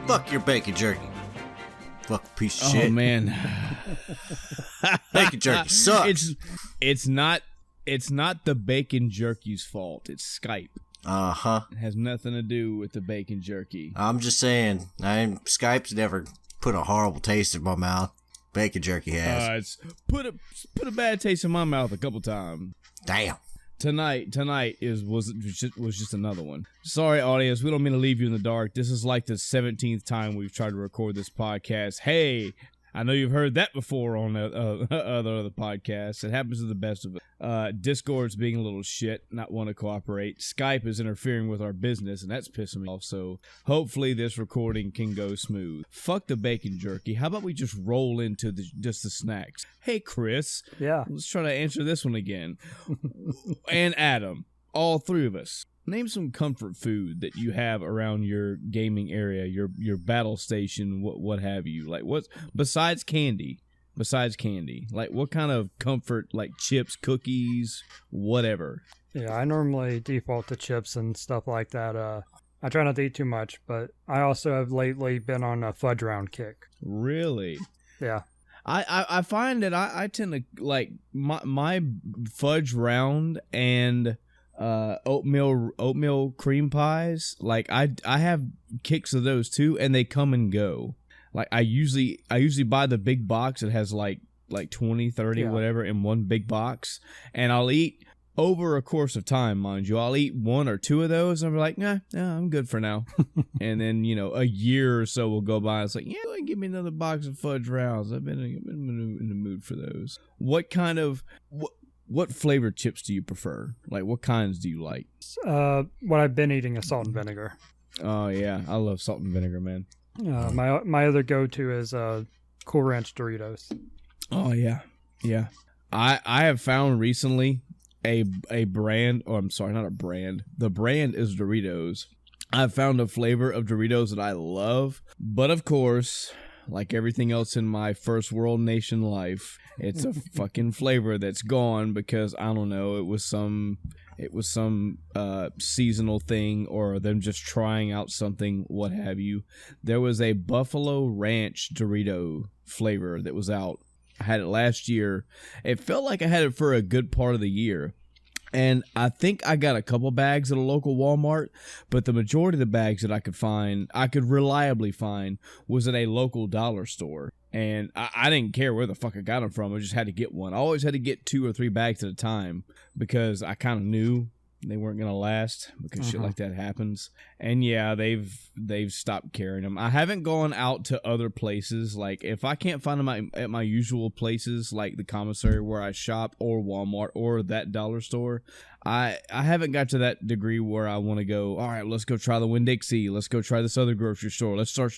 Fuck your bacon jerky. Fuck piece of shit. Oh man, Bacon jerky sucks. It's not the bacon jerky's fault. It's Skype. Uh-huh. It has nothing to do with the bacon jerky. I'm just saying, Skype's never put a horrible taste in my mouth. Bacon jerky has. It's put a bad taste in my mouth a couple times. Damn. Tonight was just another one. Sorry, audience, we don't mean to leave you in the dark. This is like the 17th time we've tried to record this podcast. Hey, I know you've heard that before on other podcasts. It happens to the best of us. Discord's being a little shit, not want to cooperate. Skype is interfering with our business, and that's pissing me off. So hopefully this recording can go smooth. Fuck the bacon jerky. How about we just roll into just the snacks? Hey, Chris. Yeah. Let's try to answer this one again. And Adam, all three of us. Name some comfort food that you have around your gaming area, your battle station, what have you. Like what's besides candy, like what kind of comfort, like chips, cookies, whatever. Yeah, I normally default to chips and stuff like that. I try not to eat too much, but I also have lately been on a fudge round kick. Really? Yeah. I find that I tend to like my fudge round and oatmeal cream pies. Like I have kicks of those too, and they come and go. Like I usually buy the big box that has like 20, 30, whatever in one big box, and I'll eat over a course of time, mind you. I'll eat one or two of those, and I'm like, nah, I'm good for now. And then a year or so will go by. It's like, give me another box of fudge rounds. I've been in the mood for those. What flavored chips do you prefer? Like, what kinds do you like? What I've been eating is salt and vinegar. Oh, yeah. I love salt and vinegar, man. My other go-to is Cool Ranch Doritos. Oh, yeah. Yeah. I have found recently a brand, or I'm sorry, not a brand. The brand is Doritos. I've found a flavor of Doritos that I love. But, of course, like everything else in my first world nation life, it's a fucking flavor that's gone because, I don't know, it was some seasonal thing or them just trying out something, what have you. There was a Buffalo Ranch Dorito flavor that was out. I had it last year. It felt like I had it for a good part of the year. And I think I got a couple bags at a local Walmart, but the majority of the bags that I could reliably find, was at a local dollar store. And I didn't care where the fuck I got them from. I just had to get one. I always had to get 2 or 3 bags at a time because I kind of knew they weren't going to last because shit like that happens. And yeah, they've stopped carrying them. I haven't gone out to other places. Like if I can't find them at my usual places, like the commissary where I shop or Walmart or that dollar store, I haven't got to that degree where I want to go, all right, let's go try the Winn-Dixie. Let's go try this other grocery store. Let's start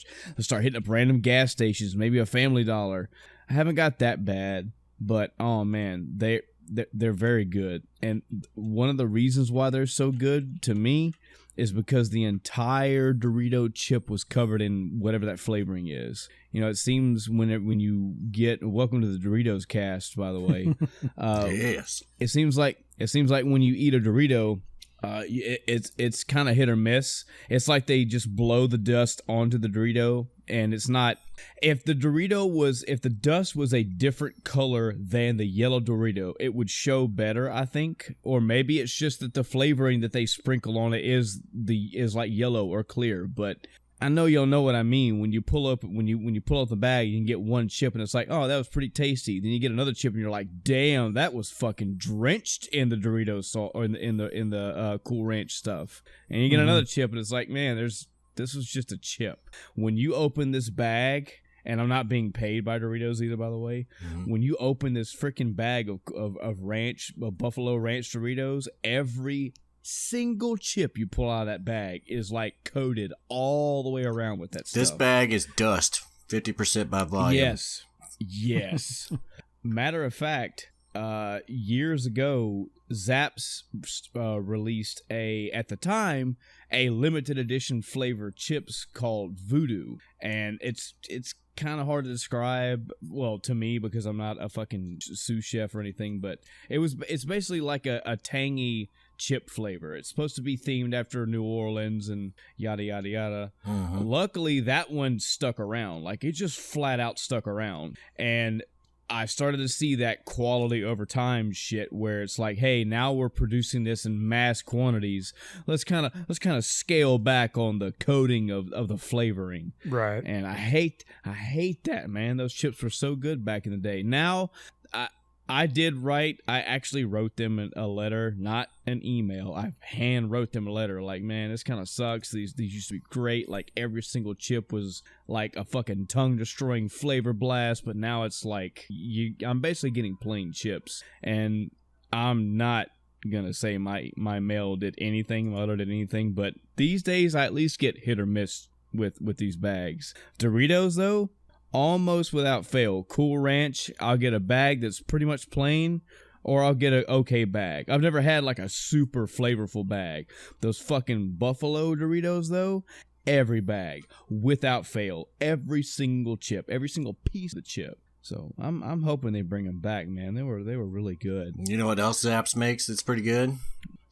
hitting up random gas stations, maybe a Family Dollar. I haven't got that bad, but oh man, they're very good. And one of the reasons why they're so good to me is because the entire Dorito chip was covered in whatever that flavoring is. It seems when you get, welcome to the Doritos cast, by the way. Yes. It seems like when you eat a Dorito, it's kind of hit or miss. It's like they just blow the dust onto the Dorito, and it's not. If the dust was a different color than the yellow Dorito, it would show better, I think. Or maybe it's just that the flavoring that they sprinkle on it is like yellow or clear. But I know y'all know what I mean. When you pull up the bag, you can get one chip and it's like, oh, that was pretty tasty. Then you get another chip and you're like, damn, that was fucking drenched in the Dorito salt or in the Cool Ranch stuff. And you get another chip and it's like, man, this was just a chip. When you open this bag, and I'm not being paid by Doritos either, by the way. When you open this freaking bag of Buffalo Ranch Doritos, every single chip you pull out of that bag is like coated all the way around with that stuff. This bag is dust, 50% by volume. Yes. Matter of fact, years ago, Zapp's released at the time, a limited edition flavor chips called Voodoo, and it's kind of hard to describe, well, to me, because I'm not a fucking sous chef or anything, but it's basically like a tangy chip flavor. It's supposed to be themed after New Orleans and yada yada yada. Luckily, that one stuck around. Like, it just flat out stuck around. And I started to see that quality over time shit where it's like, hey, now we're producing this in mass quantities. Let's kind of scale back on the coating of the flavoring. Right. And I hate that, man. Those chips were so good back in the day. Now, I actually wrote them a letter, not an email. I hand wrote them a letter like, man, this kind of sucks. These used to be great. Like, every single chip was like a fucking tongue-destroying flavor blast, but now it's like, I'm basically getting plain chips. And I'm not going to say my mail did anything, my letter did anything, but these days I at least get hit or miss with these bags. Doritos, though, almost without fail. Cool Ranch, I'll get a bag that's pretty much plain, or I'll get an okay bag. I've never had like a super flavorful bag. Those fucking Buffalo Doritos, though, every bag, without fail. Every single chip, every single piece of the chip. So I'm hoping they bring them back, man. They were really good. You know what else Zapp's makes that's pretty good?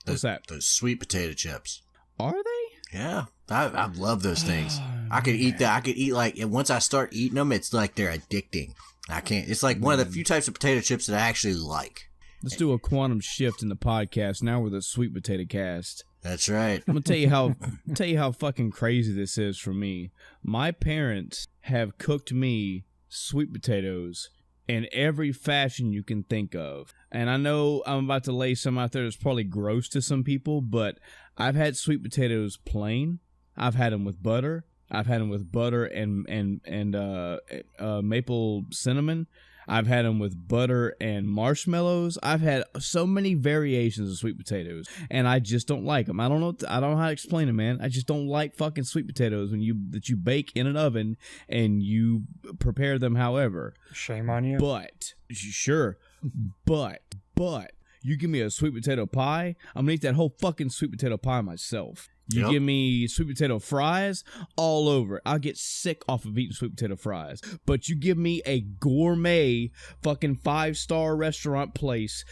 What's that? Those sweet potato chips. Are they? Yeah, I love those things. I could eat that. I could eat like, and once I start eating them, it's like they're addicting. I can't. It's like one of the few types of potato chips that I actually like. Let's do a quantum shift in the podcast. Now we're the sweet potato cast. That's right. I'm gonna tell you how fucking crazy this is for me. My parents have cooked me sweet potatoes in every fashion you can think of. And I know I'm about to lay some out there that's probably gross to some people, but I've had sweet potatoes plain. I've had them with butter. I've had them with butter and maple cinnamon. I've had them with butter and marshmallows. I've had so many variations of sweet potatoes, and I just don't like them. I don't know how to explain it, man. I just don't like fucking sweet potatoes that you bake in an oven and you prepare them however. Shame on you. But you give me a sweet potato pie, I'm gonna eat that whole fucking sweet potato pie myself. You give me sweet potato fries all over it. I'll get sick off of eating sweet potato fries. But you give me a gourmet fucking 5-star restaurant place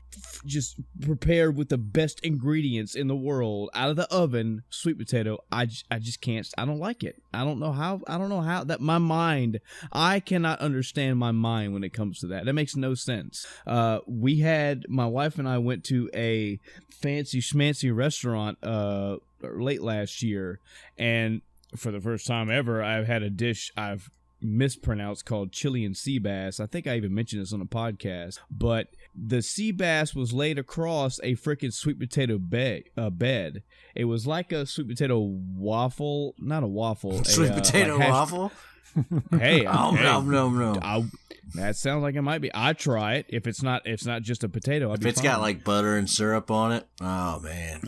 just prepared with the best ingredients in the world out of the oven, sweet potato, I just can't. I don't like it. I don't know how that my mind, I cannot understand my mind when it comes to that. That makes no sense. My wife and I went to a fancy schmancy restaurant late last year, and for the first time ever, I've had a dish I've mispronounced called Chilean sea bass. I think I even mentioned this on a podcast, but the sea bass was laid across a freaking sweet potato bed. It was like a sweet potato waffle, not a waffle. Sweet potato waffle? Hey, no. That sounds like it might be. I try it. If it's not just a potato, if it's got like butter and syrup on it, oh man.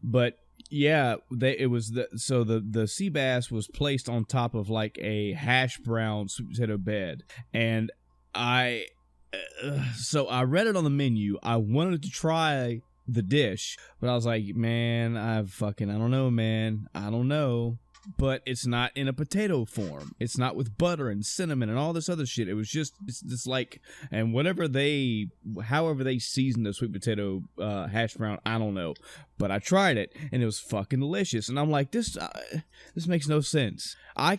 But yeah, the sea bass was placed on top of like a hash brown sweet potato bed, and I read it on the menu. I wanted to try the dish, but I was like, man, I don't know, man. I don't know. But it's not in a potato form. It's not with butter and cinnamon and all this other shit. It's just like, and however they season the sweet potato hash brown, I don't know. But I tried it and it was fucking delicious. And I'm like, this makes no sense. I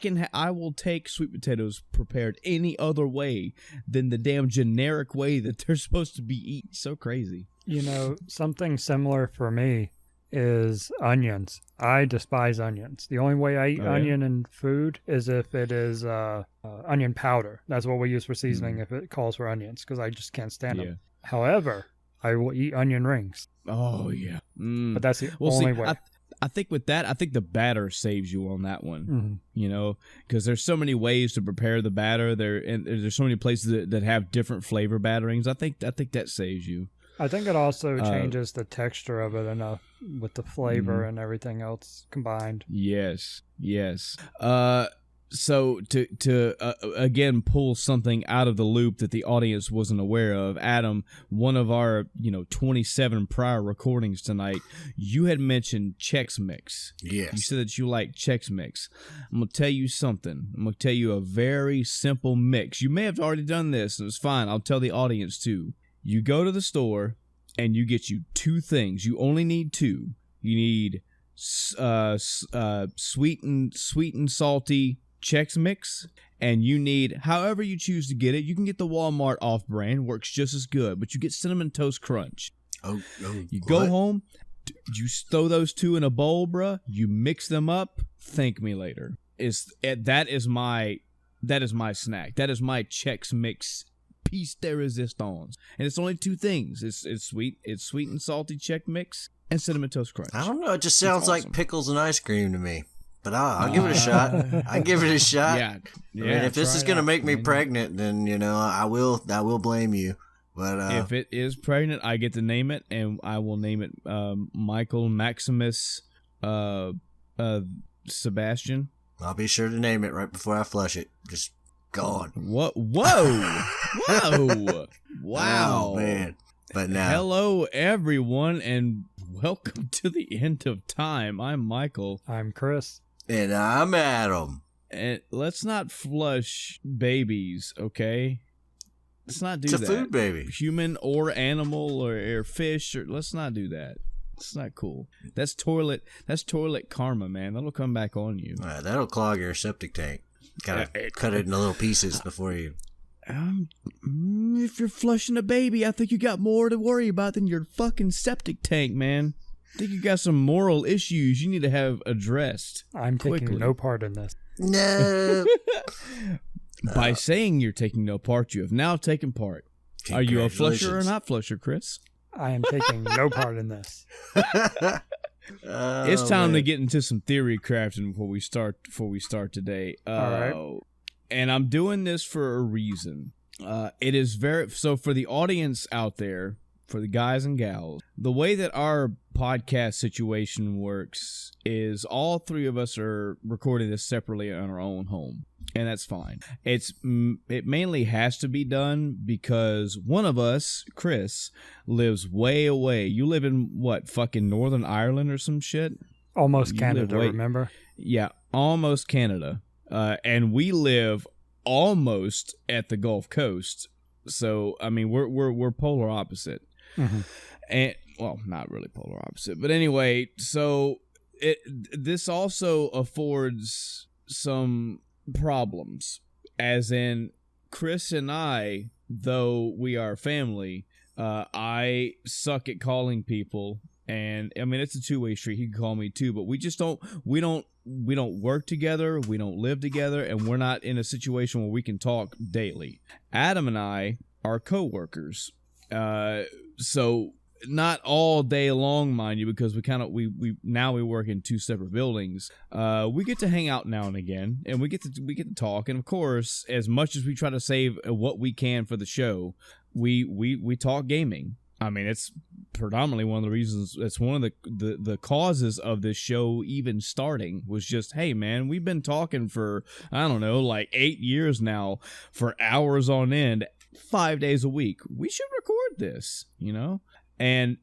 will take sweet potatoes prepared any other way than the damn generic way that they're supposed to be eaten. So crazy. You know, something similar for me is onions. I despise onions. The only way I eat onion in food is if it is onion powder. That's what we use for seasoning if it calls for onions, because I just can't stand them. However, I will eat onion rings. Oh, yeah. But that's the only way. I think with that, I think the batter saves you on that one, you know, because there's so many ways to prepare the batter. There's so many places that have different flavor batterings. I think that saves you. I think it also changes the texture of it enough with the flavor and everything else combined. Yes. So to again pull something out of the loop that the audience wasn't aware of, Adam, one of our 27 prior recordings tonight, you had mentioned Chex Mix. Yes. You said that you like Chex Mix. I'm gonna tell you something. I'm gonna tell you a very simple mix. You may have already done this, and it's fine. I'll tell the audience too. You go to the store and you get you two things. You only need two. You need sweet and salty Chex Mix, and you need, however you choose to get it. You can get the Walmart off-brand, works just as good, but you get Cinnamon Toast Crunch. You go home, you throw those two in a bowl, bruh. You mix them up. Thank me later. That is my snack. That is my Chex Mix piece de resistance, and it's only two things. It's sweet and salty Chex Mix and Cinnamon Toast Crunch. I don't know. It just sounds awesome. like pickles and ice cream to me. But I'll give it a shot. I give it a shot. Yeah. I mean, if this is gonna make me pregnant, then I will blame you. But if it is pregnant, I get to name it, and I will name it Michael Maximus Sebastian. I'll be sure to name it right before I flush it. Just gone. What? Whoa! Whoa! Wow, oh, man. But now, hello everyone, and welcome to the end of time. I'm Michael. I'm Chris. And I'm Adam. And let's not flush babies, okay? Let's not do that. It's a food baby. Human or animal or fish, or let's not do that. It's not cool. That's toilet karma, man. That'll come back on you. That'll clog your septic tank. Gotta cut it into little pieces before you. If you're flushing a baby, I think you got more to worry about than your fucking septic tank, man. I think you got some moral issues you need to have addressed. I'm taking no part in this. No. By saying you're taking no part, you have now taken part. Are you a flusher or not flusher, Chris? I am taking no part in this. It's time to get into some theory crafting before we start today. All right. And I'm doing this for a reason. It is so for the audience out there, for the guys and gals, the way that our podcast situation works is all three of us are recording this separately on our own home. And that's fine. It mainly has to be done because one of us, Chris, lives way away. You live in what, fucking Northern Ireland or some shit? Almost Canada, remember? Yeah, almost Canada. And we live almost at the Gulf Coast. So, I mean, we're polar opposite. Mm-hmm. And, well, not really polar opposite. But anyway, so this also affords some problems, as in Chris and I, though we are family, I suck at calling people, and I mean it's a two-way street. He can call me too, but we don't work together, we don't live together, and we're not in a situation where we can talk daily. Adam and I are co-workers, so not all day long, mind you, because we now work in two separate buildings. We get to hang out now and again, and we get to talk. And of course, as much as we try to save what we can for the show, we talk gaming. I mean, it's predominantly one of the reasons. It's one of the causes of this show even starting was just, hey man, we've been talking for I don't know, like 8 years now, for hours on end, 5 days a week. We should record this, And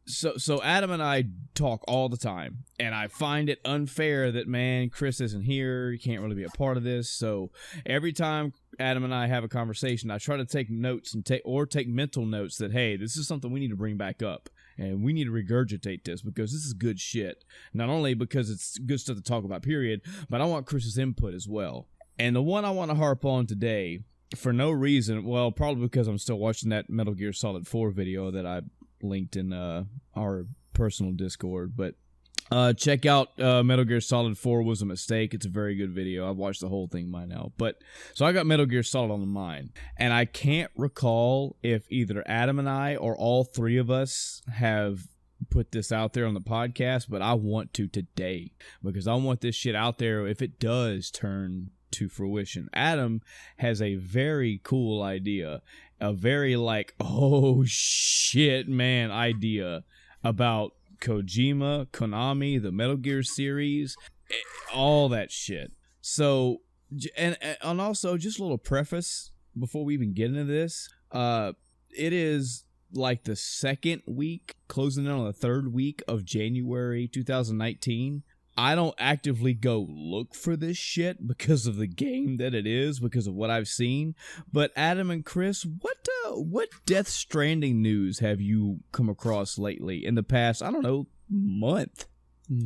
so Adam and I talk all the time, and I find it unfair that, man, Chris isn't here. He can't really be a part of this. So every time Adam and I have a conversation, I try to take notes and take mental notes that, hey, this is something we need to bring back up, and we need to regurgitate this because this is good shit. Not only because it's good stuff to talk about, period, but I want Chris's input as well. And the one I want to harp on today, for no reason, well, probably because I'm still watching that Metal Gear Solid 4 video that I linked in our personal Discord, but check out Metal Gear Solid 4 Was a Mistake. It's a very good video. I've watched the whole thing by now. But so I got Metal Gear Solid on the mind, and I can't recall if either Adam and I or all three of us have put this out there on the podcast, but I want to today because I want this shit out there if it does turn to fruition. Adam has a very cool idea, a very like, oh shit man idea about Kojima, Konami, the Metal Gear series, all that shit. So, and also just a little preface before we even get into this. It is like the second week, closing in on the third week of January 2019. I don't actively go look for this shit because of the game that it is, because of what I've seen. But Adam and Chris, what Death Stranding news have you come across lately in the past, I don't know, month?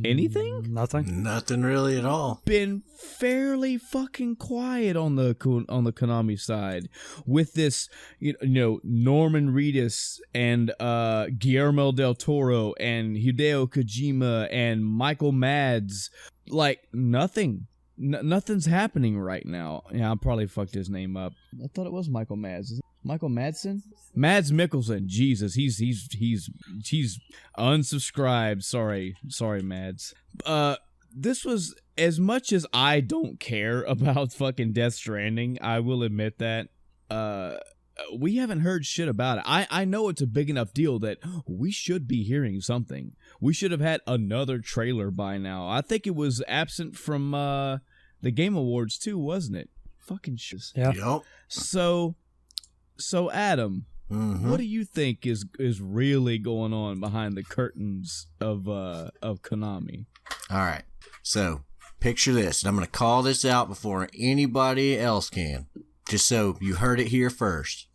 Anything? Nothing really at all. Been fairly fucking quiet on the Konami side with this, Norman Reedus and Guillermo del Toro and Hideo Kojima and Michael Mads. Like nothing's happening right now. Yeah, I probably fucked his name up. I thought it was Michael Mads. Is it Michael Madsen? Mads Mikkelsen. Jesus, he's unsubscribed. Sorry, Mads. This was, as much as I don't care about fucking Death Stranding, I will admit that. We haven't heard shit about it. I know it's a big enough deal that we should be hearing something. We should have had another trailer by now. I think it was absent from the Game Awards too, wasn't it? Fucking shit. Yeah. Yep. So Adam, what do you think is really going on behind the curtains of Konami? All right. So picture this, and I'm going to call this out before anybody else can, just so you heard it here first.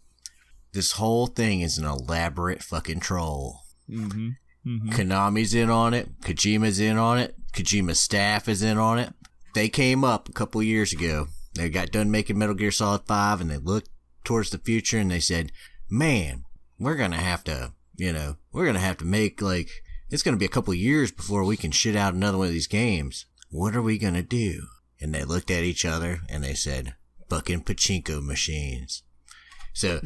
This whole thing is an elaborate fucking troll. Konami's in on it. Kojima's in on it. Kojima's staff is in on it. They came up a couple years ago. They got done making Metal Gear Solid 5, and they looked towards the future, and they said, man, we're going to have to make, like, it's going to be a couple years before we can shit out another one of these games. What are we going to do? And they looked at each other, and they said, fucking pachinko machines. So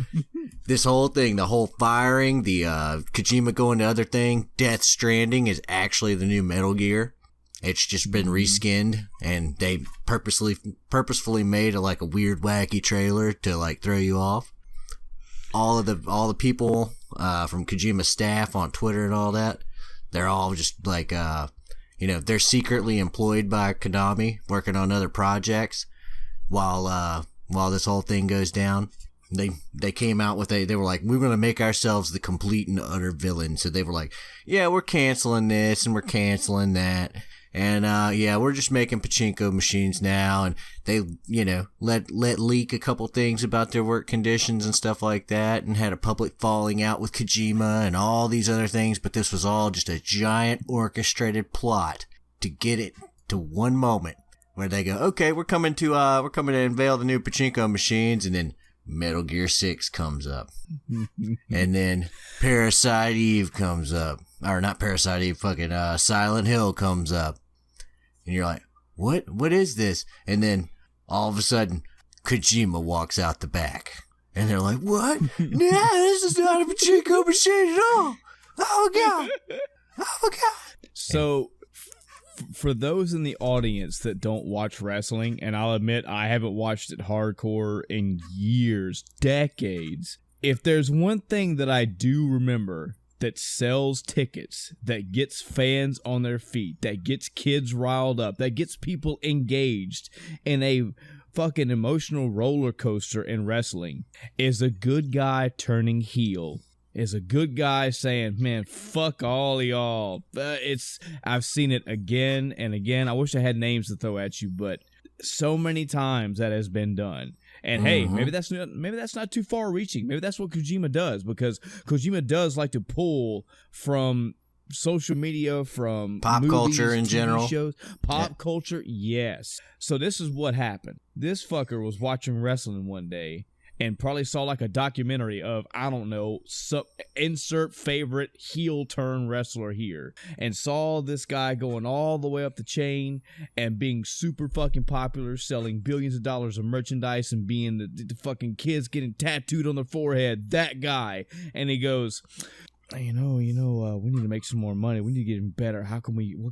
this whole thing, the whole firing, the Kojima going to other thing, Death Stranding is actually the new Metal Gear. It's just been reskinned, and they purposefully made a weird wacky trailer to like throw you off. All the people from Kojima's staff on Twitter and all that, they're all just like they're secretly employed by Konami, working on other projects while this whole thing goes down. They came out with they were like, we're going to make ourselves the complete and utter villain. So they were like, yeah, we're canceling this and we're canceling that. And, we're just making pachinko machines now. And they, let leak a couple things about their work conditions and stuff like that, and had a public falling out with Kojima and all these other things. But this was all just a giant orchestrated plot to get it to one moment where they go, okay, we're coming to unveil the new pachinko machines. And then Metal Gear 6 comes up. And then Parasite Eve comes up. Or not Parasite Eve, fucking Silent Hill comes up. And you're like, what is this? And then all of a sudden, Kojima walks out the back. And they're like, what? Nah, this is not a pachinko machine at all. Oh, God. Oh, God. So, for those in the audience that don't watch wrestling, and I'll admit I haven't watched it hardcore in years, decades, if there's one thing that I do remember that sells tickets, that gets fans on their feet, that gets kids riled up, that gets people engaged in a fucking emotional roller coaster in wrestling, is a good guy turning heel. Is a good guy saying, man, fuck all of y'all. I've seen it again and again. I wish I had names to throw at you, but so many times that has been done. And hey, maybe that's not too far reaching. Maybe that's what Kojima does, because Kojima does like to pull from social media, from pop movies, culture in TV general, shows, pop culture. Yes. So this is what happened. This fucker was watching wrestling one day and probably saw like a documentary of, I don't know, insert favorite heel turn wrestler here, and saw this guy going all the way up the chain and being super fucking popular, selling billions of dollars of merchandise and being the fucking kids getting tattooed on their forehead, that guy. And he goes, we need to make some more money. We need to get even better. What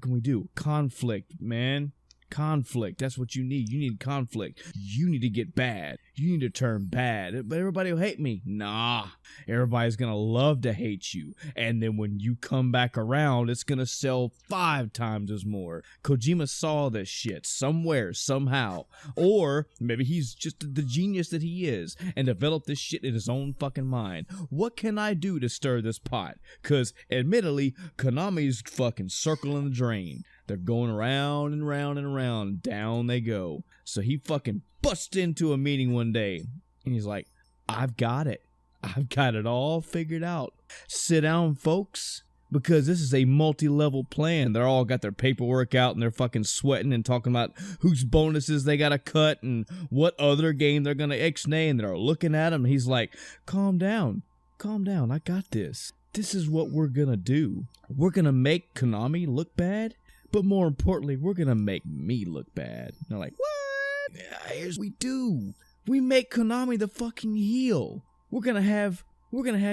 can we do? Conflict, man. Conflict. That's what you need. You need conflict. You need to get bad. You need to turn bad. But everybody will hate me. Nah. Everybody's going to love to hate you. And then when you come back around, it's going to sell 5 times as more. Kojima saw this shit somewhere, somehow. Or maybe he's just the genius that he is and developed this shit in his own fucking mind. What can I do to stir this pot? Because admittedly, Konami's fucking circling the drain. They're going around and round and around. Down they go. So he fucking busts into a meeting one day. And he's like, I've got it. I've got it all figured out. Sit down, folks, because this is a multi-level plan. They're all got their paperwork out and they're fucking sweating and talking about whose bonuses they got to cut and what other game they're going to ixnay, and they're looking at him. And he's like, calm down, I got this. This is what we're going to do. We're going to make Konami look bad, but more importantly, we're going to make me look bad. And they're like, what? Yeah, here's what we do. We make Konami the fucking heel. We're going to have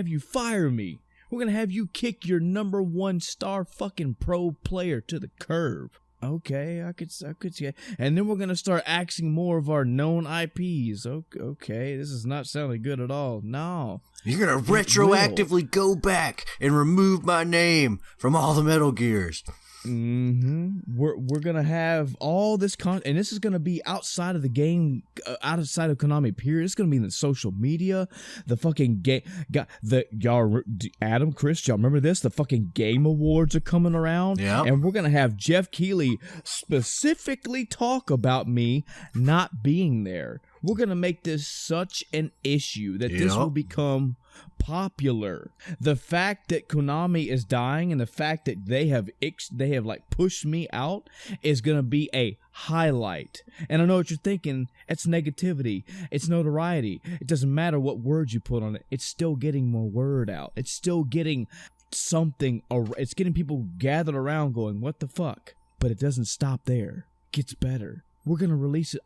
you fire me. We're going to have you kick your number 1 star fucking pro player to the curb. Okay, I could see it. And then we're going to start axing more of our known IPs. Okay, this is not sounding good at all. No. You're going to retroactively go back and remove my name from all the Metal Gears. We're gonna have all this and this is gonna be outside of the game, outside of Konami. Period. It's gonna be in the social media, the fucking game. Y'all, Adam, Chris, y'all remember this? The fucking Game Awards are coming around, and we're gonna have Jeff Keighley specifically talk about me not being there. We're gonna make this such an issue that this will become popular. The fact that Konami is dying and the fact that they have like pushed me out is gonna be a highlight. And I know what you're thinking. It's negativity. It's notoriety. It doesn't matter what words you put on it. It's still getting more word out. It's still getting something. It's getting people gathered around going, what the fuck? But it doesn't stop there. It gets better. We're gonna release it.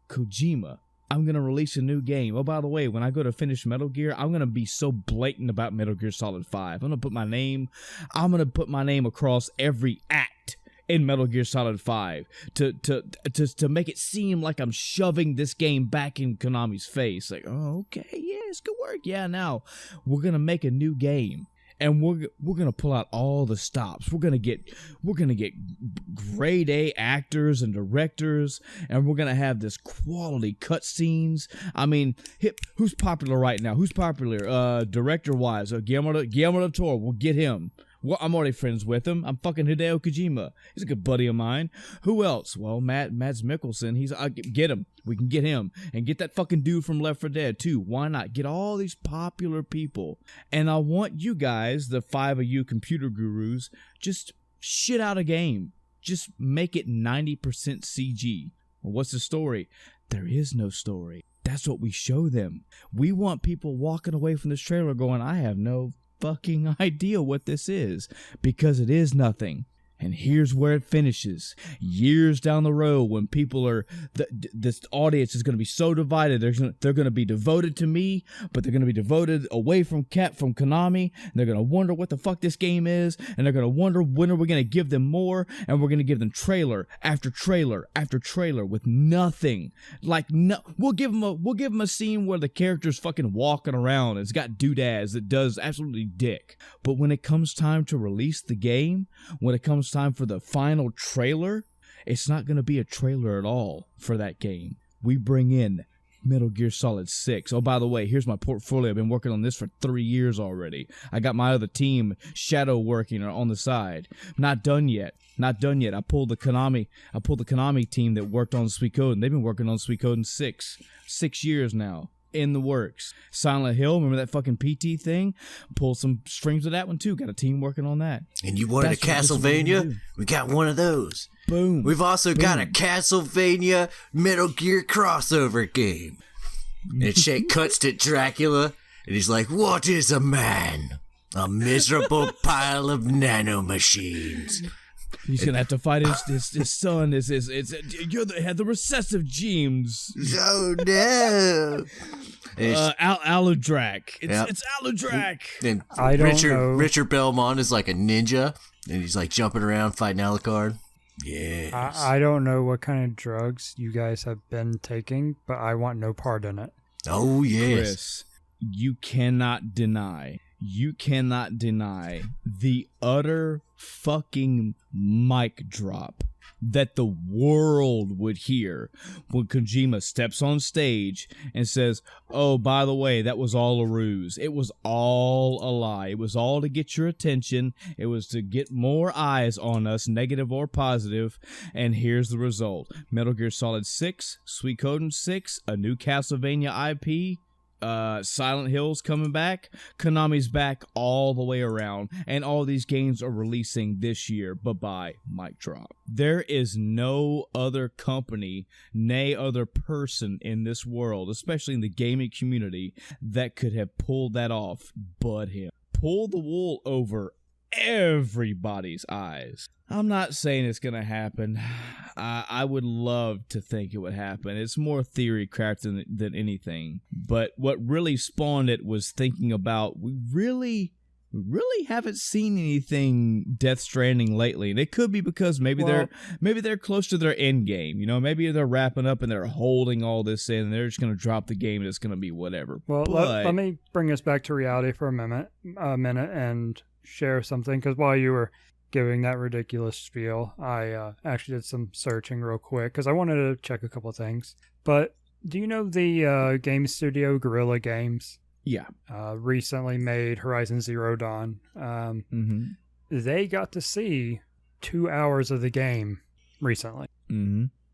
Kojima, I'm going to release a new game. Oh, by the way, when I go to finish Metal Gear, I'm going to be so blatant about Metal Gear Solid 5. I'm going to put my name across every act in Metal Gear Solid 5 to make it seem like I'm shoving this game back in Konami's face. Like, oh, okay, yeah, it's good work. Yeah, now we're going to make a new game. And we're gonna pull out all the stops. We're gonna get grade A actors and directors, and we're gonna have this quality cutscenes. I mean, who's popular right now? Who's popular? Director wise, Guillermo del Toro. We'll get him. Well, I'm already friends with him. I'm fucking Hideo Kojima. He's a good buddy of mine. Who else? Well, Mads Mikkelsen. I'll get him. We can get him. And get that fucking dude from Left 4 Dead, too. Why not? Get all these popular people. And I want you guys, the 5 of you computer gurus, just shit out a game. Just make it 90% CG. Well, what's the story? There is no story. That's what we show them. We want people walking away from this trailer going, I have no fucking idea what this is, because it is nothing. And here's where it finishes. Years down the road, when people are, this audience is going to be so divided, they're going to be devoted to me, but they're going to be devoted away from Konami. And they're going to wonder what the fuck this game is, and they're going to wonder when are we going to give them more, and we're going to give them trailer after trailer after trailer with nothing. Like no, we'll give them a scene where the character's fucking walking around and it's got doodads that does absolutely dick. But when it comes time to release the game, when it comes time for the final trailer, it's not going to be a trailer at all for that game. We bring in Metal Gear Solid 6. Oh, by the way, here's my portfolio. I've been working on this for 3 years already. I got my other team shadow working on the side. Not done yet. I pulled the Konami team that worked on Suikoden, and they've been working on Suikoden 6 years now. In the works. Silent Hill, remember that fucking PT thing? Pull some strings of that one too. Got a team working on that. And you wanted a Castlevania? We got one of those. Boom. We've also got a Castlevania Metal Gear crossover game. And it cuts to Dracula, and he's like, what is a man? A miserable pile of nanomachines. He's gonna have to fight his son. Had the recessive genes. Oh no! Uladrac. It's Uladrac. And I don't know. Richard Belmont is like a ninja, and he's like jumping around fighting Alucard. Yes. I don't know what kind of drugs you guys have been taking, but I want no part in it. Oh yes. Chris, you cannot deny the utter fucking mic drop that the world would hear when Kojima steps on stage and says, oh, by the way, that was all a ruse. It was all a lie. It was all to get your attention. It was to get more eyes on us, negative or positive. And here's the result. Metal Gear Solid 6, Suikoden 6, a new Castlevania IP, Silent Hill's coming back. Konami's back all the way around, and all these games are releasing this year. Bye-bye, mic drop. There is no other company, nay other person in this world, especially in the gaming community, that could have pulled that off but him. Pull the wool over everybody's eyes. I'm not saying it's gonna happen. I would love to think it would happen. It's more theory crafted than anything. But what really spawned it was thinking about we really haven't seen anything Death Stranding lately, and it could be because maybe they're close to their end game. You know, maybe they're wrapping up and they're holding all this in, and they're just gonna drop the game and it's gonna be whatever. Well, let me bring us back to reality for a minute, and share something, because while you were giving that ridiculous spiel, I actually did some searching real quick because I wanted to check a couple of things. But do you know the game studio Guerrilla Games? Yeah. Recently made Horizon Zero Dawn. They got to see 2 hours of the game recently.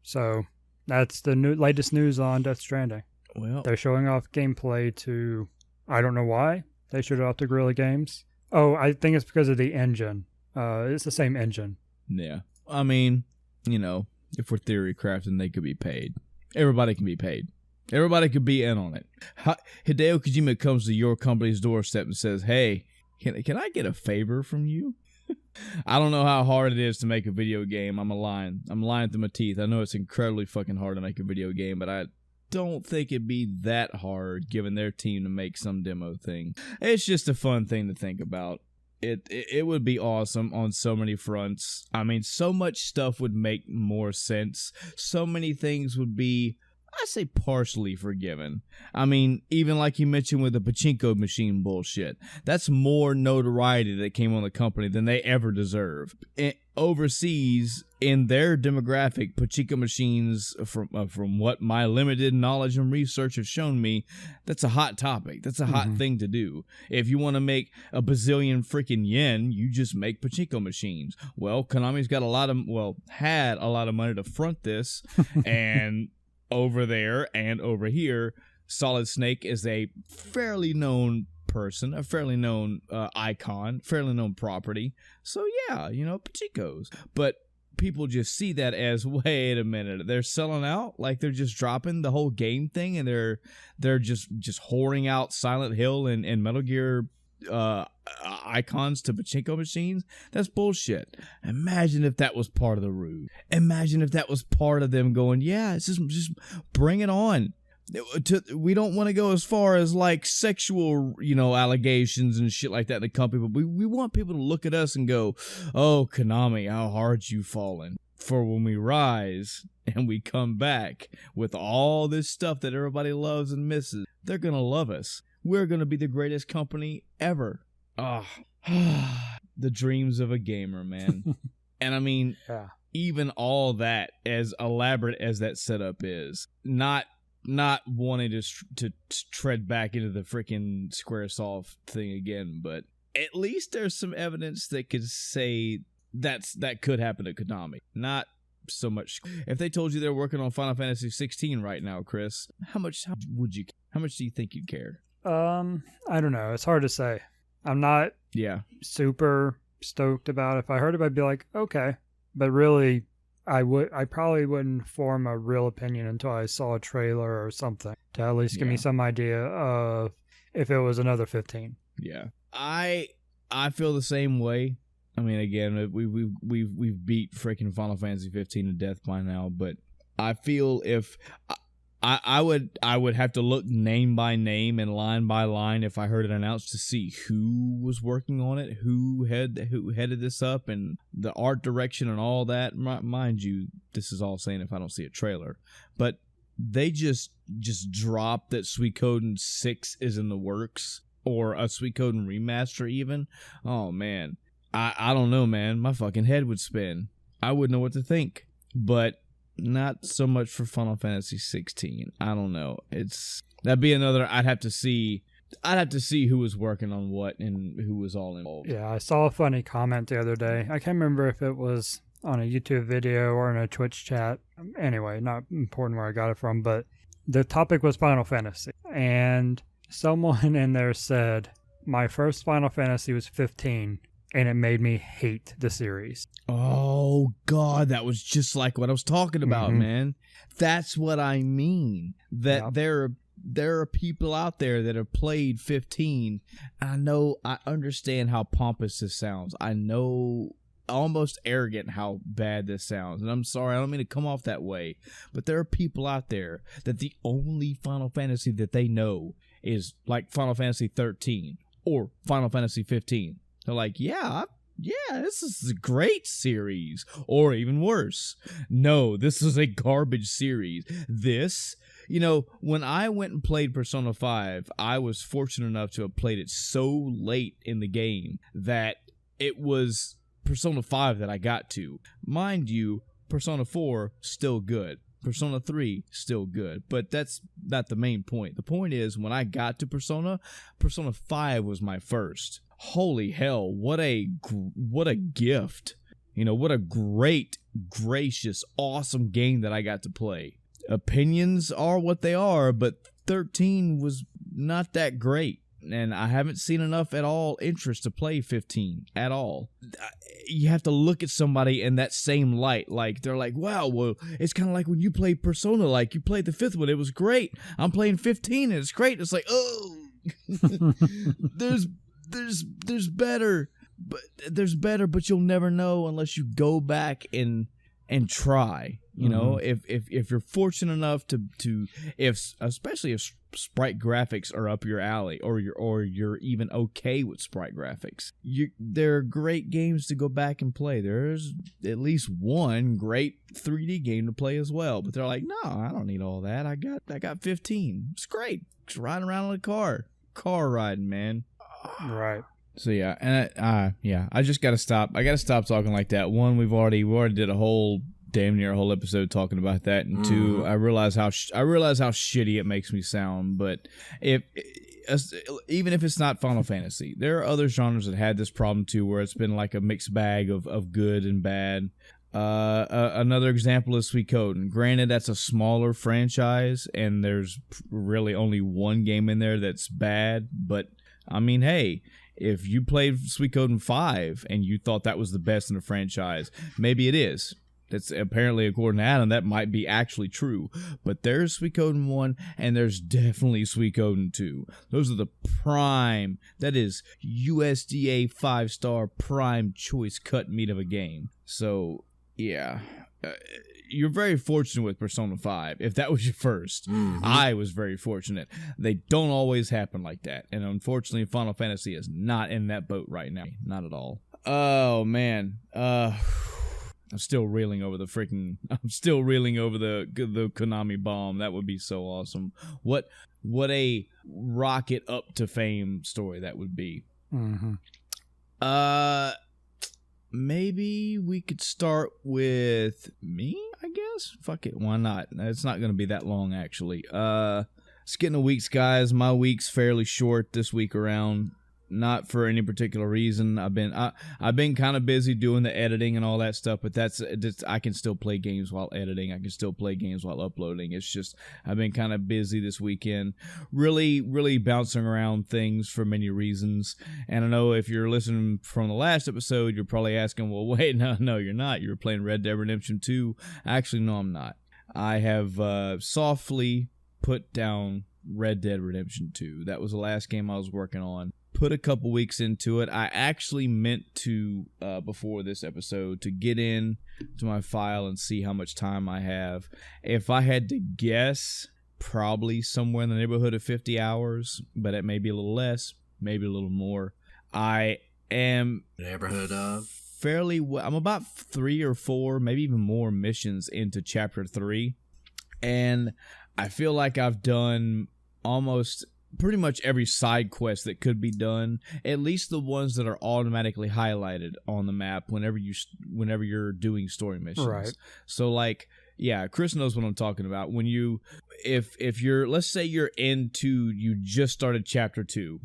So that's the latest news on Death Stranding. Well, they're showing off gameplay to, I don't know why they showed it off to Guerrilla Games. Oh, I think it's because of the engine. It's the same engine. Yeah. I mean, you know, if we're theory crafting, they could be paid. Everybody can be paid. Everybody could be in on it. Hideo Kojima comes to your company's doorstep and says, hey, can I get a favor from you? I don't know how hard it is to make a video game. I'm lying through my teeth. I know it's incredibly fucking hard to make a video game, but I don't think it'd be that hard given their team to make some demo thing. It's just a fun thing to think about. It would be awesome on so many fronts. I mean, so much stuff would make more sense. So many things would be, I say, partially forgiven. I mean, even like you mentioned with the pachinko machine bullshit. That's more notoriety that came on the company than they ever deserve. Overseas, in their demographic, pachinko machines, from what my limited knowledge and research have shown me, that's a hot topic. That's a hot thing to do. If you want to make a bazillion freaking yen, you just make pachinko machines. Well, Konami's got had a lot of money to front this, and over there and over here, Solid Snake is a fairly known person, a fairly known icon, fairly known property. So yeah, you know, pachinkos. But people just see that as, wait a minute, they're selling out, like they're just dropping the whole game thing, and they're just whoring out Silent Hill and Metal Gear icons to pachinko machines. That's bullshit. Imagine if that was part of the ruse. Imagine if that was part of them going, yeah, it's just bring it on. We don't want to go as far as like sexual, you know, allegations and shit like that in the company, but we want people to look at us and go, oh, Konami, how hard you fallen. For when we rise and we come back with all this stuff that everybody loves and misses, they're going to love us. We're going to be the greatest company ever. The dreams of a gamer, man. And I mean, even all that, as elaborate as that setup is, not wanting to tread back into the freaking Squaresoft thing again, but at least there's some evidence that could say that could happen to Konami. Not so much. If they told you they're working on Final Fantasy 16 right now, Chris, how much do you think you'd care? I don't know. It's hard to say. I'm not super stoked about it. If I heard it, I'd be like, okay. But really, I probably wouldn't form a real opinion until I saw a trailer or something to at least give me some idea of if it was another 15. Yeah. I feel the same way. I mean, again, we've beat freaking Final Fantasy 15 to death by now, but I feel if I would have to look name by name and line by line if I heard it announced to see who was working on it, who headed this up, and the art direction and all that. Mind you, this is all saying if I don't see a trailer, but they just dropped that Suikoden 6 is in the works, or a Suikoden remaster even. Oh man, I don't know, man. My fucking head would spin. I wouldn't know what to think, but not so much for Final Fantasy 16. I don't know. That'd be another. I'd have to see who was working on what and who was all involved. Yeah, I saw a funny comment the other day. I can't remember if it was on a YouTube video or in a Twitch chat. Anyway, not important where I got it from, but the topic was Final Fantasy, and Someone in there said, my first Final Fantasy was 15, and it made me hate the series. Oh, God, that was just like what I was talking about, man. That's what I mean. That there are people out there that have played 15. I understand how pompous this sounds. I know almost arrogant how bad this sounds. And I'm sorry, I don't mean to come off that way. But there are people out there that the only Final Fantasy that they know is like Final Fantasy 13 or Final Fantasy 15. They're like, yeah, this is a great series. Or even worse, no, this is a garbage series. This, when I went and played Persona 5, I was fortunate enough to have played it so late in the game that it was Persona 5 that I got to. Mind you, Persona 4, still good. Persona 3, still good. But that's not the main point. The point is, when I got to Persona 5 was my first. Holy hell, what a gift. What a great, gracious, awesome game that I got to play. Opinions are what they are, but 13 was not that great. And I haven't seen enough at all interest to play 15 at all. You have to look at somebody in that same light. Like, they're like, wow, well, it's kind of like when you played Persona, like you played the 5th one. It was great. I'm playing 15 and it's great. It's like, oh, there's better, but you'll never know unless you go back and try. If you're fortunate enough to especially if sprite graphics are up your alley, or you're even okay with sprite graphics, there are great games to go back and play. There's at least one great 3D game to play as well. But they're like, no, I don't need all that. I got 15. It's great. Just riding around in a car riding, man. Right. So yeah, and I just gotta stop. I gotta stop talking like that. One, we already did a damn near a whole episode talking about that, and two, I realize how shitty it makes me sound. But even if it's not Final Fantasy, there are other genres that had this problem too, where it's been like a mixed bag of good and bad. Another example is Suikoden. Granted, that's a smaller franchise, and there's really only one game in there that's bad. But I mean, hey, if you played Suikoden 5 and you thought that was the best in the franchise, maybe it is. That's apparently, according to Adam, that might be actually true. But there's Suikoden 1 and there's definitely Suikoden 2. Those are the prime, that is USDA 5-star prime choice cut meat of a game. So, yeah. You're very fortunate with Persona 5, if that was your first. I was very fortunate. They don't always happen like that. And unfortunately, Final Fantasy is not in that boat right now. Not at all. Oh, man. I'm still reeling over the Konami bomb. That would be so awesome. What a rocket up to fame story that would be. Maybe we could start with me, I guess. Fuck it, why not? It's not going to be that long, actually. It's getting the weeks, guys. My week's fairly short this week around. Not for any particular reason. I've been kind of busy doing the editing and all that stuff, but I can still play games while editing. I can still play games while uploading. It's just I've been kind of busy this weekend, really, really bouncing around things for many reasons. And I know if you're listening from the last episode, you're probably asking, well, wait, no, you're not. You were playing Red Dead Redemption 2. Actually, no, I'm not. I have softly put down Red Dead Redemption 2. That was the last game I was working on. Put a couple weeks into it. I actually meant to, before this episode, to get in to my file and see how much time I have. If I had to guess, probably somewhere in the neighborhood of 50 hours, but it may be a little less, maybe a little more. I am neighborhood of I'm about 3 or 4, maybe even more missions into chapter 3, and I feel like I've done almost pretty much every side quest that could be done, at least the ones that are automatically highlighted on the map whenever you're doing story missions. Right. So like, yeah, Chris knows what I'm talking about. When if you're, let's say you just started chapter 2,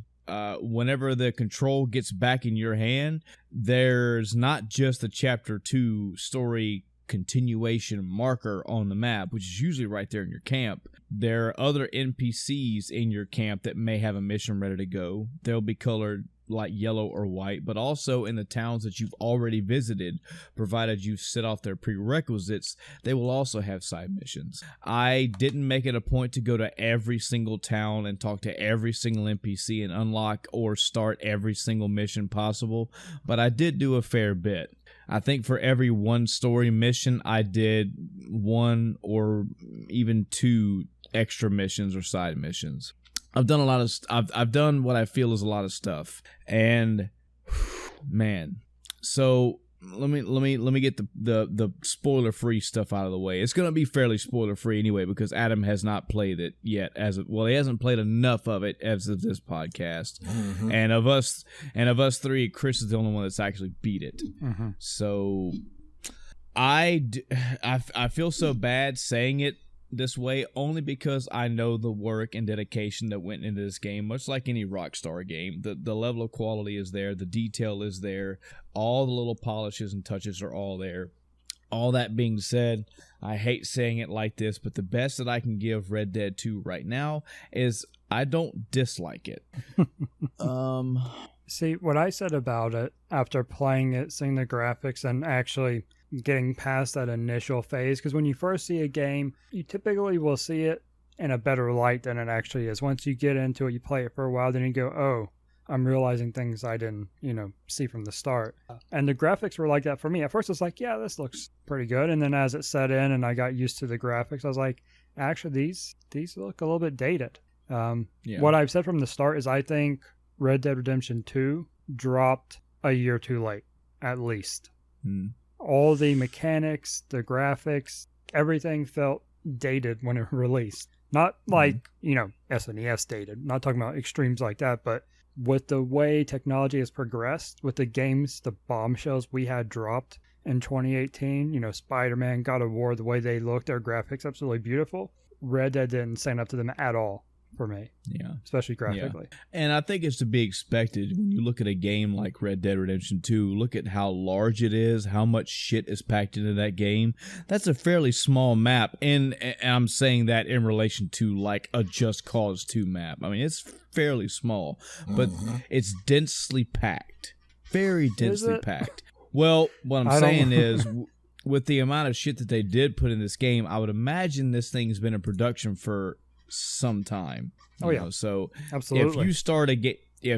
whenever the control gets back in your hand, there's not just the chapter 2 story continuation marker on the map, which is usually right there in your camp. There are other NPCs in your camp that may have a mission ready to go. They'll be colored like yellow or white, but also in the towns that you've already visited, provided you set off their prerequisites, they will also have side missions. I didn't make it a point to go to every single town and talk to every single NPC and unlock or start every single mission possible, but I did do a fair bit. I think for every one story mission, I did one or even two extra missions or side missions. I've done a lot of I've done what I feel is a lot of stuff, and man, so let me get the spoiler free stuff out of the way. It's gonna be fairly spoiler free anyway because Adam has not played it yet. He hasn't played enough of it as of this podcast, and of us three, Chris is the only one that's actually beat it. So I feel so bad saying it this way only because I know the work and dedication that went into this game, much like any Rockstar game. The level of quality is there, the detail is there, all the little polishes and touches are all there. All that being said, I hate saying it like this, but the best that I can give Red Dead 2 right now is I don't dislike it. See, what I said about it after playing it, seeing the graphics, and actually getting past that initial phase, because when you first see a game, you typically will see it in a better light than it actually is. Once you get into it, you play it for a while, then you go, oh, I'm realizing things I didn't, see from the start. And the graphics were like that for me. At first, it's like, yeah, this looks pretty good. And then as it set in and I got used to the graphics, I was like, actually, these look a little bit dated. What I've said from the start is I think Red Dead Redemption 2 dropped a year too late, at least. All the mechanics, the graphics, everything felt dated when it released. Not like, SNES dated. Not talking about extremes like that, but with the way technology has progressed, with the games, the bombshells we had dropped in 2018, Spider-Man, God of War, the way they looked, their graphics, absolutely beautiful. Red Dead didn't stand up to them at all for me. Yeah. Especially graphically. Yeah. And I think it's to be expected when you look at a game like Red Dead Redemption 2, look at how large it is, how much shit is packed into that game. That's a fairly small map. And I'm saying that in relation to like a Just Cause 2 map. I mean, it's fairly small, but it's densely packed. Very densely packed. Well, what I'm saying is with the amount of shit that they did put in this game, I would imagine this thing's been in production for some time. So absolutely, if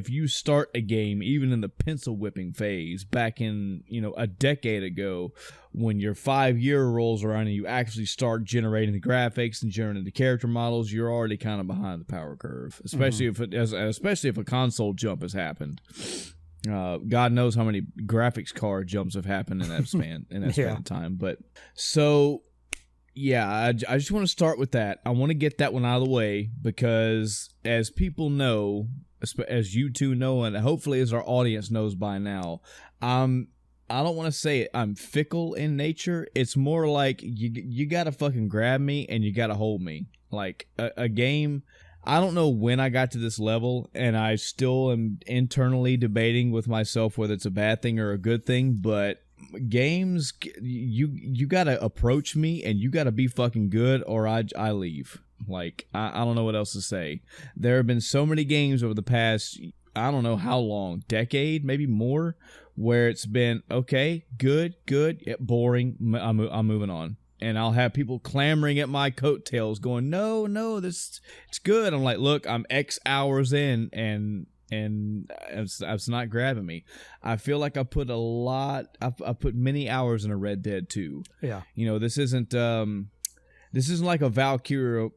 you start a game even in the pencil whipping phase back in a decade ago, when your 5-year rolls around and you actually start generating the graphics and generating the character models, you're already kind of behind the power curve, especially if a console jump has happened. God knows how many graphics card jumps have happened in that span of time. But so yeah, I just want to start with that. I want to get that one out of the way because as people know, as you two know, and hopefully as our audience knows by now, I don't want to say it, I'm fickle in nature. It's more like you got to fucking grab me and you got to hold me. Like a game, I don't know when I got to this level, and I still am internally debating with myself whether it's a bad thing or a good thing, but games, you gotta approach me and you gotta be fucking good or I leave. Like I don't know what else to say. There have been so many games over the past, I don't know how long, decade, maybe more, where it's been okay, good, boring, I'm moving on. And I'll have people clamoring at my coattails going, no, it's good. I'm like, look, I'm X hours in and it's not grabbing me. I feel like I put I put many hours in a Red Dead 2. Yeah. This isn't like a Valkyria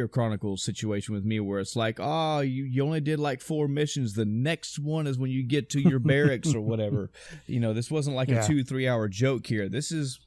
Chronicles situation with me where it's like, oh, you only did like 4 missions. The next one is when you get to your barracks or whatever. This wasn't like a 2-3 hour joke here. This is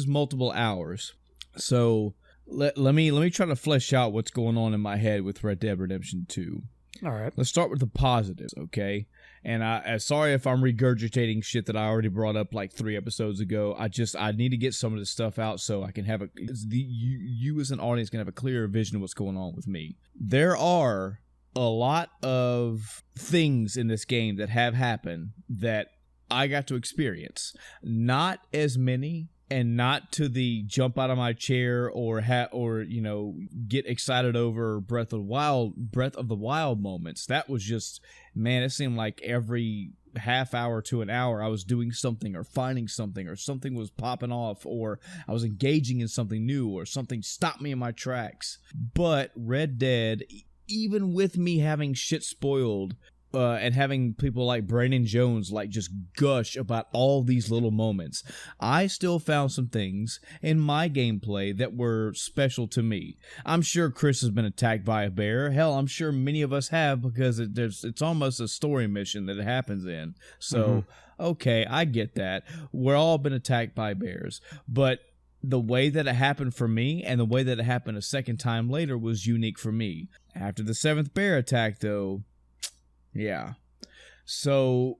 multiple hours. So let me try to flesh out what's going on in my head with Red Dead Redemption 2. All right. Let's start with the positives, okay? And I'm sorry if I'm regurgitating shit that I already brought up like 3 episodes ago. I need to get some of this stuff out so I can have you as an audience can have a clearer vision of what's going on with me. There are a lot of things in this game that have happened that I got to experience. Not as many, and not to the jump out of my chair or get excited over Breath of the Wild moments. That was just, man, it seemed like every half hour to an hour I was doing something or finding something, or something was popping off, or I was engaging in something new, or something stopped me in my tracks. But Red Dead, even with me having shit spoiled, and having people like Brandon Jones like just gush about all these little moments, I still found some things in my gameplay that were special to me. I'm sure Chris has been attacked by a bear. Hell, I'm sure many of us have, because it's almost a story mission that it happens in. So, okay, I get that. We're all been attacked by bears. But the way that it happened for me and the way that it happened a second time later was unique for me. After the 7th bear attack, though, yeah. So,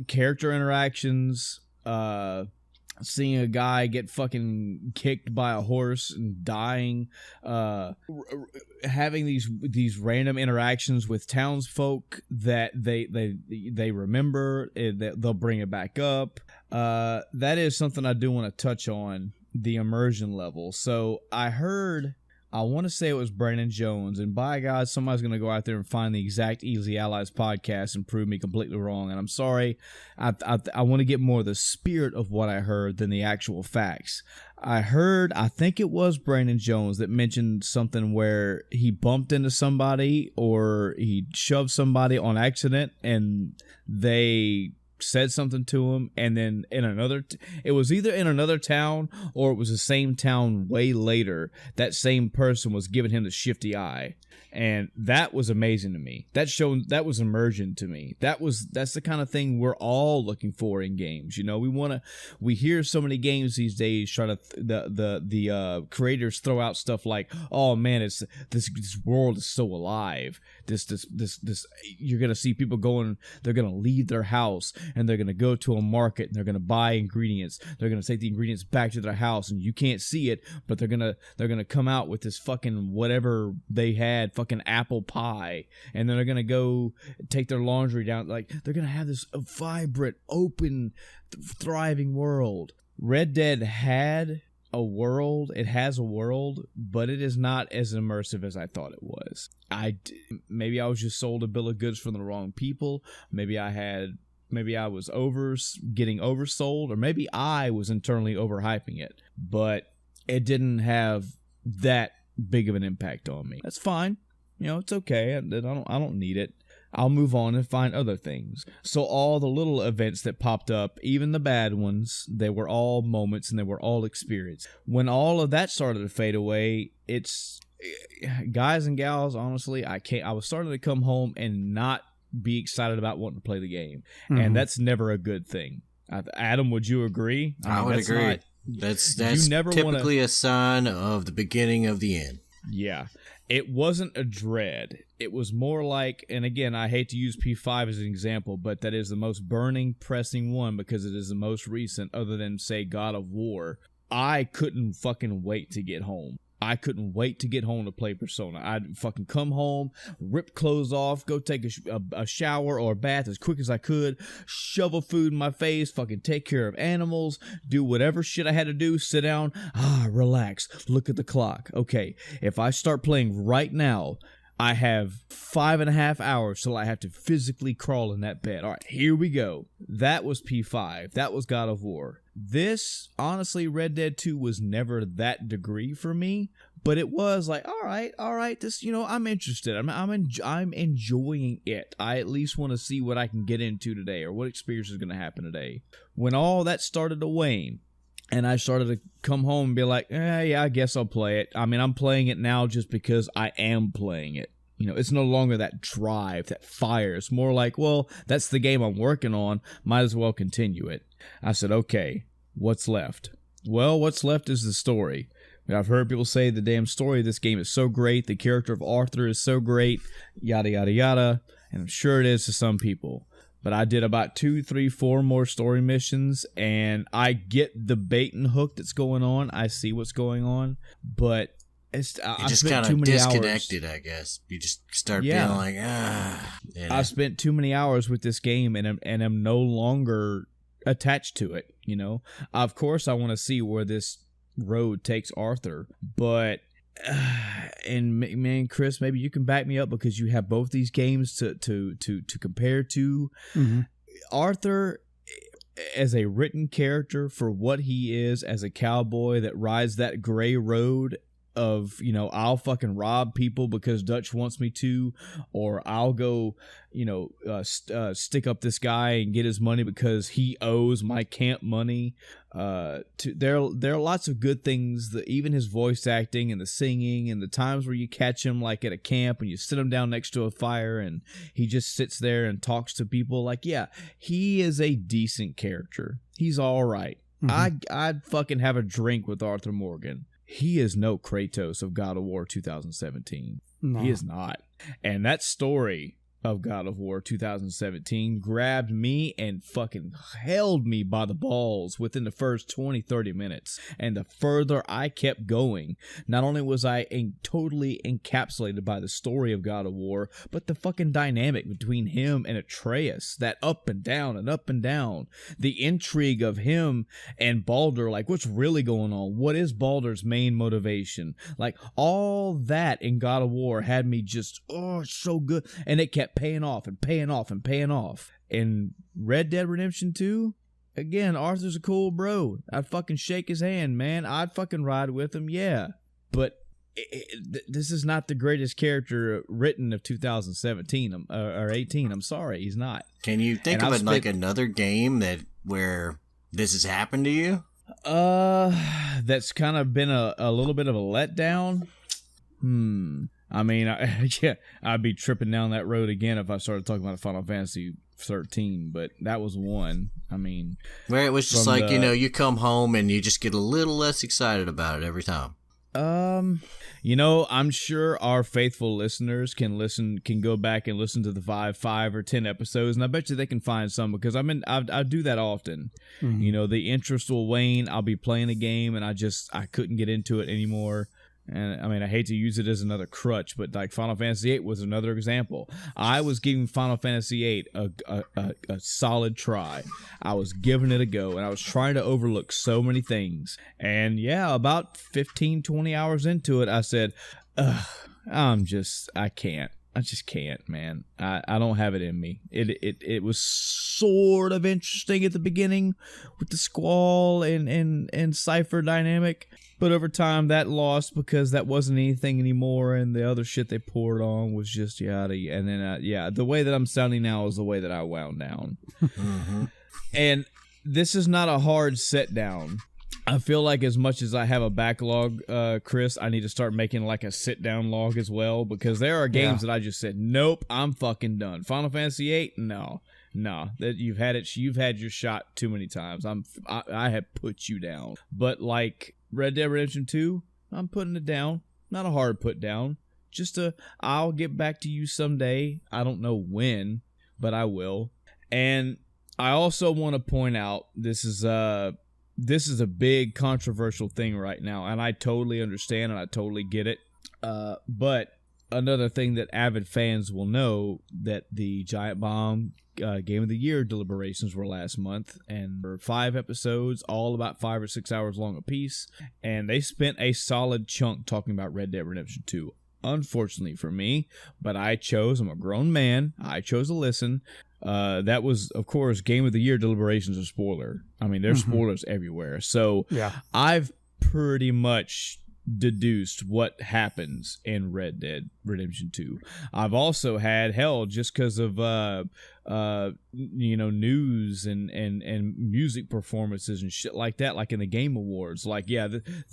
character interactions, seeing a guy get fucking kicked by a horse and dying, having these random interactions with townsfolk that they remember, that they'll bring it back up. That is something I do want to touch on, the immersion level. So I want to say it was Brandon Jones, and by God, somebody's going to go out there and find the exact Easy Allies podcast and prove me completely wrong. And I'm sorry, I want to get more of the spirit of what I heard than the actual facts. I think it was Brandon Jones that mentioned something where he bumped into somebody or he shoved somebody on accident, and they said something to him, and then it was either in another town or it was the same town way later, that same person was giving him the shifty eye. And that was amazing to me. That was immersion to me. That's the kind of thing we're all looking for in games. You know, we hear so many games these days try to the creators throw out stuff like, oh man, it's this world is so alive. This you're gonna see people they're gonna leave their house and they're gonna go to a market and they're gonna buy ingredients. They're gonna take the ingredients back to their house and you can't see it, but they're gonna come out with this fucking whatever they had, fucking apple pie, and then they're gonna go take their laundry down. Like, they're gonna have this vibrant, open, thriving world. Red Dead had a world. It has a world, but it is not as immersive as I thought it was. Maybe I was just sold a bill of goods from the wrong people. Maybe I was getting oversold, or maybe I was internally overhyping it, but it didn't have that big of an impact on me. That's fine. You know, it's okay. I don't need it. I'll move on and find other things. So all the little events that popped up, even the bad ones, they were all moments and they were all experience. When all of that started to fade away, it's, guys and gals, honestly, I was starting to come home and not be excited about wanting to play the game. Mm-hmm. And that's never a good thing. Adam, would you agree? I would agree. That's typically a sign of the beginning of the end. Yeah. It wasn't a dread. It was more like, and again, I hate to use P5 as an example, but that is the most burning, pressing one because it is the most recent, other than, say, God of War. I couldn't fucking wait to get home. I couldn't wait to get home to play Persona. I'd fucking come home, rip clothes off, go take a shower or a bath as quick as I could, shovel food in my face, fucking take care of animals, do whatever shit I had to do, sit down, relax, look at the clock. Okay, if I start playing right now, I have 5.5 hours till I have to physically crawl in that bed. All right, here we go. That was P5. That was God of War. This, honestly, Red Dead 2 was never that degree for me, but it was like, all right, this, you know, I'm interested. I'm enjoying it. I at least want to see what I can get into today or what experience is going to happen today. When all that started to wane, and I started to come home and be like, yeah, I guess I'll play it. I mean, I'm playing it now just because I am playing it. You know, it's no longer that drive, that fire. It's more like, well, that's the game I'm working on. Might as well continue it. I said, okay, what's left? Well, what's left is the story. I've heard people say the damn story of this game is so great. The character of Arthur is so great. Yada, yada, yada. And I'm sure it is to some people. But I did about 2, 3, 4 more story missions, and I get the bait and hook that's going on. I see what's going on, but You just kind of disconnected, I guess. You just start being like, I spent too many hours with this game, and I'm no longer attached to it. You know, of course, I want to see where this road takes Arthur, but and man, Chris, maybe you can back me up because you have both these games to compare to. Mm-hmm. Arthur, as a written character for what he is as a cowboy that rides that gray road of, you know, I'll fucking rob people because Dutch wants me to, or I'll go, you know, stick up this guy and get his money because he owes my camp money. There are lots of good things, that even his voice acting and the singing and the times where you catch him like at a camp and you sit him down next to a fire and he just sits there and talks to people. Like, yeah, he is a decent character. He's all right. Mm-hmm. I'd fucking have a drink with Arthur Morgan. He is no Kratos of God of War 2017. No. He is not. And that story of God of War 2017 grabbed me and fucking held me by the balls within the first 20-30 minutes. And the further I kept going, not only was I totally encapsulated by the story of God of War, but the fucking dynamic between him and Atreus, that up and down and up and down, the intrigue of him and Baldur, like what's really going on? What is Baldur's main motivation? Like all that in God of War had me just, oh, so good. And it kept paying off and paying off and paying off. In Red Dead Redemption 2, again, Arthur's a cool bro. I'd fucking shake his hand, man. I'd fucking ride with him, yeah. But this is not the greatest character written of 2017 or 18. I'm sorry, he's not. Can you think of like another game where this has happened to you? That's kind of been a little bit of a letdown. I mean, I'd be tripping down that road again if I started talking about Final Fantasy 13, but that was one. I mean, where it was just like, you know, you come home and you just get a little less excited about it every time. You know, I'm sure our faithful listeners can go back and listen to the five or 10 episodes, and I bet you they can find some, because I do that often. Mm-hmm. You know, the interest will wane. I'll be playing a game and I couldn't get into it anymore. And I mean, I hate to use it as another crutch, but like Final Fantasy VIII was another example. I was giving Final Fantasy VIII a solid try. I was giving it a go, and I was trying to overlook so many things. And yeah, about 15, 20 hours into it, I said, I can't. I just can't, man. I don't have it in me. It was sort of interesting at the beginning with the Squall and Cypher dynamic, but over time that lost because that wasn't anything anymore, and the other shit they poured on was just yada. And then the way that I'm sounding now is the way that I wound down. Mm-hmm. And this is not a hard set down. I feel like as much as I have a backlog, Chris, I need to start making like a sit-down log as well, because there are games that I just said, nope, I'm fucking done. Final Fantasy VIII, no, that you've had your shot too many times. I have put you down. But like Red Dead Redemption 2, I'm putting it down. Not a hard put down. Just I'll get back to you someday. I don't know when, but I will. And I also want to point out, this is a big controversial thing right now, and I totally understand and I totally get it. But another thing that avid fans will know, that the Giant Bomb Game of the Year deliberations were last month, and there were 5 episodes, all about 5 or 6 hours long apiece, and they spent a solid chunk talking about Red Dead Redemption 2. Unfortunately for me, but I'm a grown man, I chose to listen. That was, of course, Game of the Year deliberations a spoiler. I mean, there's spoilers everywhere. So I've pretty much deduced what happens in Red Dead Redemption 2. I've also had, just because of news and music performances and shit like that, like in the Game Awards. Like,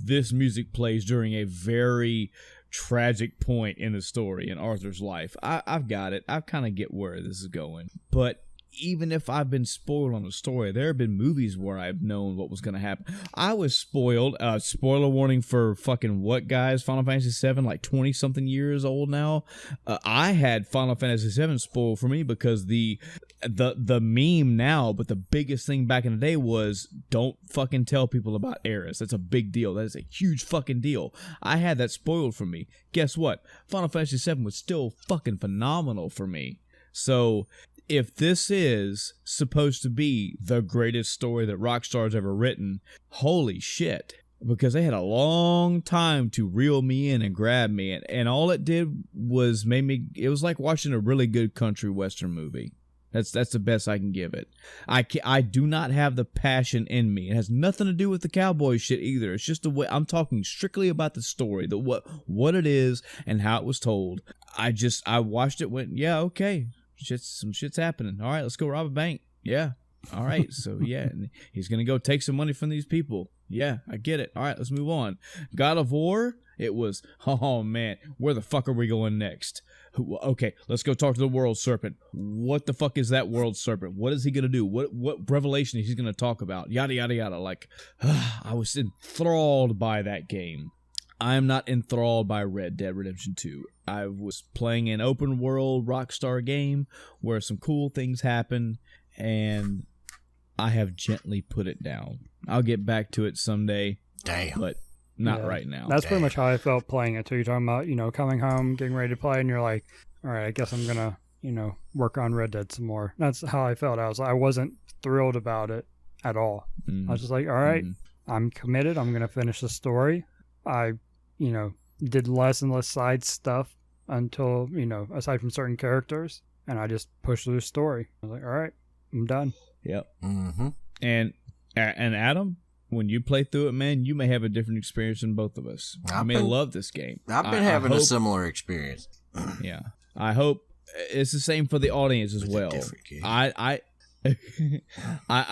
this music plays during a very tragic point in the story in Arthur's life. I've got it. I kind of get where this is going. But even if I've been spoiled on a story, there have been movies where I've known what was going to happen. I was spoiled. Spoiler warning for fucking what, guys? Final Fantasy VII, like 20-something years old now. I had Final Fantasy VII spoiled for me because the meme now, but the biggest thing back in the day was don't fucking tell people about Aeris. That's a big deal. That is a huge fucking deal. I had that spoiled for me. Guess what? Final Fantasy VII was still fucking phenomenal for me. So if this is supposed to be the greatest story that Rockstar's ever written, holy shit. Because they had a long time to reel me in and grab me. And all it did was it was like watching a really good country western movie. That's the best I can give it. I do not have the passion in me. It has nothing to do with the cowboy shit either. It's just the way I'm talking strictly about the story, what it is and how it was told. I watched it, went, yeah, okay. Some shit's happening. All right, let's go rob a bank. Yeah. All right. So yeah, and he's gonna go take some money from these people. Yeah, I get it. All right, let's move on. God of War. It was, oh man, where the fuck are we going next? Okay, let's go talk to the World Serpent. What the fuck is that World Serpent? What is he gonna do? What revelation is he gonna talk about? Yada yada yada. Like, I was enthralled by that game. I am not enthralled by Red Dead Redemption 2. I was playing an open world Rockstar game where some cool things happen, and I have gently put it down. I'll get back to it someday. Damn. But not right now. That's pretty much how I felt playing it too. You're talking about, coming home, getting ready to play, and you're like, all right, I guess I'm going to, work on Red Dead some more. That's how I felt. I wasn't thrilled about it at all. I was just like, all right, I'm committed. I'm going to finish the story. I did less and less side stuff until, aside from certain characters, and I just pushed through the story. I was like, all right, I'm done. Yep. Mm-hmm. And Adam, when you play through it, man, you may have a different experience than both of us. You may love this game. I've been having a similar experience. Yeah. I hope it's the same for the audience as well. I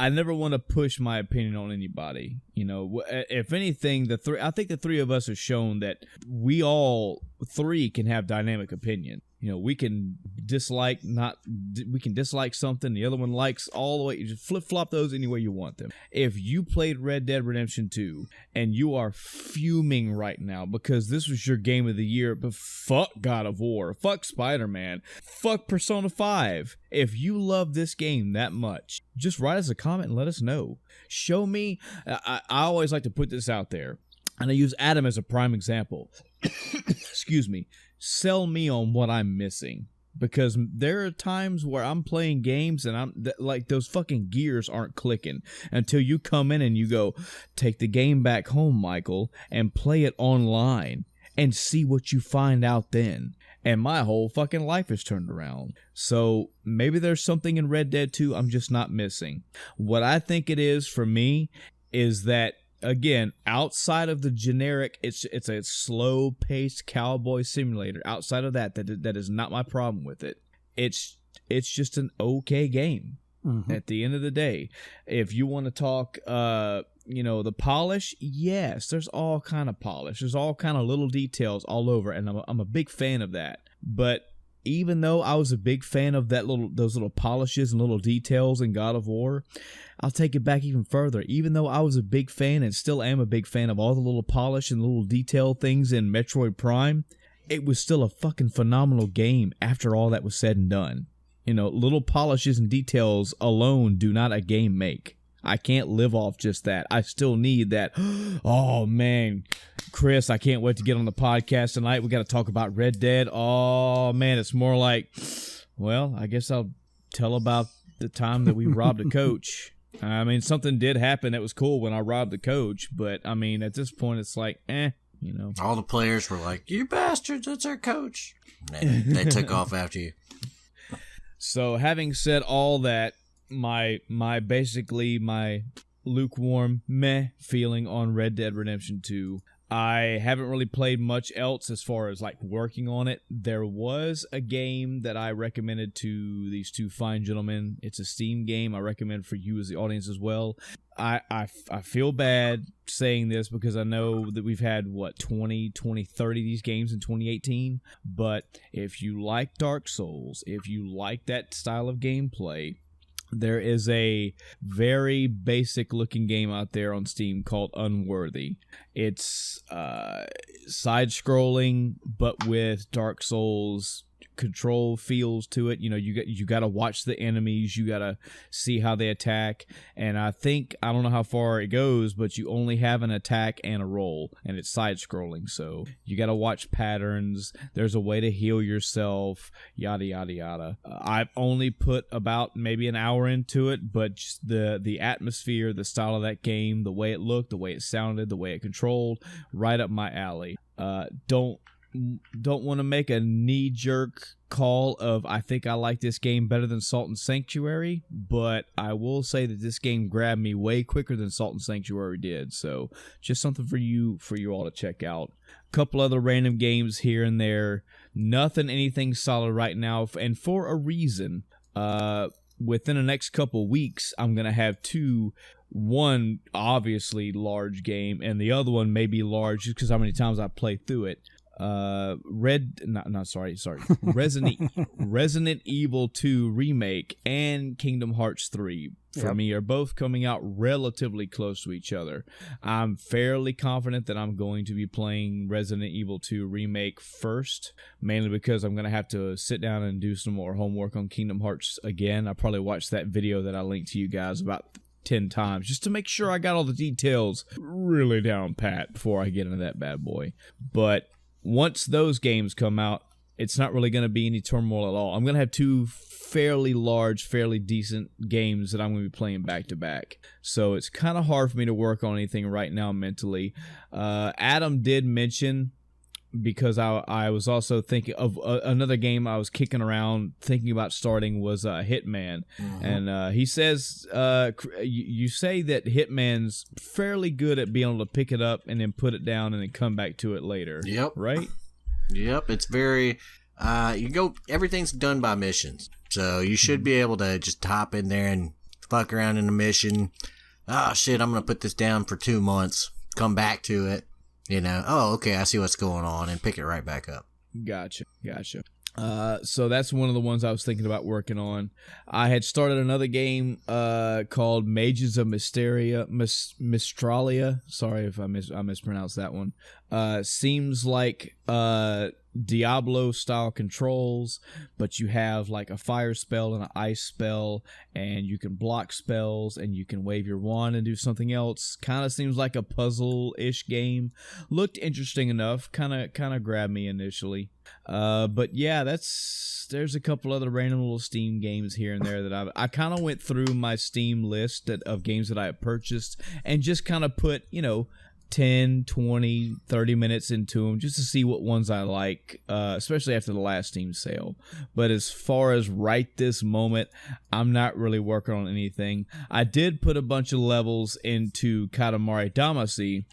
never want to push my opinion on anybody. If anything, I think the three of us have shown that we all three can have dynamic opinion. We can dislike something, the other one likes all the way. You just flip-flop those any way you want them. If you played Red Dead Redemption 2 and you are fuming right now because this was your game of the year, but fuck God of War, fuck Spider-Man, fuck Persona 5. If you love this game that much, just write us a comment and let us know. Show me. I always like to put this out there, and I use Adam as a prime example. Excuse me. Sell me on what I'm missing, because there are times where I'm playing games and I'm like, those fucking gears aren't clicking until you come in and you go, take the game back home, Michael, and play it online and see what you find out then. And my whole fucking life is turned around. So maybe there's something in Red Dead 2 I'm just not missing. What I think it is for me is that, again, outside of the generic, it's a slow-paced cowboy simulator. Outside of that is not my problem with it. It's just an okay game. Mm-hmm. At the end of the day, if you want to talk, the polish, yes, there's all kind of polish. There's all kind of little details all over, and I'm a big fan of that. But even though I was a big fan of those little polishes and little details in God of War, I'll take it back even further. Even though I was a big fan and still am a big fan of all the little polish and little detail things in Metroid Prime, it was still a fucking phenomenal game after all that was said and done. Little polishes and details alone do not a game make. I can't live off just that. I still need that. Oh, man. Chris, I can't wait to get on the podcast tonight. We got to talk about Red Dead. Oh, man, it's more like, well, I guess I'll tell about the time that we robbed a coach. I mean, something did happen that was cool when I robbed the coach, but, I mean, at this point, it's like, All the players were like, you bastards, that's our coach. And they took off after you. So, having said all that, my lukewarm meh feeling on Red Dead Redemption 2. I haven't really played much else as far as like working on it. There was a game that I recommended to these two fine gentlemen. It's a Steam game I recommend for you as the audience as well. I feel bad saying this because I know that we've had 20, 30 these games in 2018, but if you like Dark Souls, if you like that style of gameplay, There is a very basic looking game out there on Steam called Unworthy. It's side scrolling, but with Dark Souls control feels to it. You know, you got to watch the enemies, you got to see how they attack, and I don't know how far it goes, but you only have an attack and a roll, and it's side scrolling, so you got to watch patterns. There's a way to heal yourself, yada yada yada. I've only put about maybe an hour into it, but just the atmosphere, the style of that game, the way it looked, the way it sounded, the way it controlled, right up my alley. Don't want to make a knee-jerk call of I think I like this game better than Salt and Sanctuary, but I will say that this game grabbed me way quicker than Salt and Sanctuary did. So just something for you all to check out. A couple other random games here and there. Anything solid right now, and for a reason. Within the next couple weeks, I'm going to have two. One obviously large game, and the other one may be large just because how many times I played through it. Resident Evil 2 remake and Kingdom Hearts 3 for me are both coming out relatively close to each other. I'm fairly confident that I'm going to be playing Resident Evil 2 remake first, mainly because I'm going to have to sit down and do some more homework on Kingdom Hearts again. I probably watched that video that I linked to you guys about 10 times just to make sure I got all the details really down pat before I get into that bad boy. But once those games come out, it's not really going to be any turmoil at all. I'm going to have two fairly large, fairly decent games that I'm going to be playing back to back. So it's kind of hard for me to work on anything right now mentally. Adam did mention, because I was also thinking of another game I was kicking around thinking about starting was Hitman. Mm-hmm. And he says, you say that Hitman's fairly good at being able to pick it up and then put it down and then come back to it later. Yep. Right? Yep. It's very, everything's done by missions. So you should be able to just hop in there and fuck around in a mission. Oh shit, I'm going to put this down for 2 months, come back to it. You know, oh, okay, I see what's going on, and pick it right back up. Gotcha. So that's one of the ones I was thinking about working on. I had started another game called Mages of Mysteria, Mistralia. Sorry if I mispronounced that one. Seems like Diablo-style controls, but you have like a fire spell and an ice spell, and you can block spells, and you can wave your wand and do something else. Kind of seems like a puzzle-ish game. Looked interesting enough. Kind of grabbed me initially. But yeah, there's a couple other random little Steam games here and there that I kind of went through my Steam list of games that I have purchased and just kind of put, 10, 20, 30 minutes into them just to see what ones I like, especially after the last Steam sale. But as far as right this moment, I'm not really working on anything. I did put a bunch of levels into Katamari Damacy,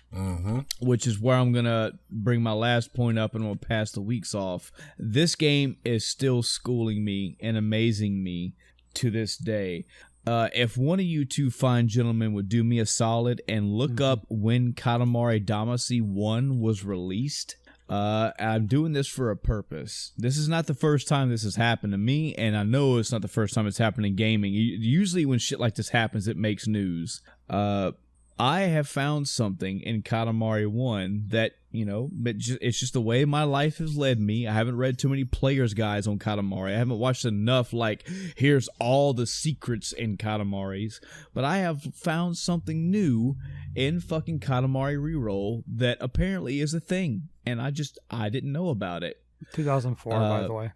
which is where I'm going to bring my last point up and I'm going to pass the weeks off. This game is still schooling me and amazing me to this day. If one of you two fine gentlemen would do me a solid and look up when Katamari Damacy 1 was released, I'm doing this for a purpose. This is not the first time this has happened to me, and I know it's not the first time it's happened in gaming. Usually when shit like this happens, it makes news. I have found something in Katamari 1 that, it's just the way my life has led me. I haven't read too many players' guides on Katamari. I haven't watched enough, here's all the secrets in Katamari's. But I have found something new in fucking Katamari Reroll that apparently is a thing. And I didn't know about it. 2004, by the way.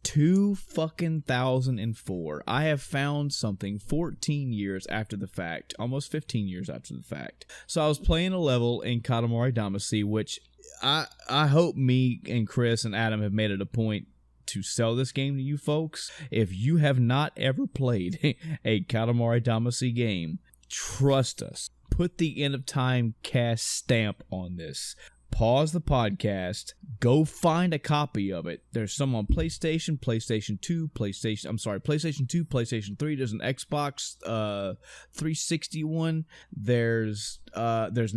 2004. I have found something 14 years after the fact, almost 15 years after the fact. So I was playing a level in Katamari Damacy, which I hope me and Chris and Adam have made it a point to sell this game to you folks. If you have not ever played a Katamari Damacy game, trust us. Put the end of time cast stamp on this. Pause the podcast, go find a copy of it. There's some on PlayStation 2, PlayStation 2, PlayStation 3. There's an Xbox 360 one. There's a there's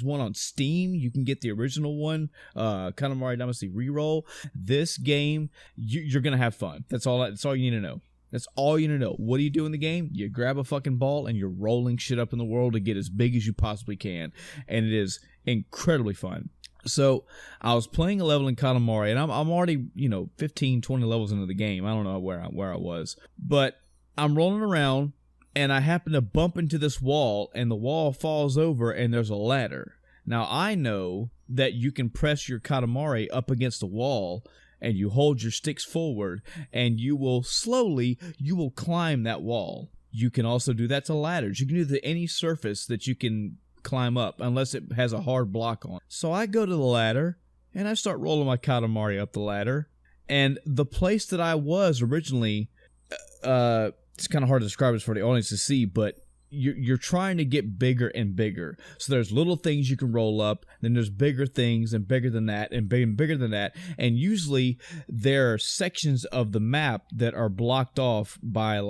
one on Steam. You can get the original one, Katamari Damacy Reroll. This game, you're gonna have fun. That's all you need to know. That's all you need to know. What do you do in the game? You grab a fucking ball and you're rolling shit up in the world to get as big as you possibly can. And it is incredibly fun. So I was playing a level in Katamari, and I'm already, 15, 20 levels into the game. I don't know where I was. But I'm rolling around, and I happen to bump into this wall, and the wall falls over, and there's a ladder. Now, I know that you can press your Katamari up against the wall, and you hold your sticks forward, and you will climb that wall. You can also do that to ladders. You can do that to any surface that you can climb up, unless it has a hard block on. So I go to the ladder, and I start rolling my Katamari up the ladder, and the place that I was originally, it's kind of hard to describe this for the audience to see, but you're trying to get bigger and bigger. So there's little things you can roll up, then there's bigger things and bigger than that and bigger than that. And usually there are sections of the map that are blocked off by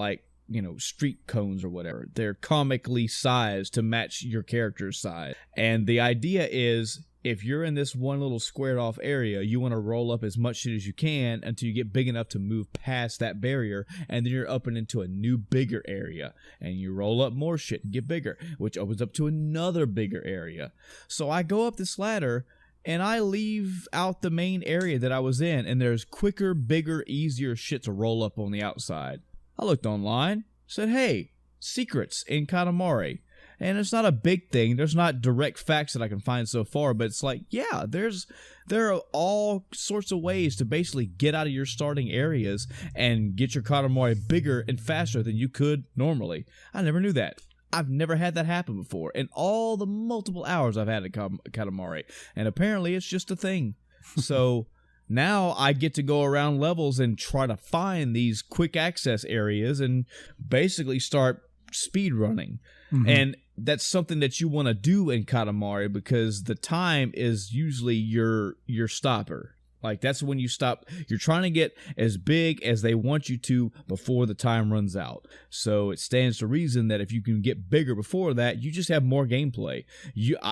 street cones or whatever. They're comically sized to match your character's size. And the idea is, if you're in this one little squared off area, you want to roll up as much shit as you can until you get big enough to move past that barrier, and then you're up and into a new bigger area, and you roll up more shit and get bigger, which opens up to another bigger area. So I go up this ladder, and I leave out the main area that I was in, and there's quicker, bigger, easier shit to roll up on the outside. I looked online, said, hey, secrets in Katamari. And it's not a big thing. There's not direct facts that I can find so far, but it's like, yeah, there are all sorts of ways to basically get out of your starting areas and get your Katamari bigger and faster than you could normally. I never knew that. I've never had that happen before in all the multiple hours I've had at Katamari. And apparently it's just a thing. So now I get to go around levels and try to find these quick access areas and basically start speed running. Mm-hmm. And that's something that you want to do in Katamari, because the time is usually your stopper. Like, that's when you stop. You're trying to get as big as they want you to before the time runs out. So it stands to reason that if you can get bigger before that, you just have more gameplay.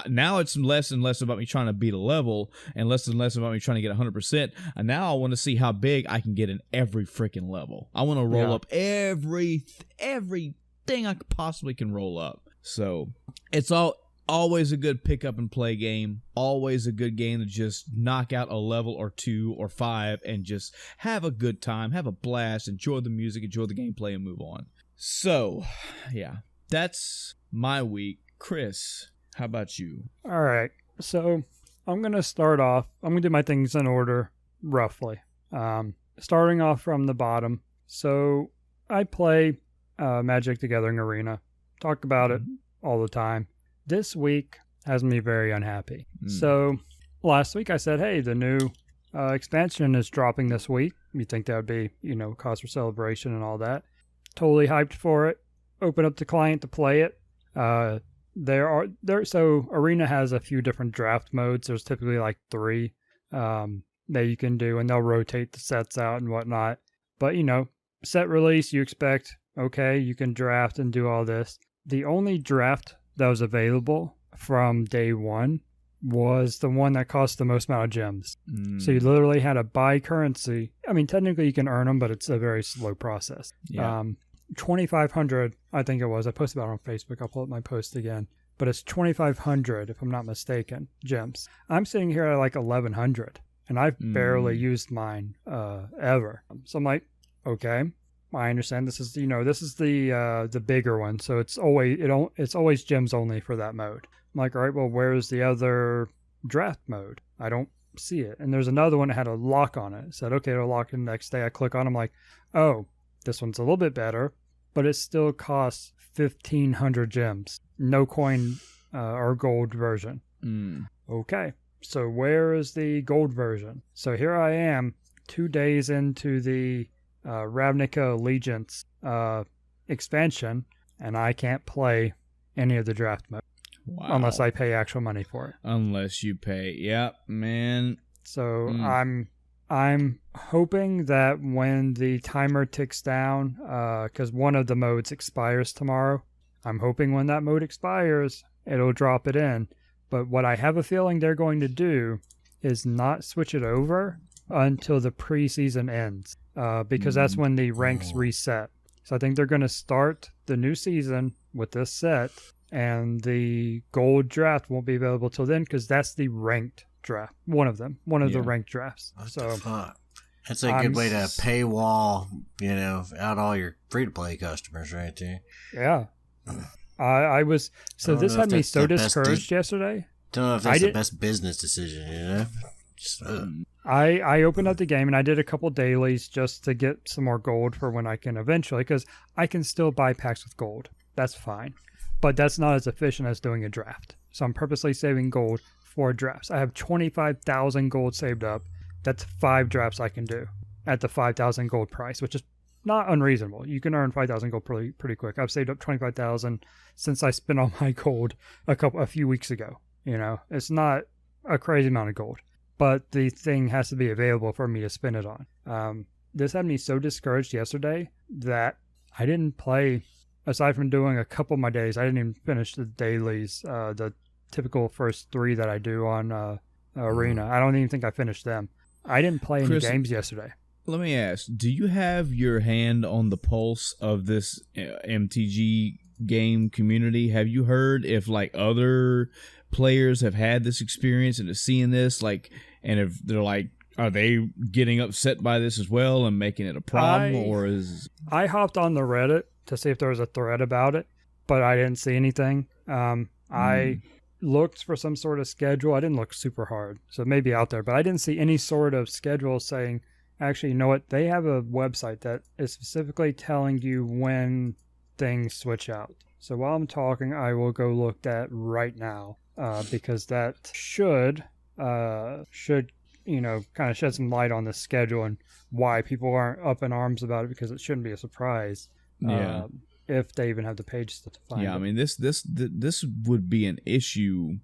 Now it's less and less about me trying to beat a level and less about me trying to get 100%. And now I want to see how big I can get in every freaking level. I want to roll up everything I possibly can roll up. So it's always a good pick up and play game. Always a good game to just knock out a level or 2 or 5 and just have a good time, have a blast, enjoy the music, enjoy the gameplay, and move on. So, yeah, that's my week. Chris, how about you? All right. So I'm going to start off. I'm going to do my things in order, roughly. Starting off from the bottom. So I play Magic the Gathering Arena. Talk about it all the time. This week has me very unhappy. So last week I said, hey, the new expansion is dropping this week. You'd think that would be, cause for celebration and all that. Totally hyped for it. Open up the client to play it. So Arena has a few different draft modes. There's typically like 3 that you can do, and they'll rotate the sets out and whatnot. But, set release, you expect, okay, you can draft and do all this. The only draft that was available from day one was the one that cost the most amount of gems. So you literally had to buy currency. I mean, technically you can earn them, but it's a very slow process. Yeah. 2,500, I think it was. I posted about it on Facebook. I'll pull up my post again. But it's 2,500, if I'm not mistaken, gems. I'm sitting here at like 1,100, and I've barely used mine ever. So I'm like, okay, I understand this is the bigger one, so it's always gems only for that mode. I'm like, all right, well, where's the other draft mode? I don't see it. And there's another one that had a lock on it. It said, okay, it'll lock in the next day. I click on it, I'm like, oh, this one's a little bit better, but it still costs 1,500 gems. No coin or gold version. Okay, so where is the gold version? So here I am, 2 days into the Ravnica Allegiance expansion, and I can't play any of the draft mode. Wow. Unless I pay actual money for it. Unless you pay. Yep, man. So I'm hoping that when the timer ticks down, because one of the modes expires tomorrow, I'm hoping when that mode expires, it'll drop it in. But what I have a feeling they're going to do is not switch it over until the preseason ends. Because that's when the ranks reset. So I think they're going to start the new season with this set, and the gold draft won't be available till then because that's the ranked draft. One of the ranked drafts. What so the fuck? That's a good way to paywall, out all your free-to-play customers right there. Yeah. I was... So this had me so discouraged yesterday. Don't know if that's the best business decision, Just, I opened up the game and I did a couple dailies just to get some more gold for when I can eventually, because I can still buy packs with gold. That's fine. But that's not as efficient as doing a draft. So I'm purposely saving gold for drafts. I have 25,000 gold saved up. That's 5 drafts I can do at the 5,000 gold price, which is not unreasonable. You can earn 5,000 gold pretty quick. I've saved up 25,000 since I spent all my gold a few weeks ago. It's not a crazy amount of gold, but the thing has to be available for me to spend it on. This had me so discouraged yesterday that I didn't play. Aside from doing a couple of my days, I didn't even finish the dailies, the typical first 3 that I do on Arena. I don't even think I finished them. I didn't play any games yesterday. Let me ask, do you have your hand on the pulse of this MTG game community? Have you heard if other players have had this experience and are seeing this, and if they're are they getting upset by this as well and making it a problem, I hopped on the Reddit to see if there was a thread about it, but I didn't see anything. I looked for some sort of schedule. I didn't look super hard, so it may be out there, but I didn't see any sort of schedule saying, actually, you know what? They have a website that is specifically telling you when things switch out. So while I'm talking, I will go look that right now, because that should kind of shed some light on the schedule and why people aren't up in arms about it, because it shouldn't be a surprise. Yeah. If they even have the page to find it. Yeah, I mean, this would be an issue,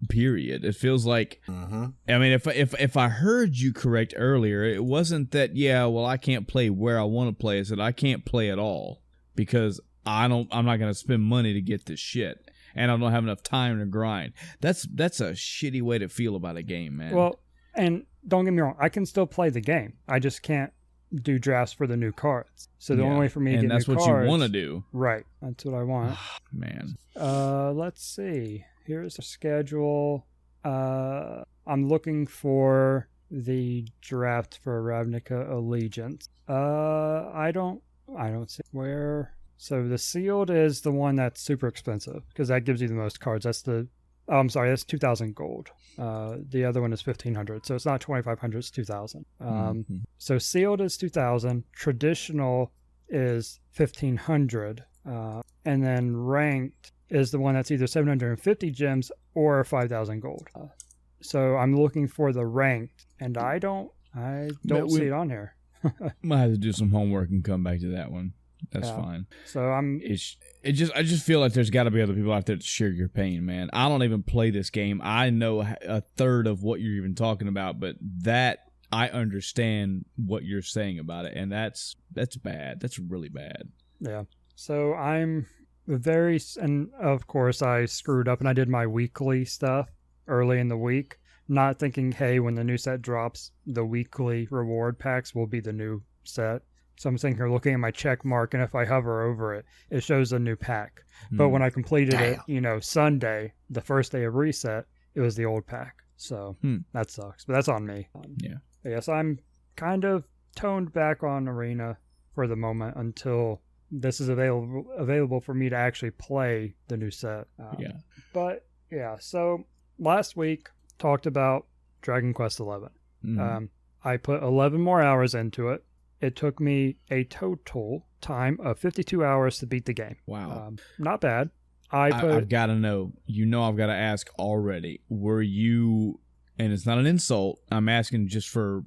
period. It feels like, I mean, if I heard you correct earlier, it wasn't that, I can't play where I want to play. It's that I can't play at all because I'm not going to spend money to get this shit, and I don't have enough time to grind. That's a shitty way to feel about a game, man. Well, and don't get me wrong, I can still play the game. I just can't do drafts for the new cards. So the only way for me to get new cards... And that's what you want to do. Right. That's what I want. Man. Let's see. Here's the schedule. I'm looking for the draft for Ravnica Allegiance. I don't see where... So the sealed is the one that's super expensive, because that gives you the most cards. That's 2,000 gold. The other one is 1,500, so it's not 2,500, it's 2,000. So sealed is 2,000, traditional is 1,500, and then ranked is the one that's either 750 gems or 5,000 gold. So I'm looking for the ranked, and I don't see it on here. Might have to do some homework and come back to that one. That's fine. So I just feel like there's got to be other people out there to share your pain, man. I don't even play this game. I know a third of what you're even talking about, but that I understand what you're saying about it, and that's bad. That's really bad. Yeah. So I'm and of course I screwed up and I did my weekly stuff early in the week, not thinking, hey, when the new set drops, the weekly reward packs will be the new set. So I'm sitting here looking at my check mark, and if I hover over it, it shows a new pack. But when I completed it, Sunday, the first day of reset, it was the old pack. So that sucks. But that's on me. Yes, I'm kind of toned back on Arena for the moment until this is available for me to actually play the new set. But yeah, so last week talked about Dragon Quest XI. I put 11 more hours into it. It took me a total time of 52 hours to beat the game. Wow. Not bad. I've got to know. I've got to ask already. Were you, and it's not an insult, I'm asking just for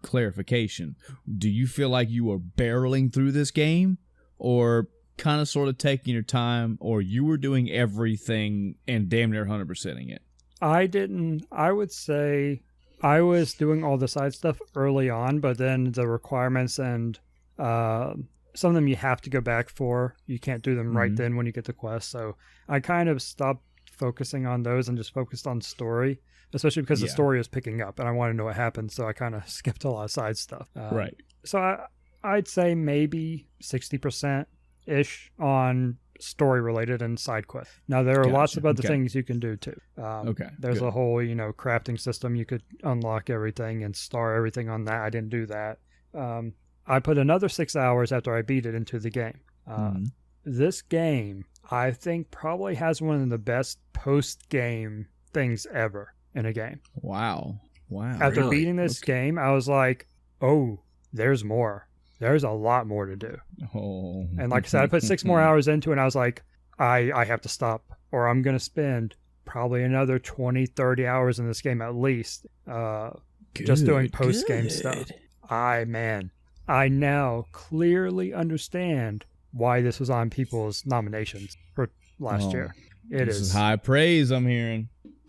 clarification. Do you feel like you were barreling through this game, or kind of sort of taking your time, or you were doing everything and damn near 100%ing it? I would say I was doing all the side stuff early on, but then the requirements and some of them you have to go back for. You can't do them right then when you get the quest. So I kind of stopped focusing on those and just focused on story, especially because the story is picking up and I want to know what happens. So I kind of skipped a lot of side stuff. Right. So I'd say maybe 60% ish on story related and side quests. Now there are lots of other things you can do too. There's a whole crafting system. You could unlock everything and star everything on that. I didn't do that. I put another 6 hours after I beat it into the game. This game, I think, probably has one of the best post game things ever in a game. Wow. After beating this game, I was like, oh, there's more. There's a lot more to do. Oh. And like I said, I put 6 more hours into it, and I was like, I have to stop, or I'm going to spend probably another 20, 30 hours in this game at least, just doing post-game stuff. I now clearly understand why this was on people's nominations for last year. This is high praise I'm hearing.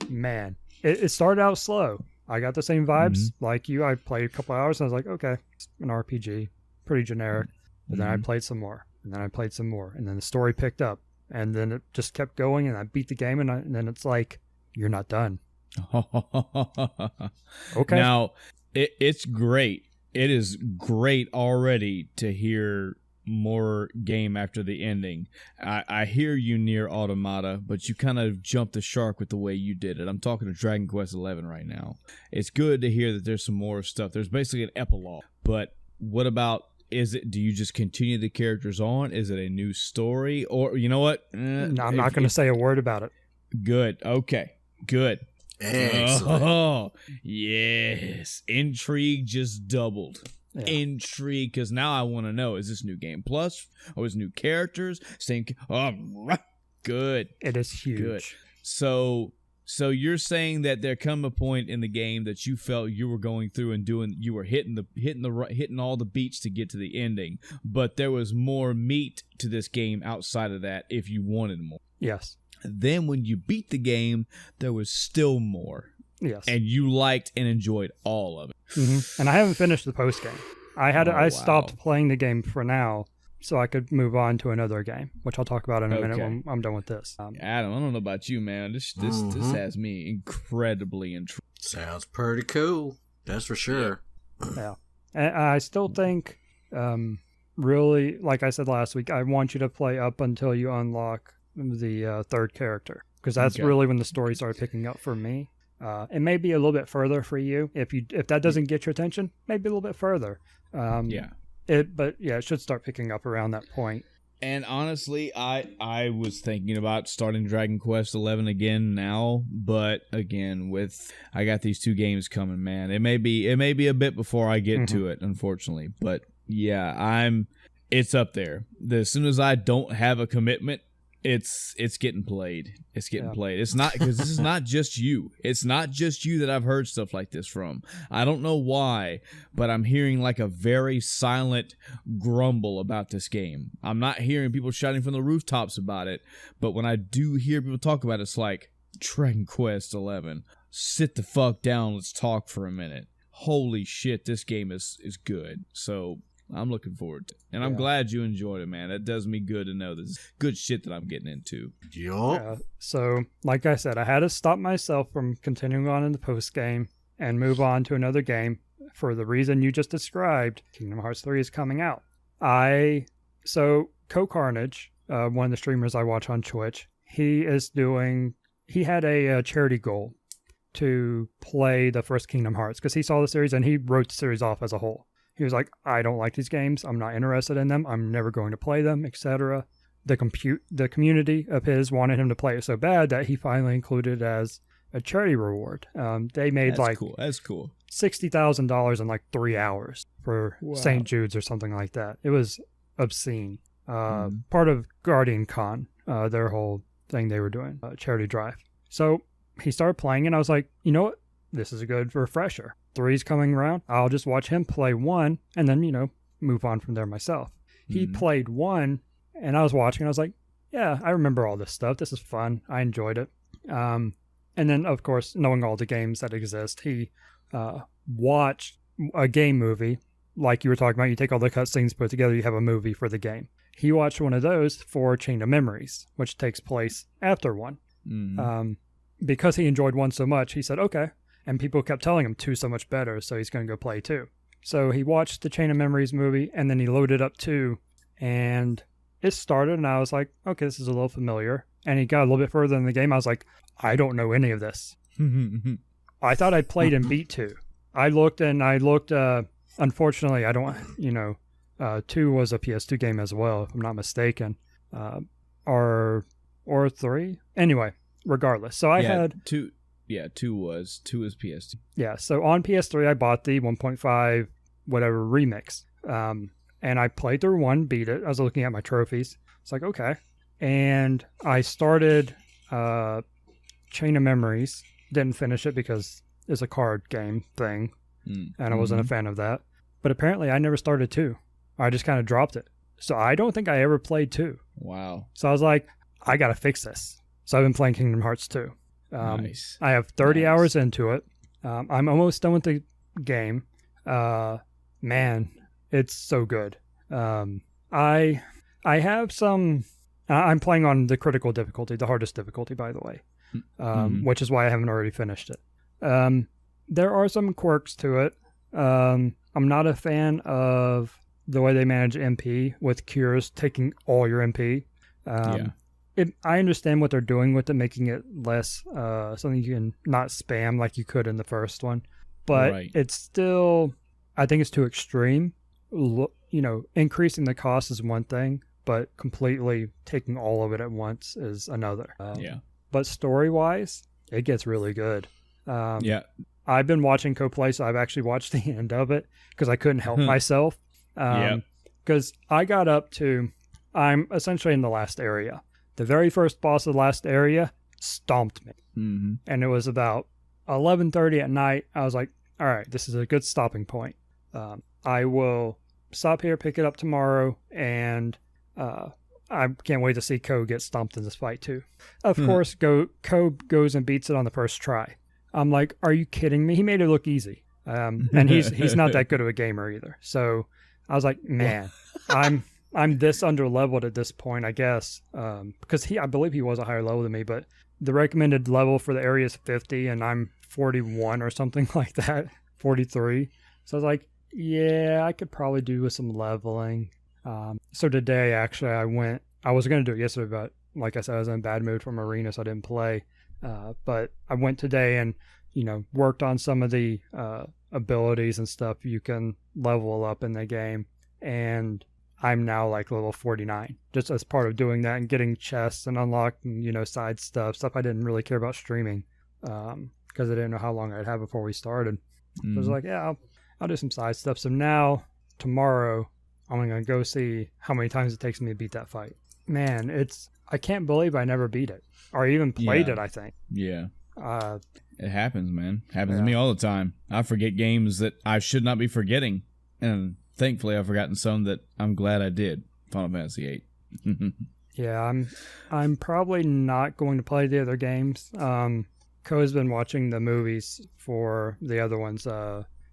Man, it started out slow. I got the same vibes like you. I played a couple hours, and I was like, okay, it's an RPG. Pretty generic. But then I played some more, and then I played some more, and then the story picked up, and then it just kept going, and I beat the game, and then it's like, you're not done. Okay. Now, it's great. It is great already to hear more game after the ending. I hear you near Automata, but you kind of jumped the shark with the way you did it. I'm talking to Dragon Quest XI right now. It's good to hear that there's some more stuff. There's basically an epilogue, but what about... do you just continue the characters on? Is it a new story? Or, you know what? No, I'm not going to say a word about it. Good. Okay. Good. Excellent. Oh, yes. Intrigue just doubled. Yeah. Intrigue, because now I want to know, is this new game plus? Or is new characters? Good. It is huge. Good. So you're saying that there come a point in the game that you felt you were going through and you were hitting all the beats to get to the ending, but there was more meat to this game outside of that if you wanted more. Yes. Then when you beat the game, there was still more. Yes. And you liked and enjoyed all of it. Mm-hmm. And I haven't finised the post game. I stopped playing the game for now, so I could move on to another game, which I'll talk about in a minute when I'm done with this. Adam, I don't know about you, man. This has me incredibly intrigued. Sounds pretty cool. That's for sure. Yeah. And I still think, really, like I said last week, I want you to play up until you unlock the third character, because that's really when the story started picking up for me. It may be a little bit further for you. If that doesn't get your attention, maybe a little bit further. It should start picking up around that point. And honestly, I was thinking about starting Dragon Quest XI again now, but again, I got these two games coming, man. It may be a bit before I get to it, unfortunately. But yeah, it's up there. As soon as I don't have a commitment, it's getting played. It's getting played. It's not, because this is not just you. It's not just you that I've heard stuff like this from. I don't know why, but I'm hearing like a very silent grumble about this game. I'm not hearing people shouting from the rooftops about it, but when I do hear people talk about it, it's like, Dragon Quest XI, sit the fuck down. Let's talk for a minute. Holy shit, this game is good. So I'm looking forward to it. And I'm glad you enjoyed it, man. That does me good to know this good shit that I'm getting into. Yup. So, like I said, I had to stop myself from continuing on in the post game and move on to another game for the reason you just described. Kingdom Hearts 3 is coming out. Co-Carnage, one of the streamers I watch on Twitch, he had a charity goal to play the first Kingdom Hearts, because he saw the series and he wrote the series off as a whole. He was like, I don't like these games. I'm not interested in them. I'm never going to play them, etc. The community of his wanted him to play it so bad that he finally included it as a charity reward. They made That's cool. $60,000 in like 3 hours for St. Jude's or something like that. It was obscene. Part of Guardian Con, their whole thing they were doing, charity drive. So he started playing, and I was like, you know what? This is a good refresher. 3's coming around. I'll just watch him play 1 and then, move on from there myself. He played 1 and I was watching. I was like, yeah, I remember all this stuff. This is fun. I enjoyed it. And then, of course, knowing all the games that exist, he watched a game movie. Like you were talking about, you take all the cutscenes, put together, you have a movie for the game. He watched one of those for Chain of Memories, which takes place after 1. Because he enjoyed 1 so much, he said, okay. And people kept telling him 2's so much better, so he's going to go play 2. So he watched the Chain of Memories movie, and then he loaded up 2, and it started, and I was like, okay, this is a little familiar. And he got a little bit further in the game. I was like, I don't know any of this. I thought I played and beat 2. I looked, unfortunately, I don't, 2 was a PS2 game as well, if I'm not mistaken. Or 3. Anyway, regardless. So I had 2. Yeah, 2 was PS2. Yeah, so on PS3 I bought the 1.5 whatever remix. And I played through 1, beat it. I was looking at my trophies. It's like, okay. And I started Chain of Memories. Didn't finish it because it's a card game thing. And I wasn't a fan of that. But apparently I never started 2. I just kind of dropped it. So I don't think I ever played 2. Wow. So I was like, I got to fix this. So I've been playing Kingdom Hearts 2. Nice. I have 30 hours into it. I'm almost done with the game. Man, it's so good. I have some... I'm playing on the critical difficulty, the hardest difficulty, by the way, which is why I haven't already finished it. There are some quirks to it. I'm not a fan of the way they manage MP with cures taking all your MP. I understand what they're doing with it, making it less something you can not spam like you could in the first one. But it's still, I think it's too extreme. Increasing the cost is one thing, but completely taking all of it at once is another. But story-wise, it gets really good. I've been watching co-play, so I've actually watched the end of it because I couldn't help myself. Because I got up to, I'm essentially in the last area. The very first boss of the last area stomped me. And it was about 11:30 at night. I was like, all right, this is a good stopping point. I will stop here, pick it up tomorrow, and I can't wait to see Ko get stomped in this fight too. Of course, Ko goes and beats it on the first try. I'm like, are you kidding me? He made it look easy. And he's not that good of a gamer either. So I was like, man, I'm this under leveled at this point, I guess, because I believe he was a higher level than me, but the recommended level for the area is 50 and I'm 41 or something like that, 43. So I was like, yeah, I could probably do with some leveling. So today, actually, I was going to do it yesterday, but like I said, I was in a bad mood from Arena, so I didn't play. But I went today and, worked on some of the abilities and stuff you can level up in the game. And I'm now like level 49, just as part of doing that and getting chests and unlocking, side stuff I didn't really care about streaming because I didn't know how long I'd have before we started. So I was like, yeah, I'll do some side stuff. So now, tomorrow, I'm going to go see how many times it takes me to beat that fight. Man, I can't believe I never beat it or even played it, I think. Yeah. It happens, man. Happens to me all the time. I forget games that I should not be forgetting. And thankfully, I've forgotten some that I'm glad I did. Final Fantasy VIII. Yeah, I'm probably not going to play the other games. Ko's been watching the movies for the other ones.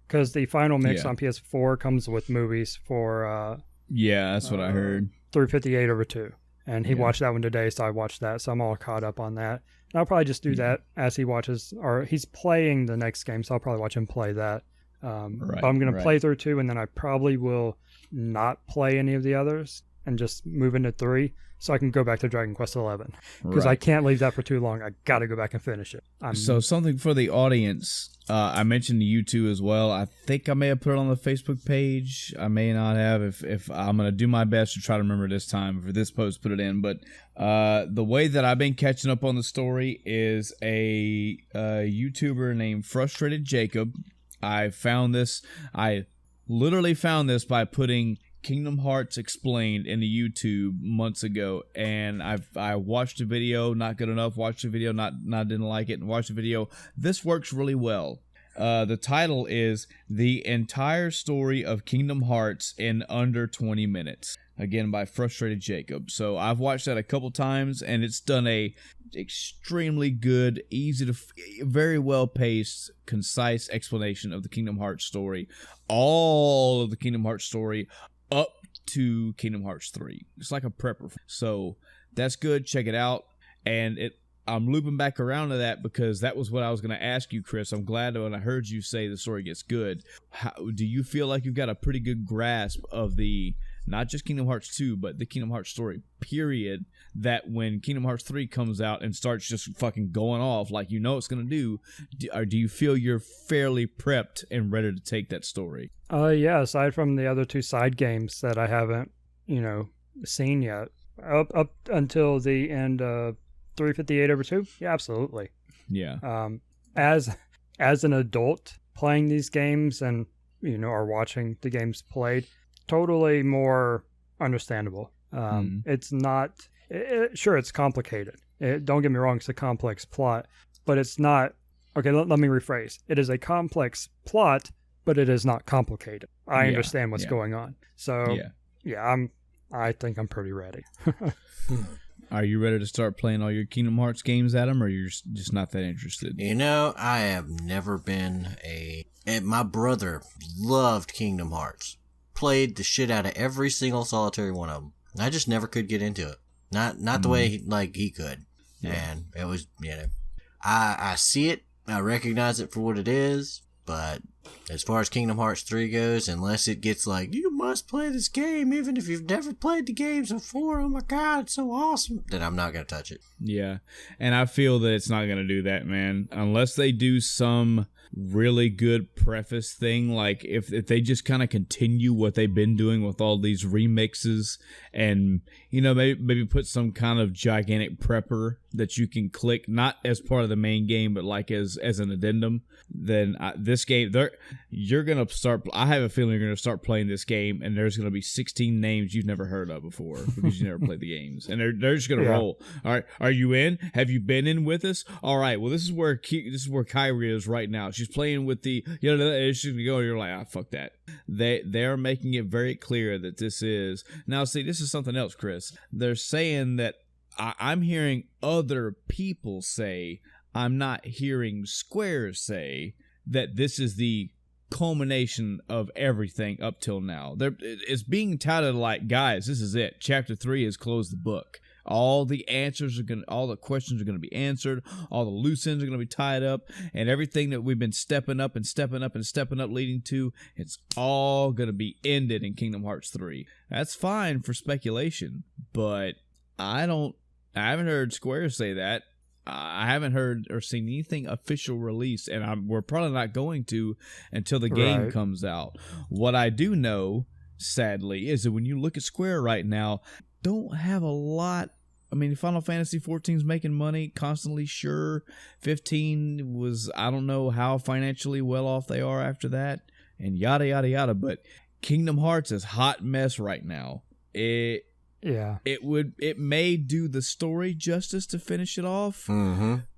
Because the final mix on PS4 comes with movies for... that's what I heard. 358/2. And he watched that one today, so I watched that. So I'm all caught up on that. And I'll probably just do that as he watches... Or he's playing the next game, so I'll probably watch him play that. But I'm going to play through 2, and then I probably will not play any of the others and just move into 3 so I can go back to Dragon Quest 11. Because I can't leave that for too long. I got to go back and finish it. So something for the audience... I mentioned to you two as well. I think I may have put it on the Facebook page. I may not have. If I'm going to do my best to try to remember this time for this post, put it in. But the way that I've been catching up on the story is a YouTuber named Frustrated Jacob. I literally found this by putting Kingdom Hearts Explained into YouTube months ago, and I watched a video, not good enough, watched a video, not didn't like it, and watched a video. This works really well. The title is The Entire Story of Kingdom Hearts in Under 20 Minutes. Again, by Frustrated Jacob. So I've watched that a couple times, and it's done a extremely good, easy to, very well paced, concise explanation of the Kingdom Hearts story. All of the Kingdom Hearts story up to Kingdom Hearts 3. It's like a prepper. So that's good. Check it out. And I'm looping back around to that because that was what I was going to ask you, Chris. I'm glad when I heard you say the story gets good. How, do you feel like you've got a pretty good grasp of the, not just Kingdom Hearts 2, but the Kingdom Hearts story, period, that when Kingdom Hearts 3 comes out and starts just fucking going off like you know it's going to do, or do you feel you're fairly prepped and ready to take that story? Yeah, aside from the other two side games that I haven't, seen yet, up until the end of 358/2, yeah, absolutely. Yeah. As an adult playing these games and or watching the games played, totally more understandable. It's not sure it's complicated. Don't get me wrong, it's a complex plot, but it's not. Okay, let me rephrase. It is a complex plot, but it is not complicated. I understand what's going on. So I think I'm pretty ready. Are you ready to start playing all your Kingdom Hearts games, Adam, or you're just not that interested? I have never been my brother loved Kingdom Hearts. Played the shit out of every single solitary one of them. I just never could get into it. Not the way he could. Yeah. And it was, I see it. I recognize it for what it is. But as far as Kingdom Hearts 3 goes, unless it gets like, you must play this game even if you've never played the games before, oh my god, it's so awesome, then I'm not going to touch it. Yeah, and I feel that it's not going to do that, man. Unless they do some really good preface thing, like if they just kind of continue what they've been doing with all these remixes and, maybe put some kind of gigantic prepper that you can click, not as part of the main game, but like as an addendum, then this game, you're going to start, I have a feeling you're going to start playing this game and there's going to be 16 names you've never heard of before because you never played the games. And they're just going to roll. All right, are you in? Have you been in with us? All right, well, this is where Kyrie is right now. She's playing with the, she's going to go, you're like, fuck that. They're making it very clear that this is, now see, this is something else, Chris. They're saying that, I'm hearing other people say, I'm not hearing Square say that this is the culmination of everything up till now. It's being touted like, guys, this is it. Chapter 3 has closed the book. All the questions are gonna be answered. All the loose ends are gonna be tied up, and everything that we've been stepping up leading to, it's all gonna be ended in Kingdom Hearts 3. That's fine for speculation, but I haven't heard Square say that. I haven't heard or seen anything official release, and we're probably not going to until the game comes out. What I do know, sadly, is that when you look at Square right now, don't have a lot. I mean, Final Fantasy 14 is making money constantly, sure. 15 was, I don't know how financially well off they are after that, and yada, yada, yada. But Kingdom Hearts is hot mess right now. It may do the story justice to finish it off,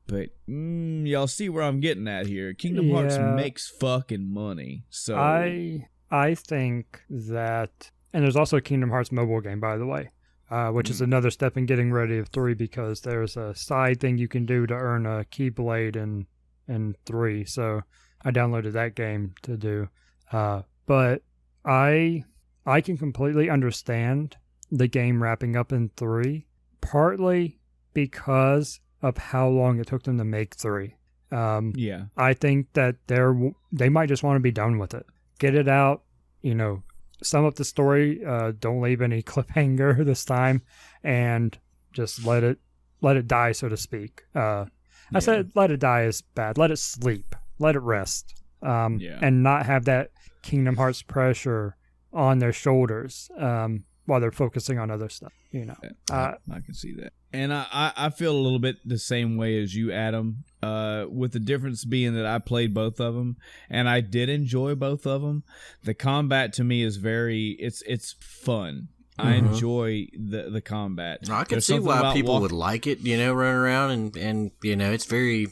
but y'all see where I'm getting at here. Kingdom Hearts makes fucking money. So I think that, and there's also a Kingdom Hearts mobile game, by the way, which is another step in getting ready of 3 because there's a side thing you can do to earn a Keyblade in 3. So I downloaded that game to do, but I can completely understand the game wrapping up in 3, partly because of how long it took them to make 3. I think that they might just want to be done with it. Get it out, sum up the story, don't leave any cliffhanger this time, and just let it die, so to speak. I said let it die is bad. Let it sleep. Let it rest. And not have that Kingdom Hearts pressure on their shoulders. While they're focusing on other stuff, I can see that. And I feel a little bit the same way as you, Adam, with the difference being that I played both of them, and I did enjoy both of them. The combat to me is it's fun. I enjoy the combat. I can see why people would like it, running around, and it's very...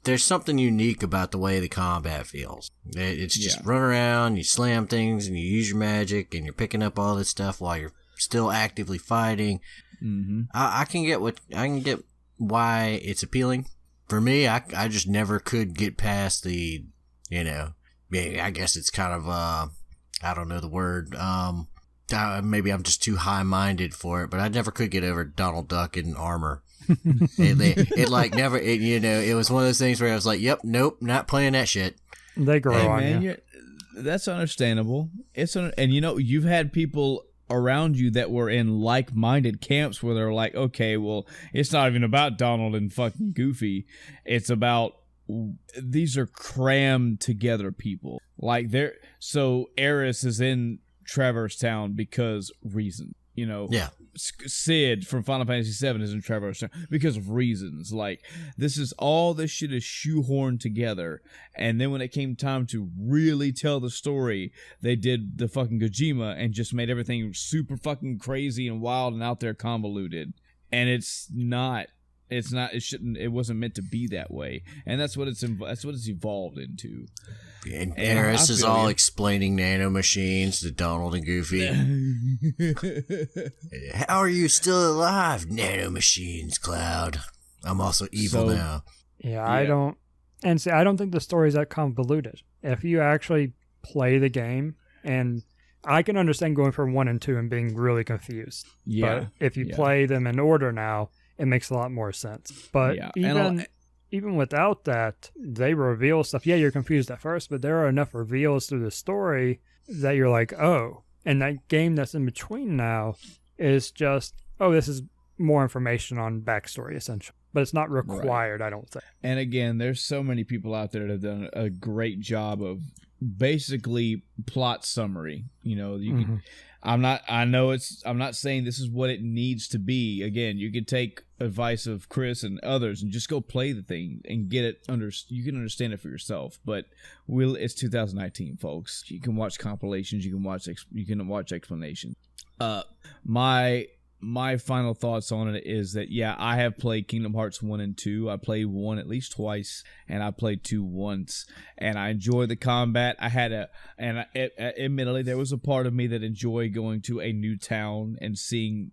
there's something unique about the way the combat feels. It's just run around, you slam things, and you use your magic, and you're picking up all this stuff while you're still actively fighting. I can get why it's appealing. For me, I just never could get past the, I guess it's kind of I don't know the word. Maybe I'm just too high-minded for it, but I never could get over Donald Duck in armor. It like never. It was one of those things where I was like, "Yep, nope, not playing that shit." They grow Hey, on man, you. that's understandable. And you've had people around you that were in like-minded camps where they're like, okay, well, it's not even about Donald and fucking Goofy. It's about these are crammed together people. Like so Aeris is in Traverse Town because reason. Yeah. Sid from Final Fantasy VII is in Traverse Town because of reasons. Like, this shit is shoehorned together. And then when it came time to really tell the story, they did the fucking Kojima and just made everything super fucking crazy and wild and out there convoluted. And it wasn't meant to be that way. And that's what it's evolved into. And Aeris is all explaining nanomachines to Donald and Goofy. How are you still alive, nanomachines, Cloud? I'm also evil now. Yeah, I don't think the story is that convoluted. If you actually play the game, and I can understand going from 1 and 2 and being really confused. Yeah. But if you play them in order now, it makes a lot more sense. But even without that, they reveal stuff. Yeah, you're confused at first, but there are enough reveals through the story that you're like, oh. And that game that's in between now is just, oh, this is more information on backstory, essentially. But it's not required, right. I don't think. And again, there's so many people out there that have done a great job of basically plot summary. I'm not saying this is what it needs to be. Again, you could take advice of Chris and others and just go play the thing and get it you can understand it for yourself. But it's 2019, folks. You can watch compilations, you can watch explanations. My final thoughts on it is that, yeah, I have played Kingdom Hearts 1 and 2. I played 1 at least twice, and I played 2 once. And I enjoyed the combat. Admittedly, there was a part of me that enjoyed going to a new town and seeing,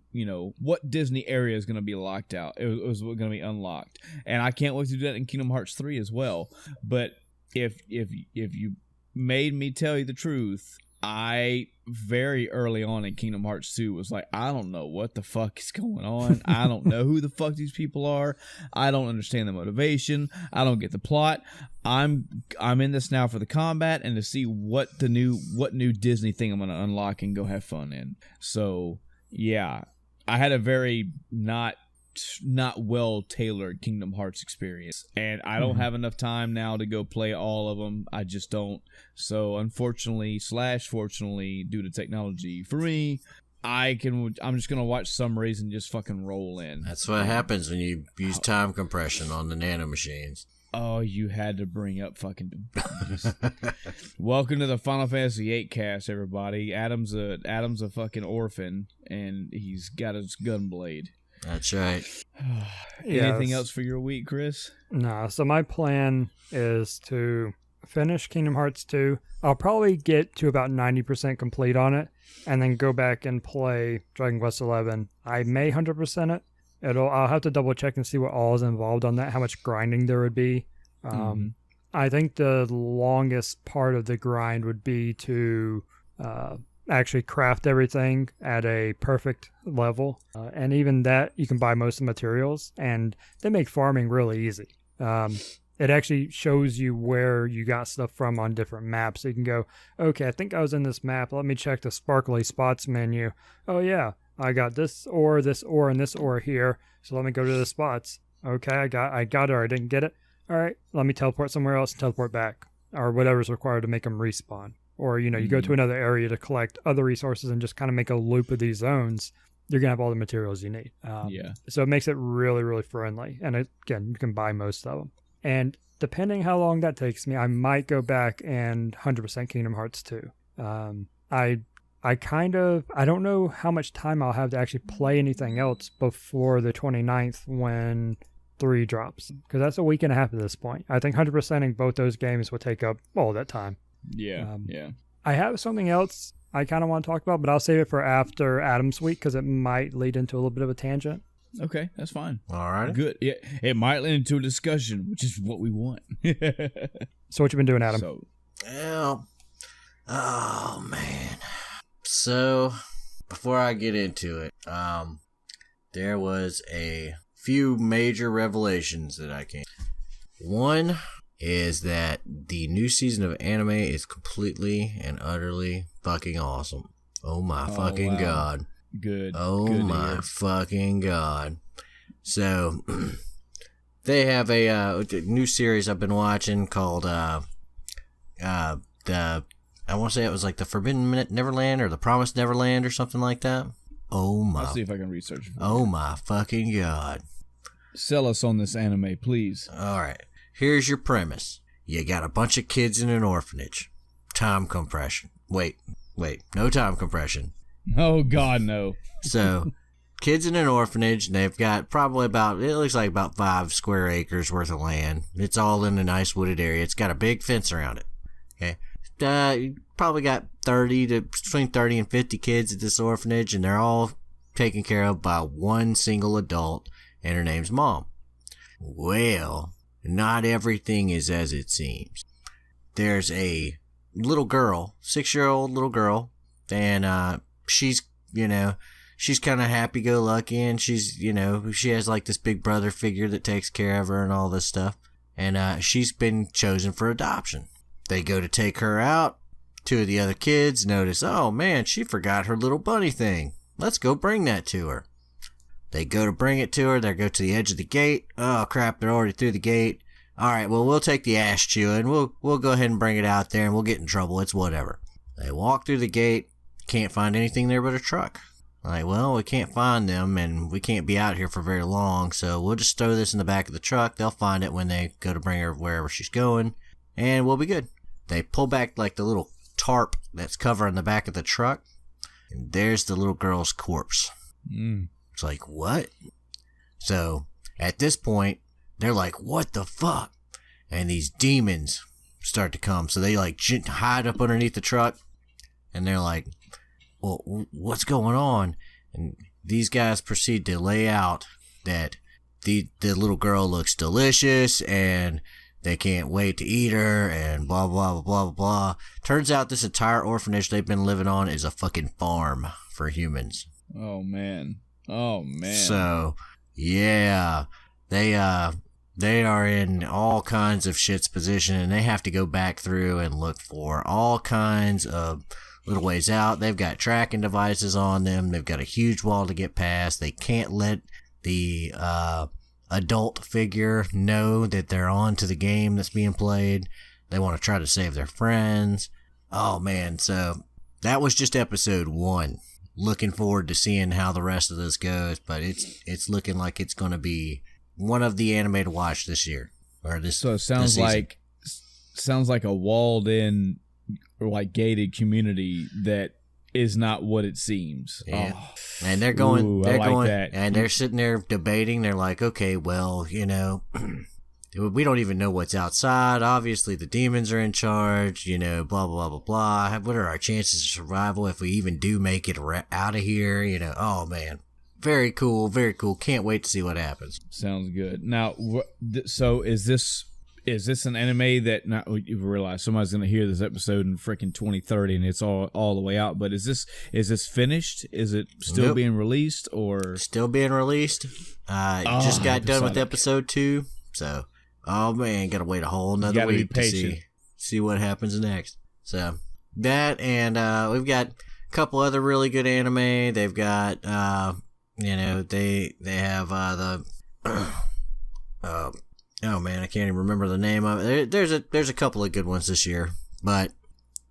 what Disney area is going to be locked out. It was going to be unlocked. And I can't wait to do that in Kingdom Hearts 3 as well. But if you made me tell you the truth, I very early on in Kingdom Hearts 2 was like, I don't know what the fuck is going on. I don't know who the fuck these people are. I don't understand the motivation. I don't get the plot. I'm in this now for the combat and to see what new Disney thing I'm going to unlock and go have fun in. So, yeah, I had a very not well tailored Kingdom Hearts experience, and I don't have enough time now to go play all of them. I just don't. So unfortunately / fortunately, due to technology, for me, I'm just gonna watch summaries and just fucking roll in. That's what happens when you use time compression on the nanomachines. Oh, you had to bring up fucking. Welcome to the Final Fantasy VIII cast, everybody. Adam's a fucking orphan, and he's got his gun blade. That's right. Anything else for your week, Chris? No. So my plan is to finish Kingdom Hearts 2. I'll probably get to about 90% complete on it, and then go back and play Dragon Quest 11. I may 100% it. I'll have to double check and see what all is involved on that, how much grinding there would be. I think the longest part of the grind would be to actually craft everything at a perfect level, and even that you can buy most of the materials, and they make farming really easy. It actually shows you where you got stuff from on different maps, so you can go, okay, I think I was in this map, let me check the sparkly spots menu. Oh yeah, I got this ore, and this ore here, so let me go to the spots. Okay, I got it, or I didn't get it. All right, let me teleport somewhere else and teleport back, or whatever's required to make them respawn. Or, you go to another area to collect other resources and just kind of make a loop of these zones. You're going to have all the materials you need. So it makes it really, really friendly. And again, you can buy most of them. And depending how long that takes me, I might go back and 100% Kingdom Hearts 2. I don't know how much time I'll have to actually play anything else before the 29th when 3 drops. Because that's a week and a half at this point. I think 100%ing both those games will take up all that time. Yeah. I have something else I kind of want to talk about, but I'll save it for after Adam's week because it might lead into a little bit of a tangent. Okay, that's fine. All right. Good. Yeah, it might lead into a discussion, which is what we want. So what you been doing, Adam? Oh man. So before I get into it, there was a few major revelations that I came. One is that the new season of anime is completely and utterly fucking awesome. Oh my fucking god. Good. Oh Good my fucking god. So they have a new series I've been watching called I want to say it was like the Forbidden Neverland or the Promised Neverland or something like that. Oh my. I'll see if I can research it. Oh my fucking god. Sell us on this anime, please. All right. Here's your premise. You got a bunch of kids in an orphanage. Time compression. Wait. No time compression. Oh god, no. So, kids in an orphanage, and they've got probably it looks like about 5 square acres worth of land. It's all in a nice wooded area. It's got a big fence around it. Okay. You probably got between 30 and 50 kids at this orphanage, and they're all taken care of by one single adult, and her name's Mom. Well, not everything is as it seems. There's a little girl, 6-year-old little girl, and she's kind of happy-go-lucky, and she has like this big brother figure that takes care of her and all this stuff, and she's been chosen for adoption. They go to take her out. 2 of the other kids notice, oh man, she forgot her little bunny thing. Let's go bring that to her. They go to bring it to her. They go to the edge of the gate. Oh crap, they're already through the gate. All right, well, we'll take the ass chewing. We'll go ahead and bring it out there, and we'll get in trouble. It's whatever. They walk through the gate. Can't find anything there but a truck. Like, well, we can't find them, and we can't be out here for very long, so we'll just throw this in the back of the truck. They'll find it when they go to bring her wherever she's going, and we'll be good. They pull back like the little tarp that's covering the back of the truck, and there's the little girl's corpse. It's like, what? So, at this point, they're like, what the fuck? And these demons start to come, so they like hide up underneath the truck, and they're like, well, what's going on? And these guys proceed to lay out that the little girl looks delicious, and they can't wait to eat her, and blah, blah, blah, blah, blah. Turns out this entire orphanage they've been living on is a fucking farm for humans. Oh, man. So, yeah, they are in all kinds of shit's position, and they have to go back through and look for all kinds of little ways out. They've got tracking devices on them. They've got a huge wall to get past. They can't let the adult figure know that they're on to the game that's being played. They want to try to save their friends. Oh man, so that was just episode 1. Looking forward to seeing how the rest of this goes, but it's looking like it's going to be one of the anime to watch this year. So it sounds like a walled in or like gated community that is not what it seems. Yeah. Oh. And they're going, that. And they're sitting there debating. They're like, okay, well, we don't even know what's outside. Obviously, the demons are in charge, blah, blah, blah, blah, blah. What are our chances of survival if we even do make it out of here? Oh man. Very cool, very cool. Can't wait to see what happens. Sounds good. Now, so is this an anime that you realize somebody's going to hear this episode in freaking 2030 and it's all the way out? But is this finished? Is it still being released or still being released? Just got done with episode 2, so oh man, gotta wait a whole another week to see what happens next. So that, and we've got a couple other really good anime. They've got they have the oh man, I can't even remember the name of it. There's a couple of good ones this year, but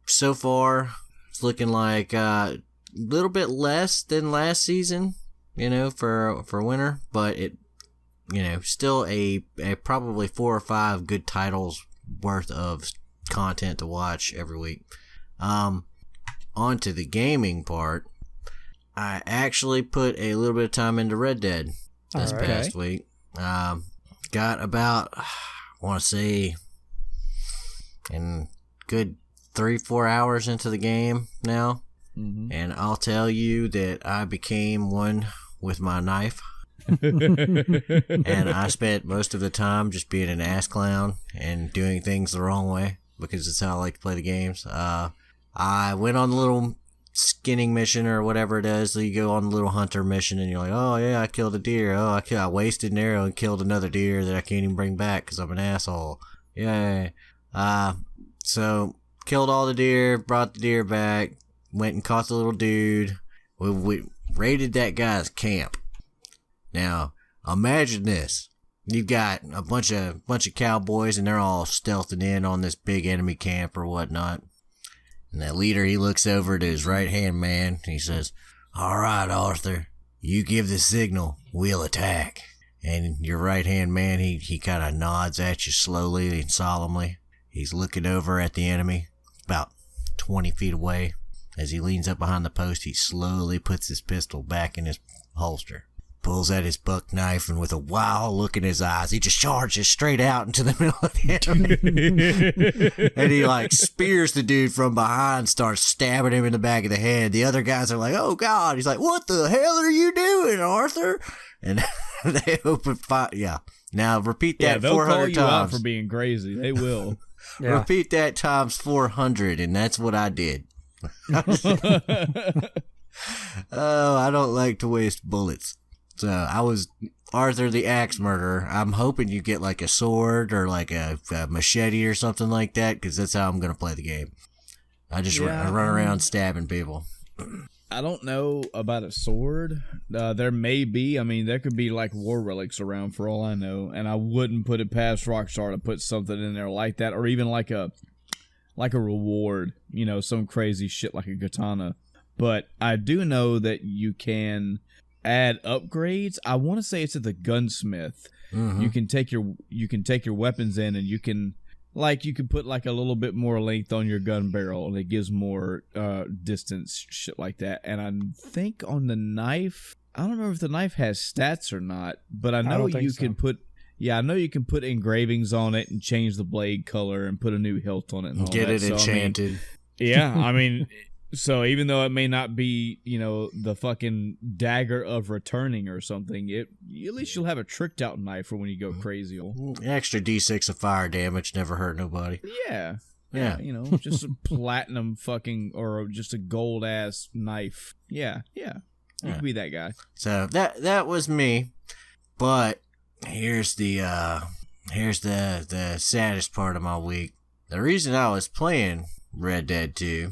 so far it's looking like a little bit less than last season, for winter, but it, still a probably 4 or 5 good titles worth of content to watch every week. On to the gaming part. I actually put a little bit of time into Red Dead this past week. Got about, I want to say, in good 3-4 hours into the game now. Mm-hmm. And I'll tell you that I became one with my knife. And I spent most of the time just being an ass clown and doing things the wrong way, because it's how I like to play the games. I went on the little skinning mission or whatever it is. So you go on a little hunter mission and you're like, oh yeah, I killed a deer. Oh, I wasted an arrow and killed another deer that I can't even bring back because I'm an asshole. Yay. So killed all the deer, brought the deer back, went and caught the little dude. We raided that guy's camp. Now, imagine this. You've got a bunch of cowboys and they're all stealthing in on this big enemy camp or whatnot. And that leader, he looks over to his right-hand man and he says, all right, Arthur, you give the signal, we'll attack. And your right-hand man, he kind of nods at you slowly and solemnly. He's looking over at the enemy, about 20 feet away. As he leans up behind the post, he slowly puts his pistol back in his holster. Pulls out his buck knife, and with a wild look in his eyes, he just charges straight out into the middle of the enemy. And he, like, spears the dude from behind, starts stabbing him in the back of the head. The other guys are like, oh, God. He's like, what the hell are you doing, Arthur? And they open fire. Yeah. Now, repeat that 400 times. They'll call you out for being crazy. They will. Yeah. Repeat that times 400, and that's what I did. Oh, I don't like to waste bullets. So I was Arthur the Axe Murderer. I'm hoping you get like a sword or like a machete or something like that, because that's how I'm going to play the game. I just run around stabbing people. I don't know about a sword. There may be. I mean, there could be like war relics around for all I know, and I wouldn't put it past Rockstar to put something in there like that, or even like a reward. You know, some crazy shit like a katana. But I do know that you can add upgrades. I want to say it's at the gunsmith. Mm-hmm. You can take your weapons in, and you can put like a little bit more length on your gun barrel, and it gives more distance, shit like that. And I think on the knife, I don't remember if the knife has stats or not, but I know you can put. Yeah, I know you can put engravings on it and change the blade color and put a new hilt on it. And all Get that. it enchanted. I mean, so even though it may not be, you know, the fucking dagger of returning or something, at least you'll have a tricked out knife for when you go crazy. Extra D6 of fire damage never hurt nobody. Yeah. Yeah. You know, just a platinum fucking, or just a gold ass knife. Yeah. You could be that guy. So that was me, but here's the saddest part of my week. The reason I was playing Red Dead 2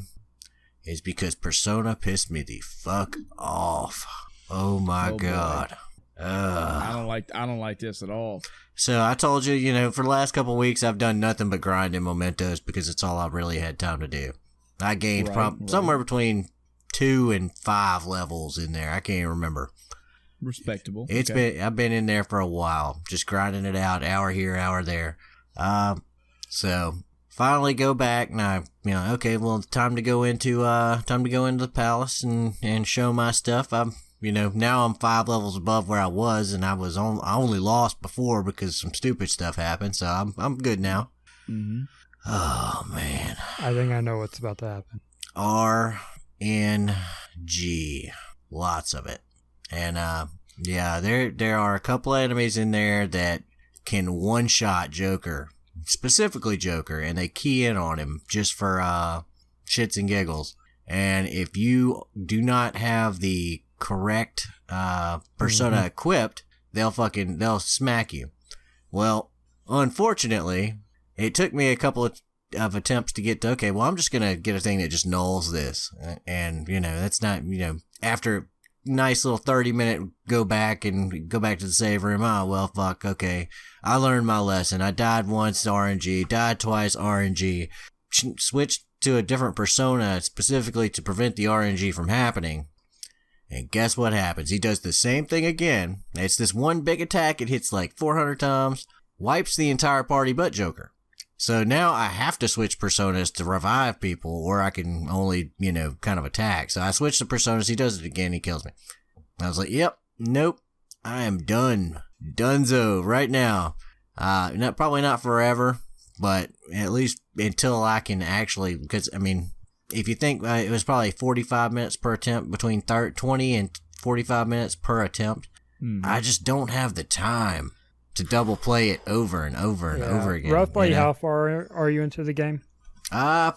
is because Persona pissed me the fuck off. Oh my God. I don't like this at all. So I told you, you know, for the last couple of weeks I've done nothing but grind in mementos because it's all I really had time to do. I gained somewhere between 2 and 5 levels in there. I can't even remember. Respectable. I've been in there for a while, just grinding it out, hour here, hour there. So finally go back and okay, well, time to go into the palace and show my stuff. Now I'm 5 levels above where I was, and I only lost before because some stupid stuff happened. So I'm good now. Mm-hmm. Oh man, I think I know what's about to happen. RNG, lots of it. And, there are a couple of enemies in there that can one-shot Joker, specifically Joker, and they key in on him just for, shits and giggles. And if you do not have the correct, persona equipped, they'll smack you. Well, unfortunately, it took me a couple of attempts to get to, okay, well, I'm just gonna get a thing that just nulls this. And, that's not, after nice little 30-minute go back to the save room. Oh, well, fuck, okay. I learned my lesson. I died once, RNG. Died twice, RNG. Switched to a different persona specifically to prevent the RNG from happening. And guess what happens? He does the same thing again. It's this one big attack. It hits like 400 times. Wipes the entire party but Joker. So now I have to switch personas to revive people, or I can only, kind of attack. So I switch the personas, he does it again, he kills me. I was like, yep, nope, I am done. Dunzo right now. Probably not forever, but at least until I can actually, because, if you think it was probably 45 minutes per attempt, between 20 and 45 minutes per attempt, I just don't have the time to double play it over and over and over again. Roughly how far are you into the game? I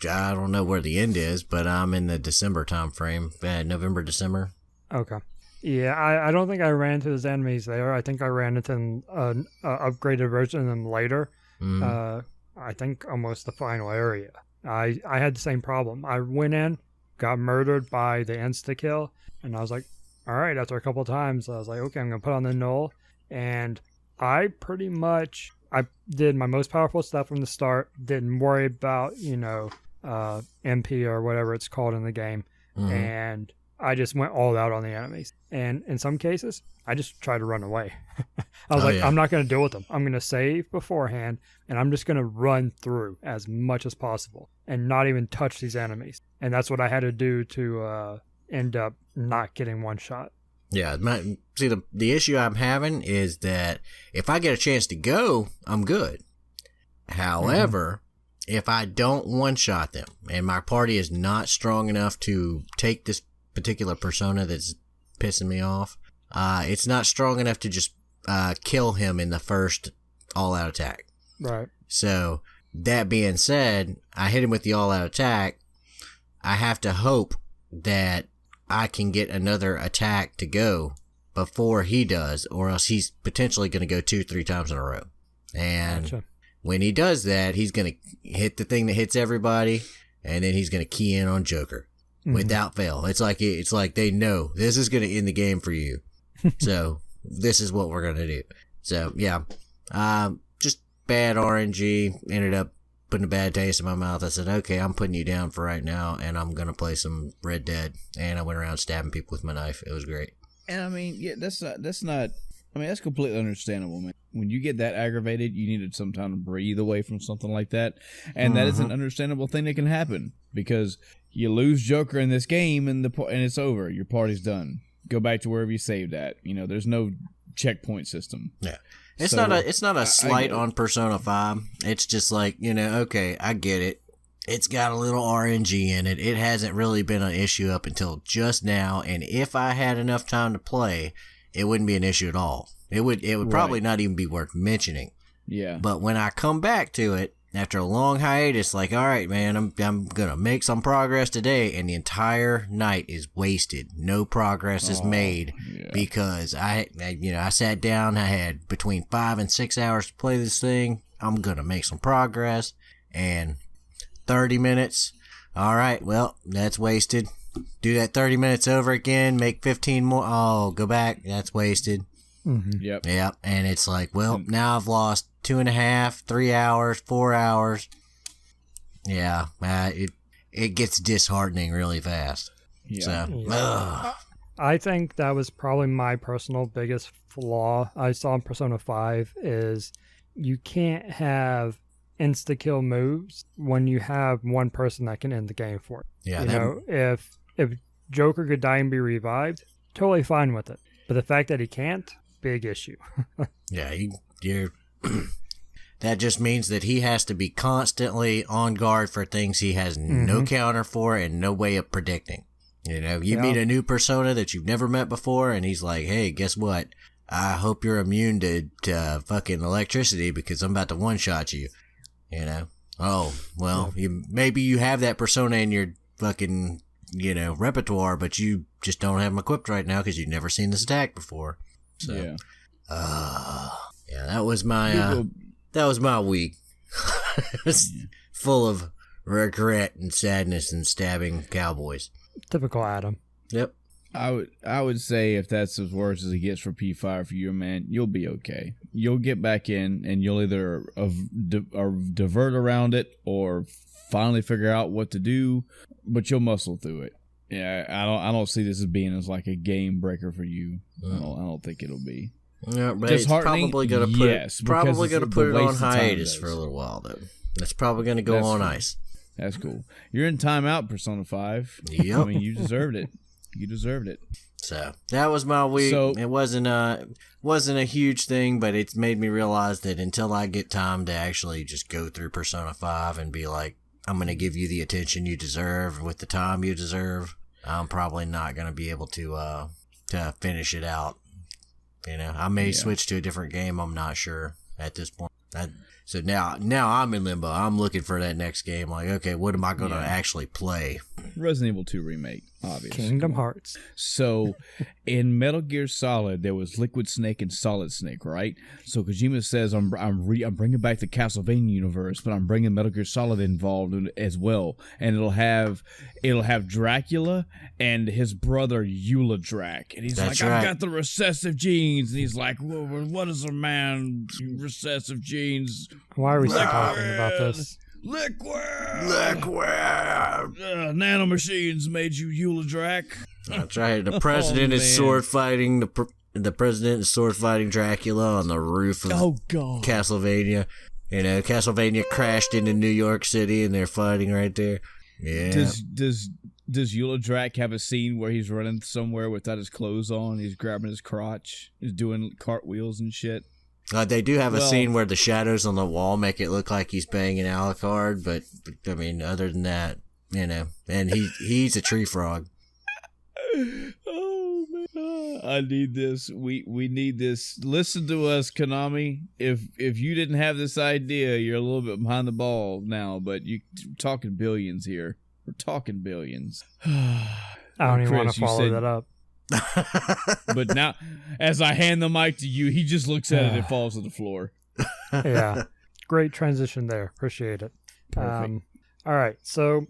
I don't know where the end is, but I'm in the December time frame, November, December. Okay. Yeah, I don't think I ran into those enemies there. I think I ran into an upgraded version of them later. I think almost the final area. I had the same problem. I went in, got murdered by the insta-kill, and I was like, all right, after a couple of times, I was like, okay, I'm going to put on the null. And I pretty much, I did my most powerful stuff from the start, didn't worry about, MP or whatever it's called in the game. And I just went all out on the enemies. And in some cases, I just tried to run away. I was I'm not going to deal with them. I'm going to save beforehand, and I'm just going to run through as much as possible and not even touch these enemies. And that's what I had to do to end up not getting one shot. Yeah, the issue I'm having is that if I get a chance to go, I'm good. However, if I don't one-shot them, and my party is not strong enough to take this particular persona that's pissing me off, it's not strong enough to just kill him in the first all-out attack. Right. So, that being said, I hit him with the all-out attack. I have to hope that I can get another attack to go before he does, or else he's potentially going to go 2-3 times in a row. And when he does that, he's going to hit the thing that hits everybody, and then he's going to key in on Joker without fail. It's like they know this is going to end the game for you. So this is what we're going to do. So yeah, just bad RNG. Ended up putting a bad taste in my mouth. I said, okay, I'm putting you down for right now, and I'm going to play some Red Dead. And I went around stabbing people with my knife. It was great. And I mean, yeah, that's completely understandable, man. When you get that aggravated, you needed some time to breathe away from something like that. And that is an understandable thing that can happen, because you lose Joker in this game and it's over. Your party's done. Go back to wherever you saved at. There's no checkpoint system. Yeah. It's not a slight on Persona 5. It's just like, okay, I get it. It's got a little RNG in it. It hasn't really been an issue up until just now. And if I had enough time to play, it wouldn't be an issue at all. It would probably not even be worth mentioning. Yeah. But when I come back to it after a long hiatus, like, all right, man, I'm gonna make some progress today, and the entire night is wasted. No progress is made because I sat down. I had between 5 and 6 hours to play this thing. I'm gonna make some progress, and 30 minutes. All right, well, that's wasted. Do that 30 minutes over again, make 15 more. Oh, go back. That's wasted. Yep. Yep. And it's like, well, now I've lost 2.5, 3 hours, 4 hours. Yeah. It gets disheartening really fast. Yeah. So, I think that was probably my personal biggest flaw I saw in Persona 5 is you can't have insta-kill moves when you have one person that can end the game for it. Yeah. If Joker could die and be revived, totally fine with it. But the fact that he can't, big issue. Yeah, that just means that he has to be constantly on guard for things he has no counter for and no way of predicting. You meet a new persona that you've never met before, and he's like, hey, guess what? I hope you're immune to fucking electricity because I'm about to one-shot you. Oh, well, maybe you have that persona in your fucking, repertoire, but you just don't have them equipped right now because you've never seen this attack before. So, that was my week. It was full of regret and sadness and stabbing cowboys. Typical Adam. Yep. I would say if that's as worse as it gets for P5 for you, man, you'll be okay. You'll get back in, and you'll either divert around it or finally figure out what to do, but you'll muscle through it. Yeah, I don't see this as being as like a game breaker for you. I don't think it'll be. Yeah, but it's probably gonna put it on hiatus for a little while though. That's probably gonna go on ice. That's cool. You're in timeout, Persona 5. Yep. I mean, you deserved it. You deserved it. So that was my week. So, it wasn't a huge thing, but it's made me realize that until I get time to actually just go through Persona 5 and be like, I'm going to give you the attention you deserve with the time you deserve, I'm probably not going to be able to finish it out. I may switch to a different game. I'm not sure at this point. So now I'm in limbo. I'm looking for that next game. Like, okay, what am I going to actually play? Resident Evil 2 remake, obviously. Kingdom Hearts. So, in Metal Gear Solid, there was Liquid Snake and Solid Snake, right? So Kojima says, I'm bringing back the Castlevania universe, but I'm bringing Metal Gear Solid involved as well, and it'll have Dracula and his brother Uladrac, and he's I've got the recessive genes, and he's like, well, what is a man? Recessive genes. Why are we still talking about this? Liquid. Nanomachines made you Uladrac. That's right. The president is sword fighting. The president is sword fighting Dracula on the roof of Castlevania. You know, Castlevania crashed into New York City, and they're fighting right there. Yeah. Does Uladrac have a scene where he's running somewhere without his clothes on? He's grabbing his crotch. He's doing cartwheels and shit. They do have a scene where the shadows on the wall make it look like he's banging Alucard, but I mean, other than that, you know, and he's a tree frog. Oh man, I need this. We need this. Listen to us, Konami. If you didn't have this idea, you're a little bit behind the ball now. But you're talking billions here. We're talking billions. I don't even want to follow that up. But now, as I hand the mic to you, he just looks at it and falls to the floor. Yeah, great transition there. Appreciate it. Perfect. All right, so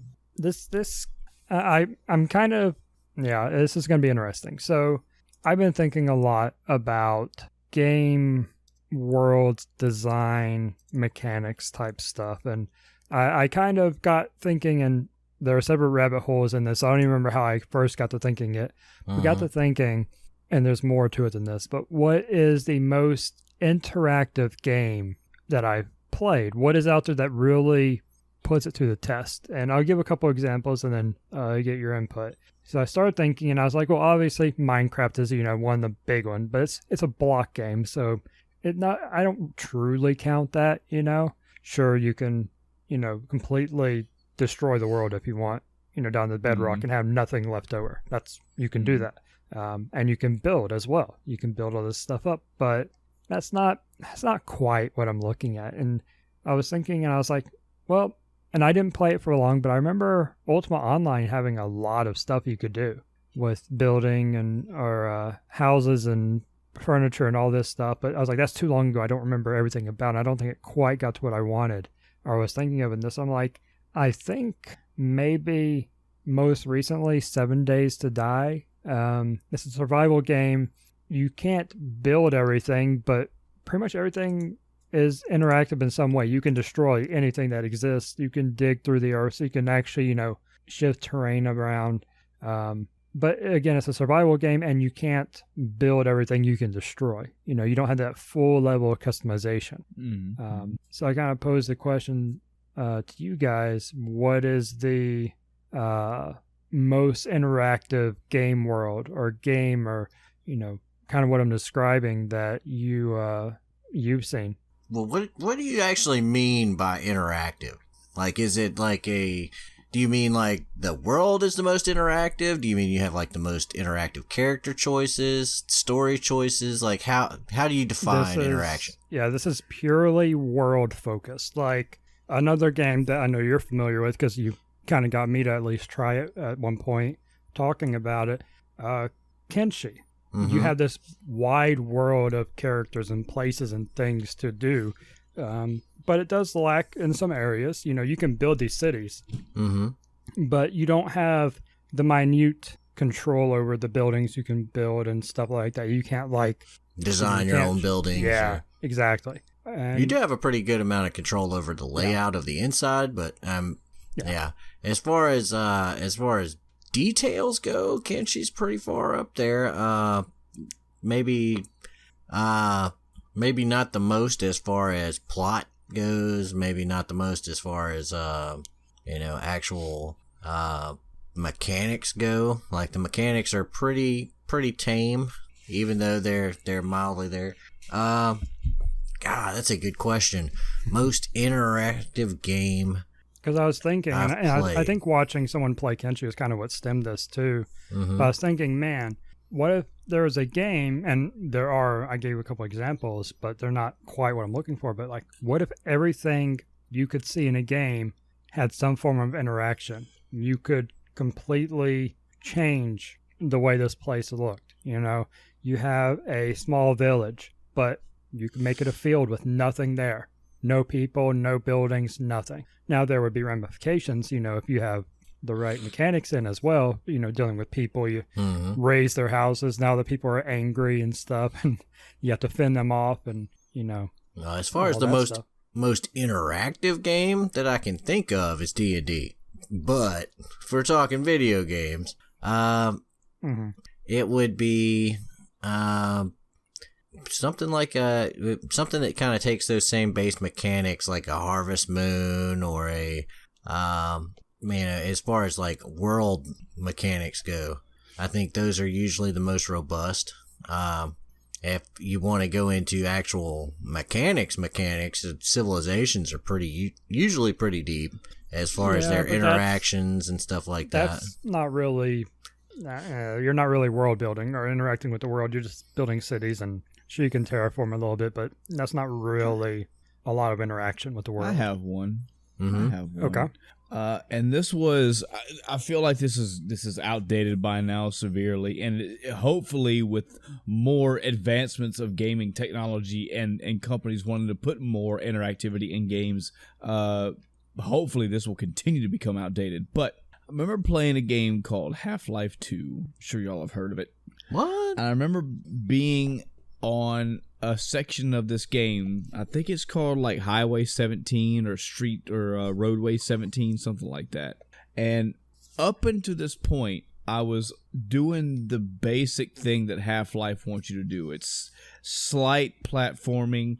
I'm kind of this is going to be interesting. So I've been thinking a lot about game world design mechanics type stuff, and I kind of got thinking, and there are separate rabbit holes in this. I don't even remember how I first got to thinking it. We got to thinking, and there's more to it than this, but what is the most interactive game that I've played? What is out there that really puts it to the test? And I'll give a couple examples and then get your input. So I started thinking, and I was like, well, obviously Minecraft is, one of the big one, but it's a block game, so I don't truly count that, Sure, you can, completely destroy the world if you want, down to the bedrock and have nothing left over. You can do that. And you can build as well. You can build all this stuff up, but that's not quite what I'm looking at. And I was thinking, and I was like, well, and I didn't play it for long, but I remember Ultima Online having a lot of stuff you could do with building or houses and furniture and all this stuff. But I was like, that's too long ago. I don't remember everything about it. I don't think it quite got to what I wanted or was thinking of in this. I'm like, I think maybe most recently 7 Days to Die. It's a survival game. You can't build everything, but pretty much everything is interactive in some way. You can destroy anything that exists. You can dig through the earth. So you can actually, shift terrain around. But again, it's a survival game, and you can't build everything you can destroy. You don't have that full level of customization. So I kind of posed the question to you guys: what is the most interactive game world or game, or kind of what I'm describing that you've seen? Well, what do you actually mean by interactive? Like, is it like do you mean like the world is the most interactive? Do you mean you have like the most interactive character choices, story choices? Like, how do you define interaction? Yeah, this is purely world focused. Like another game that I know you're familiar with because you kind of got me to at least try it at one point, talking about it. Kenshi. You have this wide world of characters and places and things to do, but it does lack in some areas. You can build these cities, but you don't have the minute control over the buildings you can build and stuff like that. You can't design your own buildings. Yeah, exactly. And you do have a pretty good amount of control over the layout of the inside, but yeah. As far as details go, Kenshi's pretty far up there. Maybe not the most as far as plot goes. Maybe not the most as far as actual mechanics go. Like the mechanics are pretty tame, even though they're mildly there. God, that's a good question. Most interactive game. Because I was thinking, and I think watching someone play Kenshi is kind of what stemmed this too. But I was thinking, man, what if there was a game, and I gave a couple examples, but they're not quite what I'm looking for, but like, what if everything you could see in a game had some form of interaction? You could completely change the way this place looked. You have a small village, but you can make it a field with nothing there. No people, no buildings, nothing. Now, there would be ramifications, if you have the right mechanics in as well, dealing with people. You raise their houses. Now the people are angry and stuff, and you have to fend them off, and, as far as the most interactive game that I can think of is D&D. But if we're talking video games, it would be something like something that kind of takes those same base mechanics, like a Harvest Moon or a as far as like world mechanics go, I think those are usually the most robust. If you want to go into actual mechanics, civilizations are usually pretty deep as far as their interactions and stuff like that. That's not really. You're not really world building or interacting with the world. You're just building cities, and sure, you can terraform a little bit, but that's not really a lot of interaction with the world. I have one. Mm-hmm. I have one. Okay. And this was, I feel like this is outdated by now severely, and hopefully with more advancements of gaming technology and companies wanting to put more interactivity in games, hopefully this will continue to become outdated. But I remember playing a game called Half-Life 2. I'm sure y'all have heard of it. What? And I remember being on a section of this game. I think it's called like Highway 17 or Street or Roadway 17, something like that. And up until this point, I was doing the basic thing that Half-Life wants you to do. It's slight platforming,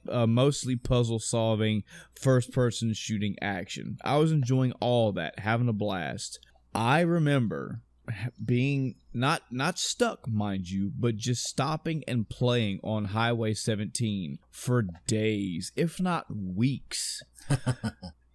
mostly puzzle solving, first-person shooting action. I was enjoying all that, having a blast. I remember being not stuck, mind you, but just stopping and playing on Highway 17 for days, if not weeks.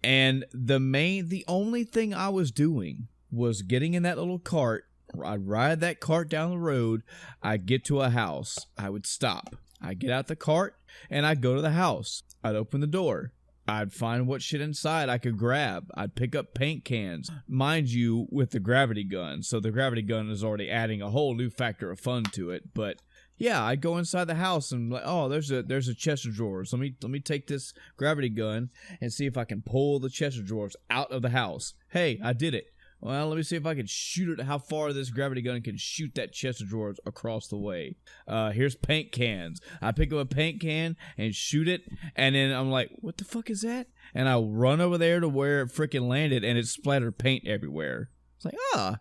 And the only thing I was doing was getting in that little cart. I'd ride that cart down the road. I'd get to a house. I would stop. I'd get out the cart and I'd go to the house. I'd open the door. I'd find what shit inside I could grab. I'd pick up paint cans, mind you, with the gravity gun. So the gravity gun is already adding a whole new factor of fun to it. But yeah, I'd go inside the house and like, oh, there's a chest of drawers. Let me take this gravity gun and see if I can pull the chest of drawers out of the house. Hey, I did it. Well, let me see if I can shoot it, how far this gravity gun can shoot that chest of drawers across the way. Here's paint cans. I pick up a paint can and shoot it, and then I'm like, what the fuck is that? And I run over there to where it freaking landed, and it splattered paint everywhere. It's like, what?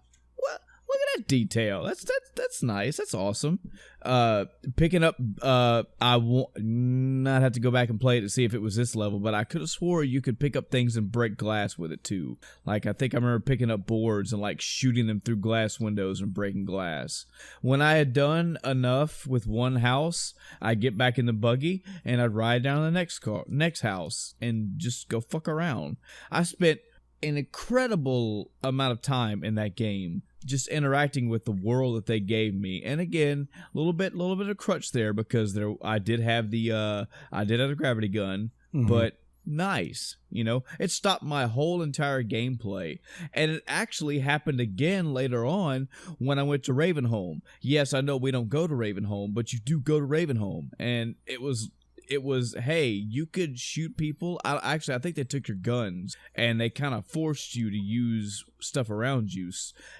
Look at that detail. That's nice. That's awesome. Picking up, I won't not have to go back and play it to see if it was this level, but I could have swore you could pick up things and break glass with it too. Like, I think I remember picking up boards and like shooting them through glass windows and breaking glass. When I had done enough with one house, I'd get back in the buggy and I'd ride down to the next house and just go fuck around. I spent an incredible amount of time in that game just interacting with the world that they gave me. And again, a little bit of crutch there because I did have the gravity gun, but nice, it stopped my whole entire gameplay. And it actually happened again later on when I went to Ravenholm. Yes, I know we don't go to Ravenholm, but you do go to Ravenholm, and it was, hey, you could shoot people. I think they took your guns and they kind of forced you to use stuff around you.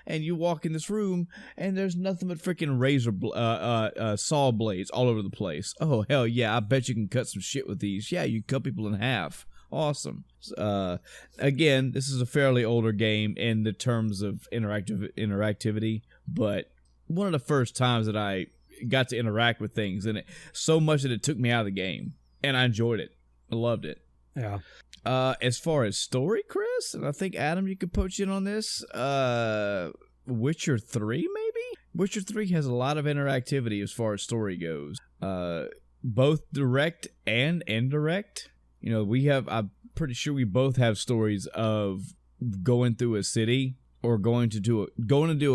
And you walk in this room and there's nothing but freaking saw blades all over the place. Oh, hell yeah, I bet you can cut some shit with these. Yeah, you cut people in half. Awesome. Again, this is a fairly older game in the terms of interactivity, but one of the first times that I got to interact with things, and so much that it took me out of the game, and I enjoyed it. I loved it. Yeah. As far as story, Chris, and I think Adam, you could poach in on this. Witcher 3, maybe? Witcher 3 has a lot of interactivity as far as story goes. Both direct and indirect. I'm pretty sure we both have stories of going through a city or going to do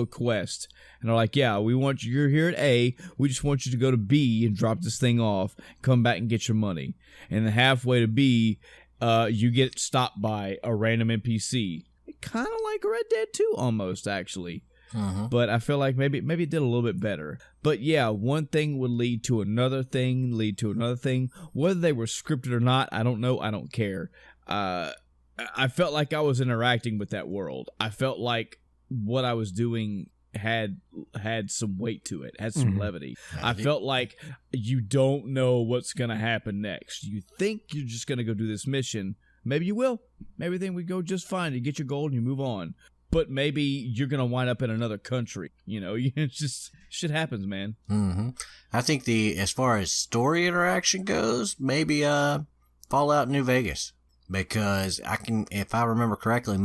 a quest, and they're like, yeah, you're here at A, we just want you to go to B and drop this thing off, come back and get your money. And then halfway to B, you get stopped by a random NPC. Kind of like Red Dead 2 almost, actually. But I feel like maybe it did a little bit better. But yeah, one thing would lead to another thing, Whether they were scripted or not, I don't know. I don't care. I felt like I was interacting with that world. I felt like what I was doing had some weight to it, had some levity. I felt like you don't know what's going to happen next. You think you're just going to go do this mission. Maybe you will. Maybe everything would go just fine. You get your gold and you move on. But maybe you're going to wind up in another country. It's just shit happens, man. I think as far as story interaction goes, maybe Fallout New Vegas. Because if I remember correctly,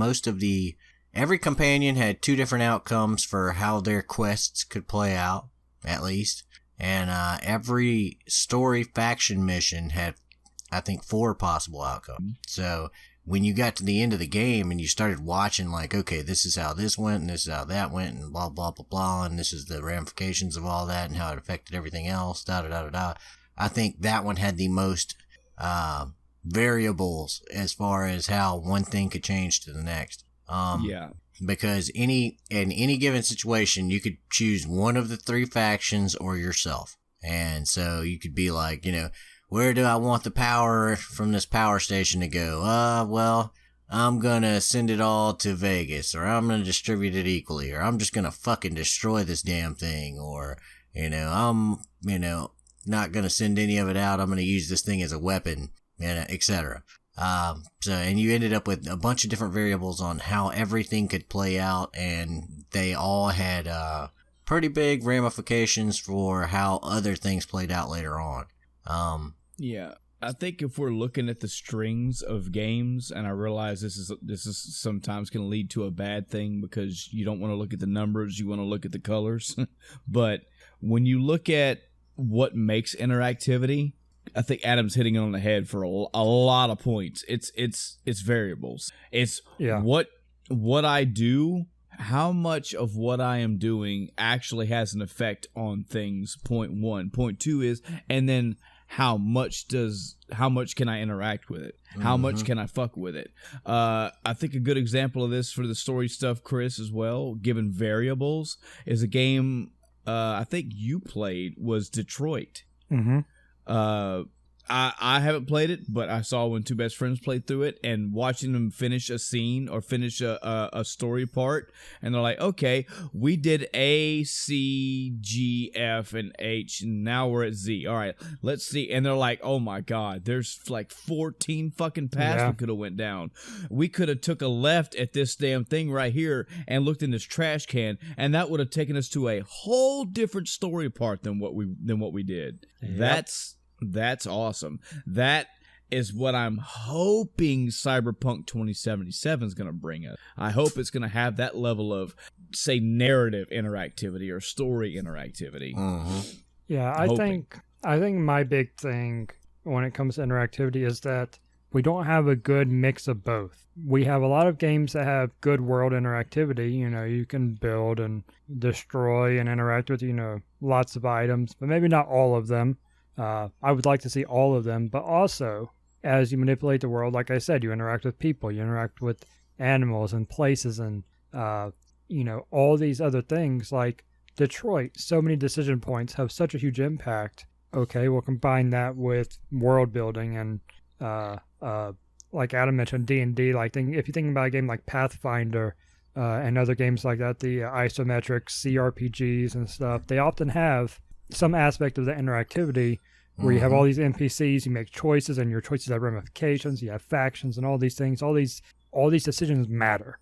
every companion had 2 different outcomes for how their quests could play out, at least. And every story faction mission had, I think, 4 possible outcomes. So when you got to the end of the game and you started watching, like, okay, this is how this went and this is how that went and blah, blah, blah, blah, and this is the ramifications of all that and how it affected everything else, da-da-da-da-da. I think that one had the most variables as far as how one thing could change to the next. Because in any given situation, you could choose one of the 3 factions or yourself. And so you could be like, where do I want the power from this power station to go? Well, I'm gonna send it all to Vegas, or I'm gonna distribute it equally, or I'm just gonna fucking destroy this damn thing, or, I'm, not gonna send any of it out. I'm gonna use this thing as a weapon, etc. And you ended up with a bunch of different variables on how everything could play out, and they all had pretty big ramifications for how other things played out later on. Yeah, I think if we're looking at the strings of games, and I realize this is sometimes going to lead to a bad thing because you don't want to look at the numbers, you want to look at the colors. But when you look at what makes interactivity, I think Adam's hitting it on the head for a lot of points. It's variables. It's what I do, how much of what I am doing actually has an effect on things. Point 1. Point 2 is, and then how much can I interact with it? How much can I fuck with it? I think a good example of this for the story stuff, Chris, as well, given variables, is a game I think you played, was Detroit. I haven't played it, but I saw when 2 best friends played through it, and watching them finish a scene or finish a story part, and they're like, okay, we did A, C, G, F, and H, and now we're at Z. All right, let's see. And they're like, oh my God, there's like 14 fucking paths we could have went down. We could have took a left at this damn thing right here and looked in this trash can, and that would have taken us to a whole different story part than what we did. Yep. That's awesome. That is what I'm hoping Cyberpunk 2077 is going to bring us. I hope it's going to have that level of, say, narrative interactivity or story interactivity. Yeah, I think my big thing when it comes to interactivity is that we don't have a good mix of both. We have a lot of games that have good world interactivity. You can build and destroy and interact with, lots of items, but maybe not all of them. I would like to see all of them, but also, as you manipulate the world, like I said, you interact with people, you interact with animals and places and, all these other things. Like Detroit, so many decision points have such a huge impact. Okay, we'll combine that with world building and, like Adam mentioned, D&D. Like, if you're thinking about a game like Pathfinder and other games like that, the isometric CRPGs and stuff, they often have some aspect of the interactivity where you have all these NPCs, you make choices, and your choices have ramifications. You have factions and all these things. All these decisions matter.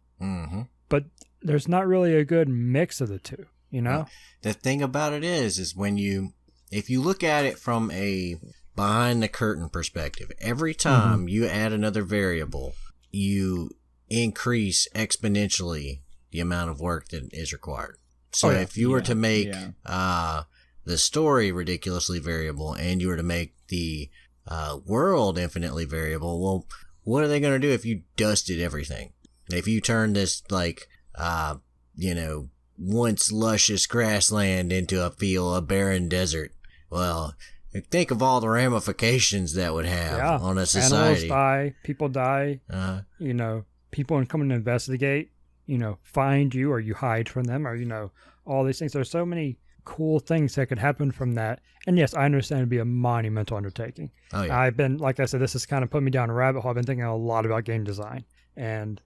But there's not really a good mix of the two. The thing about it is if you look at it from a behind the curtain perspective, every time you add another variable, you increase exponentially the amount of work that is required. So if you were to make the story ridiculously variable and you were to make the world infinitely variable, well, what are they going to do if you dusted everything? If you turn this like once luscious grassland into a barren desert. Well, think of all the ramifications that would have on a society. Animals die, people die, people come and investigate, find you, or you hide from them, or, all these things. There's so many cool things that could happen from that. And yes, I understand it'd be a monumental undertaking. Oh, yeah. I've been, like I said, this has kind of put me down a rabbit hole. I've been thinking a lot about game design and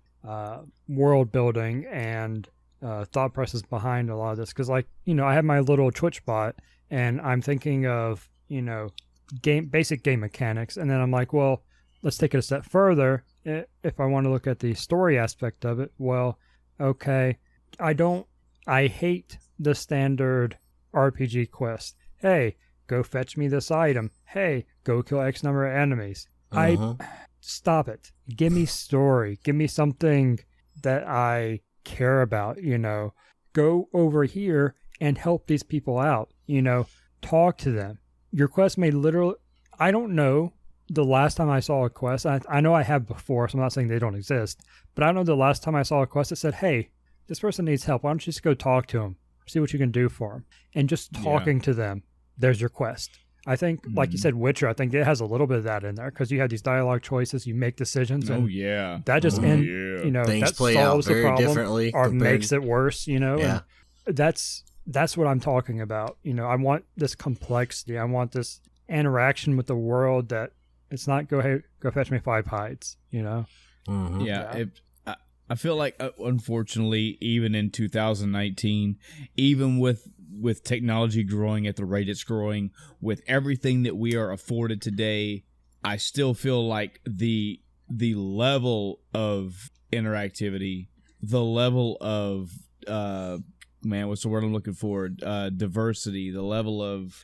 world building and thought process behind a lot of this. Because, I have my little Twitch bot, and I'm thinking of, basic game mechanics. And then I'm like, well, let's take it a step further. If I want to look at the story aspect of it, well, okay, I hate the standard RPG quest. Hey, go fetch me this item. Hey, go kill X number of enemies. Stop it. Give me story. Give me something that I care about, Go over here and help these people out, talk to them. Your quest may literally, I don't know the last time I saw a quest. I know I have before, so I'm not saying they don't exist, but I don't know the last time I saw a quest that said, hey, this person needs help. Why don't you just go talk to them? See what you can do for them. And just talking to them, there's your quest. I think, like you said, Witcher, I think it has a little bit of that in there because you have these dialogue choices, you make decisions. And that just, things that play solves out very the problem differently or makes it worse, Yeah. And that's what I'm talking about. I want this complexity. I want this interaction with the world that it's not go fetch me 5 hides, Yeah. I feel like, unfortunately, even in 2019, even with technology growing at the rate it's growing, with everything that we are afforded today, I still feel like the level of interactivity, the level of what's the word I'm looking for? Diversity, the level of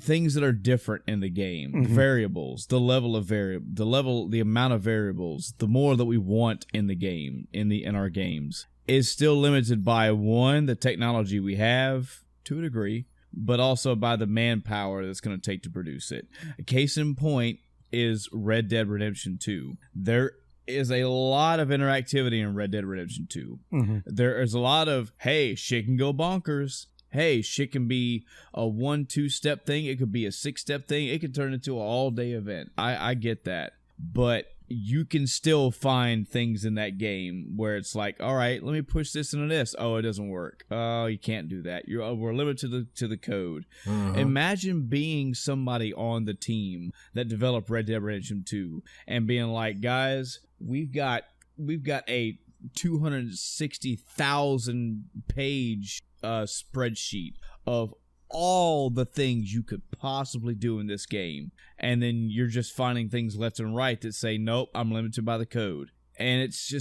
things that are different in the game, variables, the amount of variables, the more that we want in the game, in our games, is still limited by the technology we have to a degree, but also by the manpower that's going to take to produce it. A case in point is Red Dead Redemption 2. There is a lot of interactivity in Red Dead Redemption 2. There is a lot of, hey, shit can go bonkers. Hey, shit can be a 1-2 step thing. It could be a 6-step thing. It could turn into an all-day event. I get that. But you can still find things in that game where it's like, all right, let me push this into this. Oh, it doesn't work. Oh, you can't do that. We're limited to the code. Imagine being somebody on the team that developed Red Dead Redemption 2 and being like, guys, we've got a 260,000 page spreadsheet of all the things you could possibly do in this game, and then you're just finding things left and right that say, nope, I'm limited by the code. And it's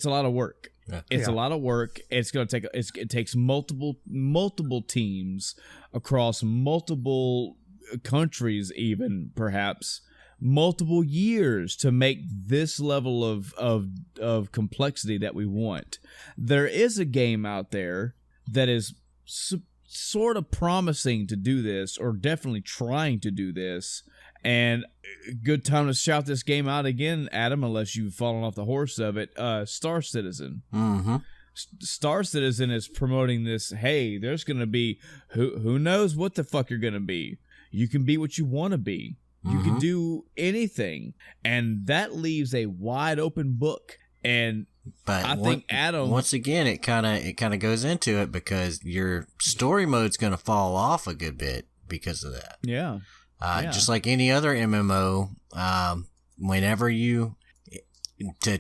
a lot of work. It's a lot of work. It's going to take it takes multiple teams across multiple countries, even perhaps multiple years, to make this level of complexity that we want. There is a game out there that is sort of promising to do this, or definitely trying to do this, and good time to shout this game out again, Adam, unless you've fallen off the horse of it. Star Citizen. Star Citizen is promoting this. Hey, there's gonna be who knows what the fuck you're gonna be. You can be what you want to be. You can do anything, and that leaves a wide open book. And but I think Adam, once again, it kind of goes into it because your story mode's going to fall off a good bit because of that. Yeah. Just like any other MMO, whenever you to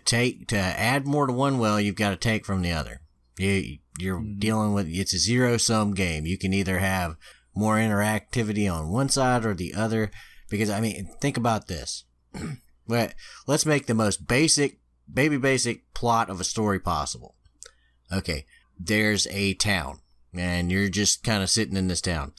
add more to one well, you've got to take from the other. You're dealing with, it's a zero-sum game. You can either have more interactivity on one side or the other. Because, I mean, think about this. Let's make the most basic plot of a story possible. Okay, there's a town, and you're just kind of sitting in this town.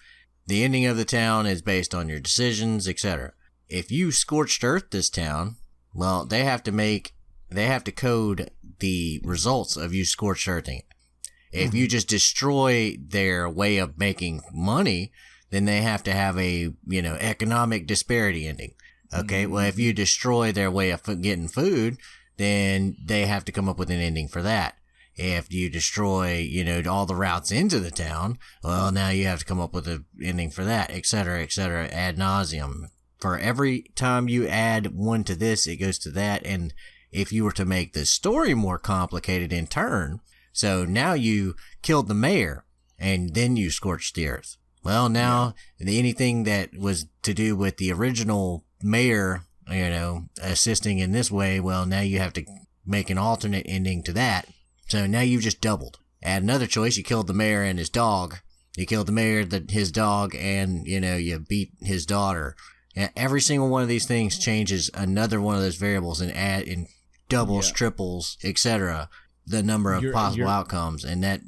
The ending of the town is based on your decisions, etc. If you scorched earth this town, well, they have to code the results of you scorched earthing it. If you just destroy their way of making money, then they have to have a, economic disparity ending. Okay, well, if you destroy their way of getting food, then they have to come up with an ending for that. If you destroy, all the routes into the town, well, now you have to come up with an ending for that, et cetera, ad nauseum. For every time you add one to this, it goes to that. And if you were to make the story more complicated in turn, so now you killed the mayor and then you scorched the earth. Well, now anything that was to do with the original mayor, assisting in this way, well, now you have to make an alternate ending to that. So now you've just doubled. Add another choice, you killed the mayor and his dog. You killed the mayor, his dog, and, you beat his daughter. And every single one of these things changes another one of those variables and doubles, triples, etc. the number of possible outcomes. And that,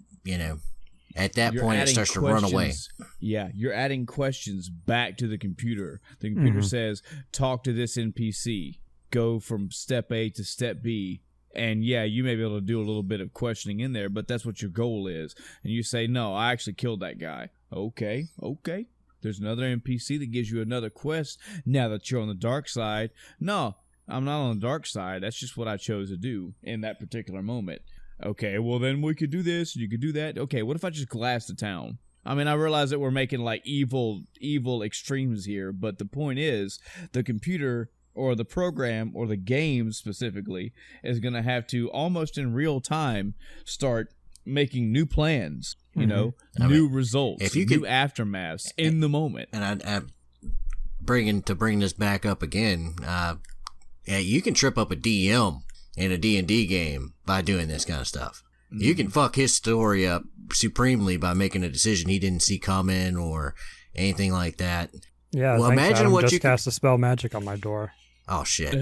at that point, it starts to run away. Yeah, you're adding questions back to the computer. The computer says, talk to this NPC. Go from step A to step B. And yeah, you may be able to do a little bit of questioning in there, but that's what your goal is. And you say, no, I actually killed that guy. Okay. There's another NPC that gives you another quest now that you're on the dark side. No, I'm not on the dark side. That's just what I chose to do in that particular moment. Okay, well then we could do this, and you could do that. Okay, what if I just glass the town? I mean, I realize that we're making like evil extremes here, but the point is the computer or the program or the game specifically is going to have to almost in real time start making new plans, new results, new aftermaths in the moment. And I bring this back up again, you can trip up a DM in a D&D game by doing this kind of stuff. Mm-hmm. You can fuck his story up supremely by making a decision he didn't see coming or anything like that. Yeah, well, imagine what you cast a spell magic on my door. Oh shit!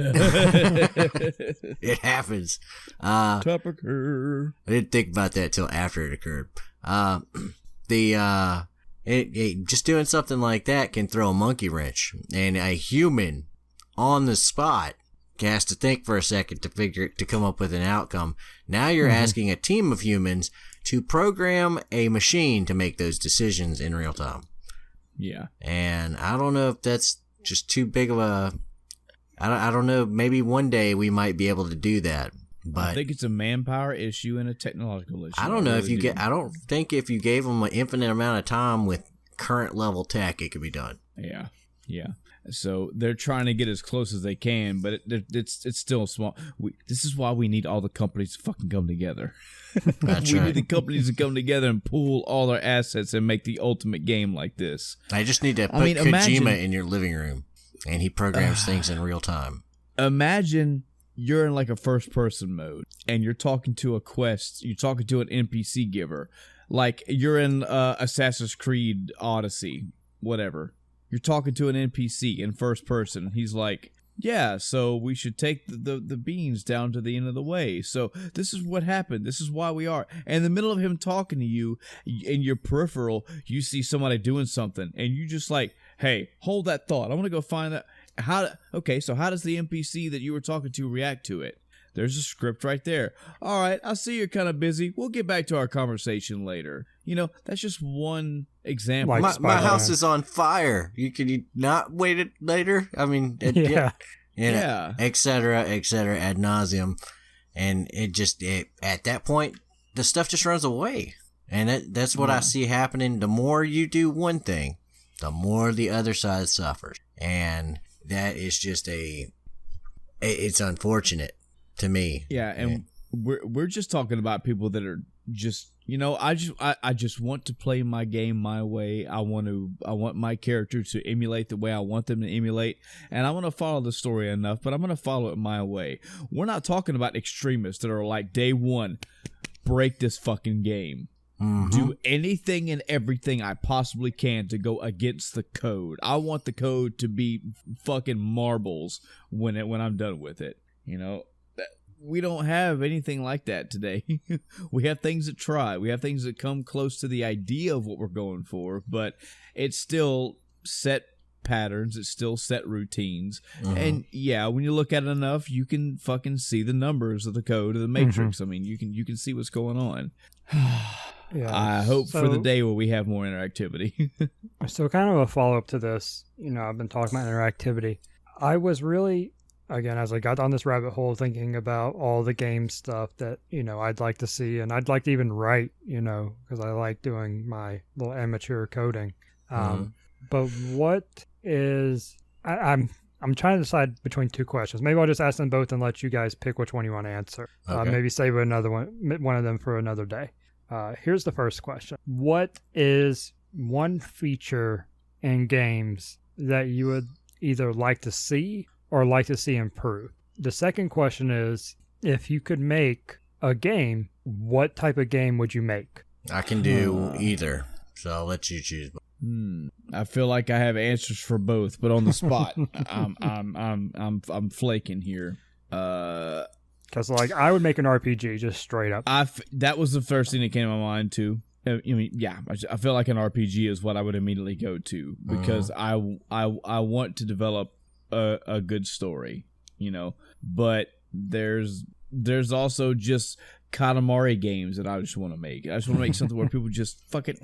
It happens. Tupperker. I didn't think about that till after it occurred. Just doing something like that can throw a monkey wrench, and a human on the spot has to think for a second to come up with an outcome. Now you're asking a team of humans to program a machine to make those decisions in real time. Yeah, and I don't know if that's just too big of a. I don't know. Maybe one day we might be able to do that, but I think it's a manpower issue and a technological issue. I don't know I don't think if you gave them an infinite amount of time with current level tech, it could be done. Yeah. So they're trying to get as close as they can, but it's still small. This is why we need all the companies to fucking come together. That's we right. need the companies to come together and pool all their assets and make the ultimate game like this. I just need to put Kojima in your living room. And he programs things in real time. Imagine you're in like a first person mode and you're talking to a quest. You're talking to an NPC giver. Like you're in Assassin's Creed Odyssey, whatever. You're talking to an NPC in first person. He's like, yeah, so we should take the beans down to the end of the way. So this is what happened. This is why we are. And in the middle of him talking to you, in your peripheral, you see somebody doing something. And you just like, hey, hold that thought. I want to go find that. So how does the NPC that you were talking to react to it? There's a script right there. All right, I see you're kind of busy. We'll get back to our conversation later. That's just one example. Like my house is on fire. Can you not wait it later? I mean, yeah. Et cetera, ad nauseum. And at that point, the stuff just runs away. And that's what I see happening. The more you do one thing, the more the other side suffers. And that is just it's unfortunate to me. Yeah, and we're just talking about people that are just, I just want to play my game my way. I want my character to emulate the way I want them to emulate, and I want to follow the story enough, but I'm going to follow it my way. We're not talking about extremists that are like, day one, break this fucking game. Mm-hmm. Do anything and everything I possibly can to go against the code. I want the code to be fucking marbles when I'm done with it. We don't have anything like that today. We have things that try. We have things that come close to the idea of what we're going for, but it's still set patterns. It's still set routines. Mm-hmm. And yeah, when you look at it enough, you can fucking see the numbers of the code of the Matrix. Mm-hmm. I mean, you can see what's going on. Yeah, I hope for the day where we have more interactivity. So kind of a follow-up to this, I've been talking about interactivity. I was really again, as I got on this rabbit hole thinking about all the game stuff that, I'd like to see, and I'd like to even write, because I like doing my little amateur coding. But what is, I'm trying to decide between two questions. Maybe I'll just ask them both and let you guys pick which one you want to answer. Okay. Maybe save one of them for another day. Here's the first question. What is one feature in games that you would either like to see or like to see improve? The second question is, if you could make a game, what type of game would you make? I can do either, so I'll let you choose. I feel like I have answers for both, but on the spot, I'm flaking here. Because I would make an RPG just straight up. That was the first thing that came to my mind too. I feel like an RPG is what I would immediately go to because I want to develop a good story, But there's also just Katamari games that I just want to make. I just want to make something where people just fucking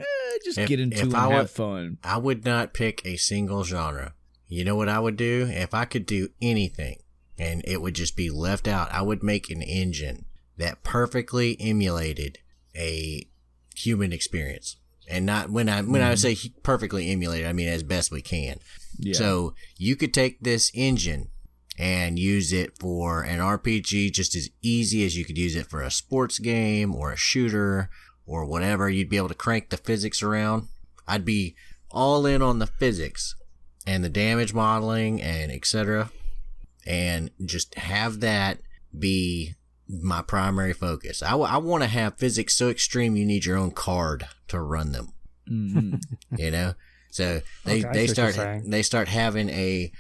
get into and have fun. I would not pick a single genre. You know what I would do? If I could do anything and it would just be left out, I would make an engine that perfectly emulated a human experience. And not when I say perfectly emulated, I mean as best we can. Yeah. So you could take this engine and use it for an RPG just as easy as you could use it for a sports game or a shooter or whatever. You'd be able to crank the physics around. I'd be all in on the physics and the damage modeling and etc. And just have that be my primary focus. I want to have physics so extreme you need your own card to run them. Mm-hmm. So they start having a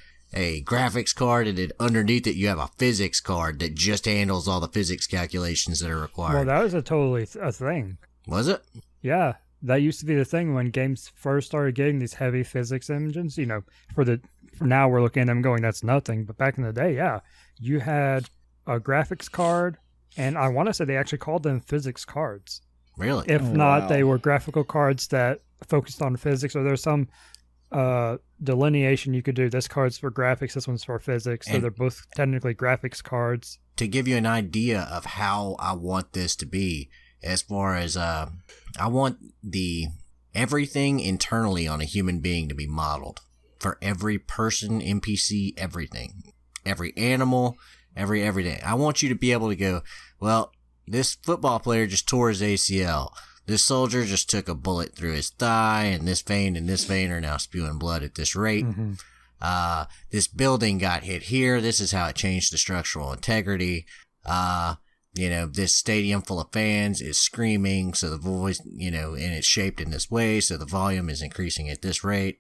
graphics card, and then underneath it you have a physics card that just handles all the physics calculations that are required. Well, that was a thing. Was it? Yeah, that used to be the thing when games first started getting these heavy physics engines. For now we're looking at them going, that's nothing. But back in the day, yeah, you had a graphics card, and I want to say they actually called them physics cards. Really? If not, they were graphical cards that focused on physics, or there's some delineation you could do. This card's for graphics, this one's for physics, so they're both technically graphics cards. To give you an idea of how I want this to be, as far as I want everything internally on a human being to be modeled for every person, NPC, everything, every animal, everything. I want you to be able to go, well, this football player just tore his ACL. This soldier just took a bullet through his thigh, and this vein are now spewing blood at this rate. Mm-hmm. This building got hit here. This is how it changed the structural integrity. This stadium full of fans is screaming, so the voice, and it's shaped in this way, so the volume is increasing at this rate.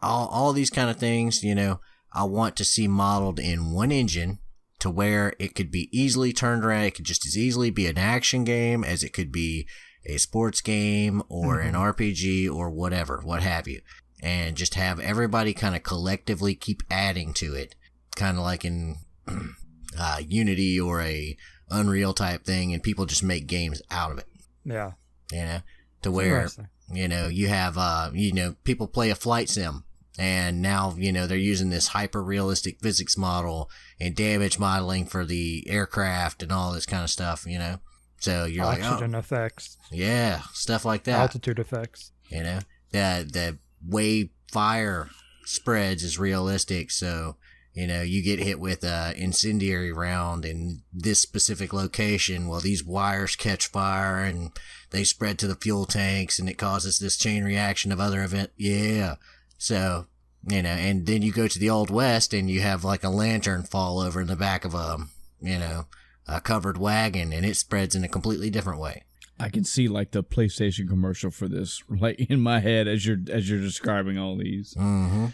All these kind of things, I want to see modeled in one engine to where it could be easily turned around. It could just as easily be an action game as it could be a sports game or an RPG or whatever, what have you. And just have everybody kind of collectively keep adding to it. Kind of like in Unity or a Unreal type thing, and people just make games out of it. Yeah. To where, you have, people play a flight sim. And now, they're using this hyper-realistic physics model and damage modeling for the aircraft and all this kind of stuff, So you're oxygen effects. Yeah, stuff like that. Altitude effects. The way fire spreads is realistic. So, you get hit with a incendiary round in this specific location. Well, these wires catch fire and they spread to the fuel tanks, and it causes this chain reaction of other event. Yeah. So, and then you go to the Old West and you have like a lantern fall over in the back of a covered wagon, and it spreads in a completely different way. I can see like the PlayStation commercial for this, like in my head as you're describing all these. Mm-hmm.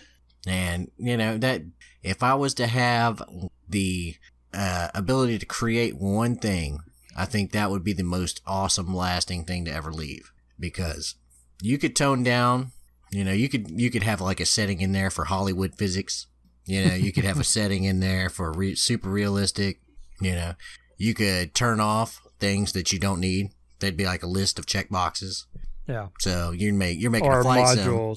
And that if I was to have the ability to create one thing, I think that would be the most awesome, lasting thing to ever leave, because you could tone down. You could have like a setting in there for Hollywood physics. You could have a setting in there for super realistic. You could turn off things that you don't need. They'd be like a list of check boxes. Yeah. So you're making a flight sim.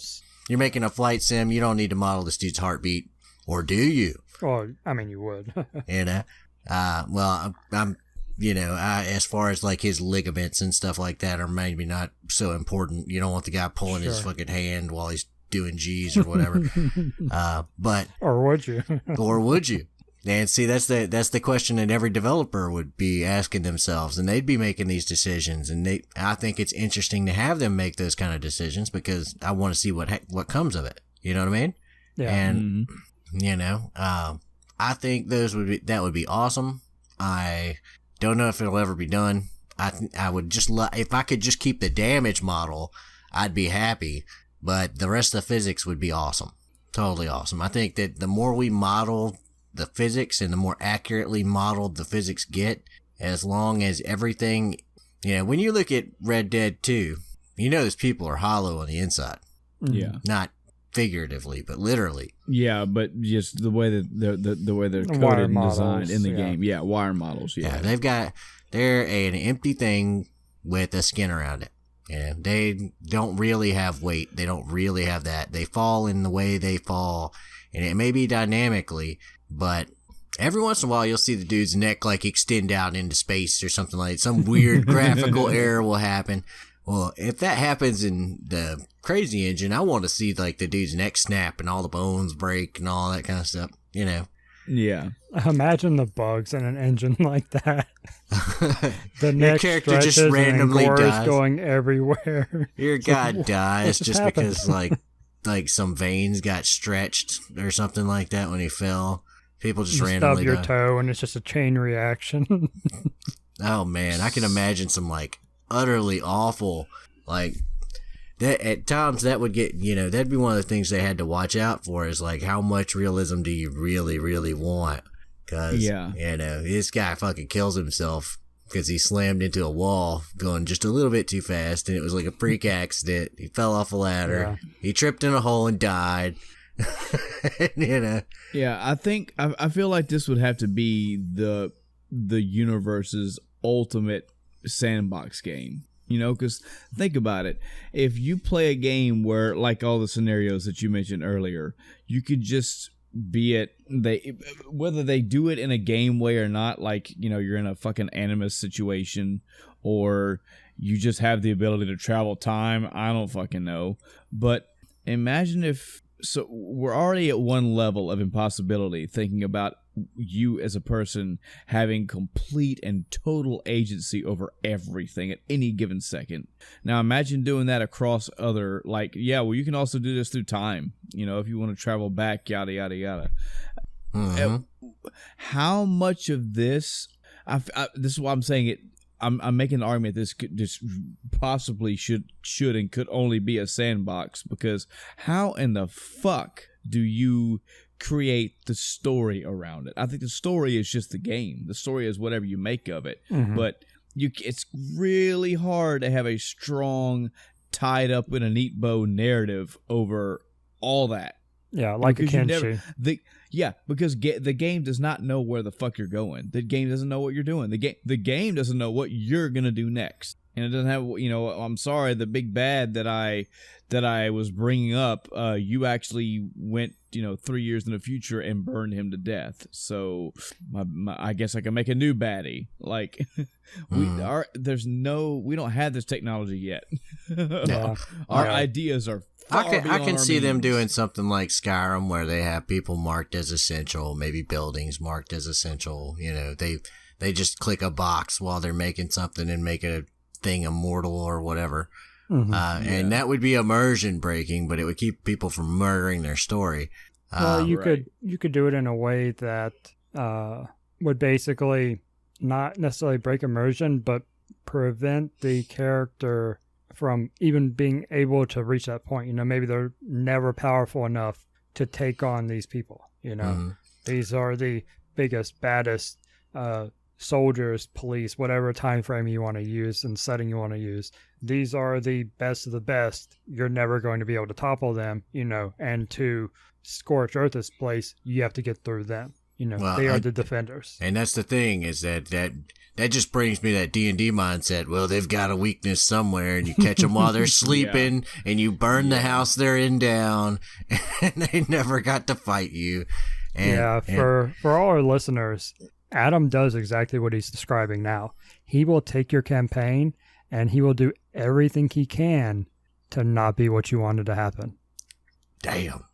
You're making a flight sim. You don't need to model this dude's heartbeat, or do you? Well, I mean, you would. You know, well, I'm as far as like his ligaments and stuff like that are maybe not so important. You don't want the guy pulling his fucking hand while he's doing G's or whatever. But or would you? Or would you? And see, that's the question that every developer would be asking themselves, and they'd be making these decisions. And I think it's interesting to have them make those kind of decisions because I want to see what comes of it. You know what I mean? Yeah. And I think that would be awesome. I don't know if it'll ever be done. I would just if I could just keep the damage model, I'd be happy. But the rest of the physics would be awesome. Totally awesome. I think that the more we model the physics and the more accurately modeled the physics get, as long as everything, when you look at Red Dead 2, those people are hollow on the inside. Yeah. Not figuratively, but literally. Yeah, but just the way that the way they're coded and designed in the game. Yeah, wire models. Yeah, they're an empty thing with a skin around it. They don't really have weight. They don't really have that. They fall in the way they fall, and it may be dynamically, but every once in a while you'll see the dude's neck like extend out into space or something like some weird graphical error will happen. Well, if that happens in the Crazy Engine, I want to see like the dude's neck snap and all the bones break and all that kind of stuff, Yeah. Imagine the bugs in an engine like that. The neck character just randomly and dies, going everywhere. Your guy dies just happened? because like some veins got stretched or something like that when he fell. People just randomly stub your die. toe and it's just a chain reaction. Oh man, I can imagine some like utterly awful like that. At times that would get that'd be one of the things they had to watch out for is like how much realism do you really really want? Because this guy fucking kills himself because he slammed into a wall going just a little bit too fast, and it was like a freak accident. He fell off a ladder. Yeah. He tripped in a hole and died. Yeah, I feel like this would have to be the universe's ultimate sandbox game. Because think about it. If you play a game where, like all the scenarios that you mentioned earlier, you could just whether they do it in a game way or not, like, you're in a fucking Animus situation or you just have the ability to travel time. I don't fucking know. But imagine so we're already at one level of impossibility thinking about you as a person having complete and total agency over everything at any given second. Now imagine doing that across other, you can also do this through time, if you want to travel back, yada, yada, yada. Mm-hmm. How much of this, this is why I'm saying it, I'm making the argument this possibly should and could only be a sandbox, because how in the fuck do you create the story around it? I think the story is just the game. The story is whatever you make of it. Mm-hmm. But it's really hard to have a strong, tied up in a neat bow narrative over all that. Yeah, like because a Kenshi. Because the game does not know where the fuck you're going. The game doesn't know what you're doing. The game doesn't know what you're gonna do next, and it doesn't have. I'm sorry, the big bad that I was bringing up. You actually went 3 years in the future and burned him to death. So I guess I can make a new baddie. Like we don't have this technology yet. Our ideas are. I can see them doing something like Skyrim where they have people marked as essential, maybe buildings marked as essential. They just click a box while they're making something and make a thing immortal or whatever. Mm-hmm. And that would be immersion breaking, but it would keep people from murdering their story. Well, you could do it in a way that would basically not necessarily break immersion, but prevent the character from even being able to reach that point. Maybe they're never powerful enough to take on these people. Mm-hmm. These are the biggest, baddest soldiers, police, whatever time frame you want to use and setting you want to use. These are the best of the best. You're never going to be able to topple them, and to scorch Earth's place, you have to get through them. They are the defenders. And that's the thing, is that just brings me that D&D mindset. Well, they've got a weakness somewhere, and you catch them while they're sleeping, and you burn the house they're in down, and they never got to fight you. For all our listeners, Adam does exactly what he's describing now. He will take your campaign and he will do everything he can to not be what you wanted to happen. Damn.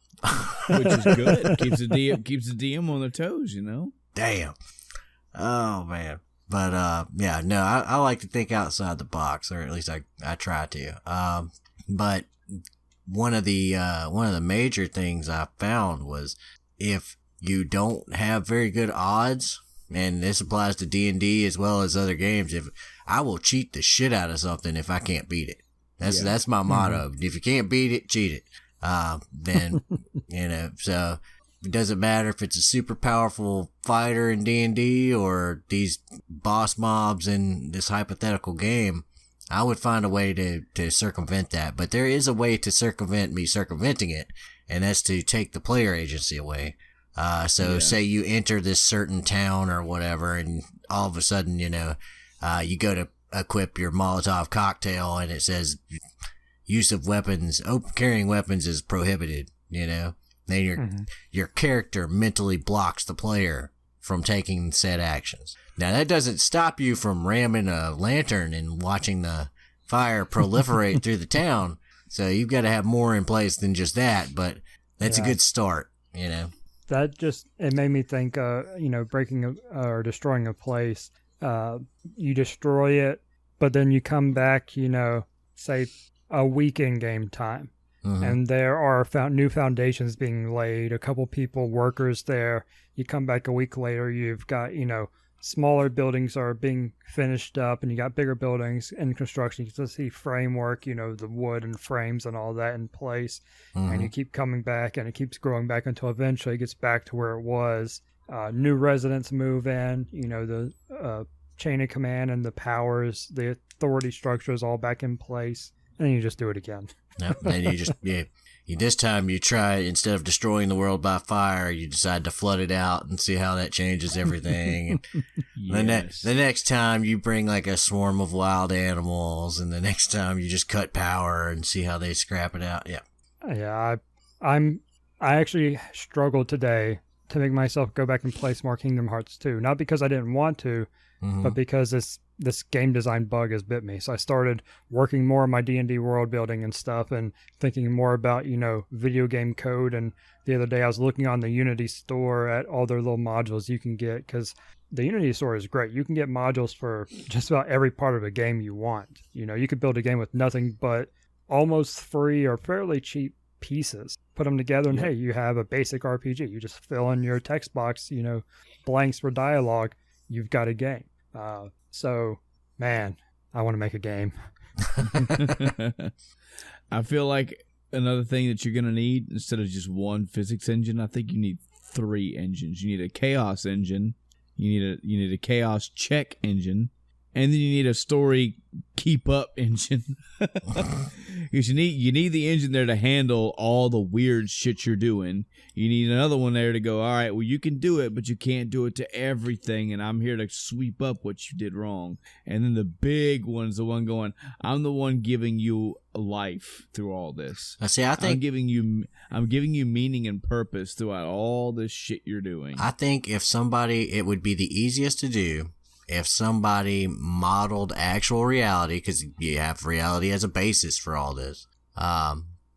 Which is good. Keeps the DM on their toes, Damn. Oh man. But I like to think outside the box, or at least I try to. But one of the major things I found was, if you don't have very good odds, and this applies to D&D as well as other games, if I will cheat the shit out of something if I can't beat it. That's my motto. Mm-hmm. If you can't beat it, cheat it. Then so it doesn't matter if it's a super powerful fighter in D&D or these boss mobs in this hypothetical game. I would find a way to circumvent that. But there is a way to circumvent me circumventing it, and that's to take the player agency away. Say you enter this certain town or whatever, and all of a sudden, you go to equip your Molotov cocktail and it says use of weapons, carrying weapons is prohibited, Then your character mentally blocks the player from taking said actions. Now, that doesn't stop you from ramming a lantern and watching the fire proliferate through the town. So you've got to have more in place than just that, but that's a good start, That it made me think, breaking or destroying a place, you destroy it, but then you come back, say a week in game time. Mm-hmm. And there are new foundations being laid, a couple people, workers there. You come back a week later, you've got, smaller buildings are being finished up, and you got bigger buildings in construction. You can see framework, the wood and frames and all that in place. Mm-hmm. And you keep coming back, and it keeps growing back until eventually it gets back to where it was. New residents move in, the chain of command and the powers, the authority structure is all back in place. And then you just do it again. Nope. Then you just, this time you try, instead of destroying the world by fire, you decide to flood it out and see how that changes everything. Yes. The next time you bring like a swarm of wild animals, and the next time you just cut power and see how they scrap it out. Yeah. Yeah. I actually struggled today to make myself go back and play some more Kingdom Hearts 2. Not because I didn't want to, but because this game design bug has bit me. So I started working more on my D&D world building and stuff, and thinking more about, video game code. And the other day I was looking on the Unity store at all their little modules you can get, because the Unity store is great. You can get modules for just about every part of a game you want. You could build a game with nothing but almost free or fairly cheap pieces, put them together, and hey, you have a basic RPG. You just fill in your text box, blanks for dialogue. You've got a game. So, man, I want to make a game. I feel like another thing that you're going to need, instead of just one physics engine, I think you need 3 engines. You need a chaos engine, you need a chaos check engine, and then you need a story keep up engine. Because you need the engine there to handle all the weird shit you're doing. You need another one there to go, all right, well, you can do it, but you can't do it to everything, and I'm here to sweep up what you did wrong. And then the big one's the one going, I'm the one giving you life through all this. I think I'm giving you meaning and purpose throughout all this shit you're doing. I think it would be the easiest to do if somebody modeled actual reality, because you have reality as a basis for all this.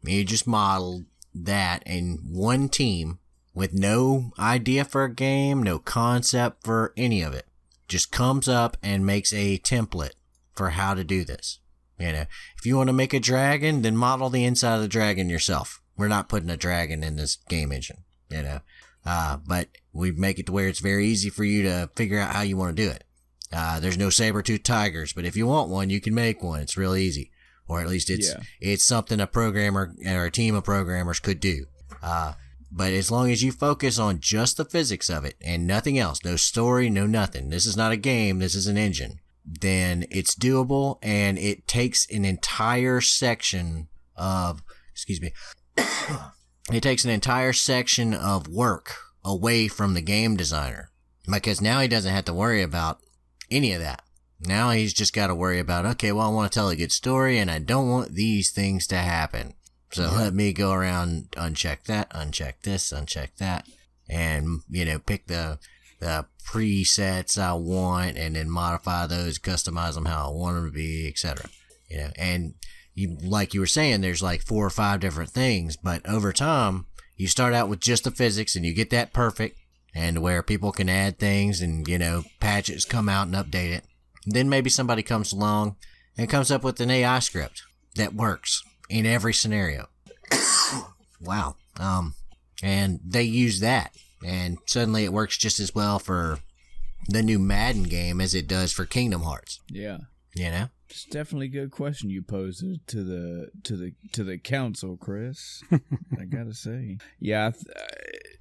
You just modeled that in one team with no idea for a game, no concept for any of it. Just comes up and makes a template for how to do this. If you want to make a dragon, then model the inside of the dragon yourself. We're not putting a dragon in this game engine, but we make it to where it's very easy for you to figure out how you want to do it. There's no saber-toothed tigers, but if you want one, you can make one. It's real easy. Or at least it's something a programmer or a team of programmers could do. But as long as you focus on just the physics of it and nothing else, no story, no nothing, this is not a game, this is an engine, then it's doable, and it takes an entire section of, it takes an entire section of work away from the game designer. Because now he doesn't have to worry about any of that. Now he's just got to worry about, okay, well, I want to tell a good story, and I don't want these things to happen. So let me go around, uncheck that, uncheck this, uncheck that. and, pick the presets I want and then modify those, customize them how I want them to be, etc. And like you were saying, there's like 4 or 5 different things, but over time, you start out with just the physics and you get that perfect, and where people can add things and, patches come out and update it. Then maybe somebody comes along and comes up with an AI script that works in every scenario. Wow. And they use that, and suddenly it works just as well for the new Madden game as it does for Kingdom Hearts. Yeah. It's definitely a good question you posed to the council, Chris. I gotta say, yeah.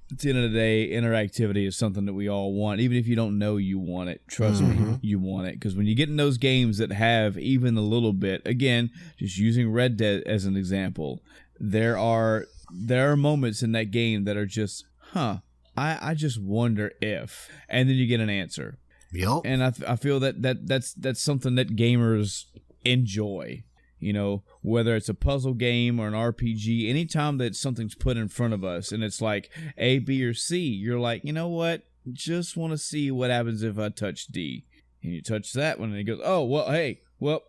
At the end of the day, interactivity is something that we all want. Even if you don't know you want it, trust me, you want it. Because when you get in those games that have even a little bit, again, just using Red Dead as an example, there are moments in that game that are just, I just wonder if, and then you get an answer. Yep. And I feel that's something that gamers enjoy. Whether it's a puzzle game or an RPG, anytime that something's put in front of us and it's like A, B, or C, you're like, you know what? Just want to see what happens if I touch D. And you touch that one and it goes, oh, well, hey,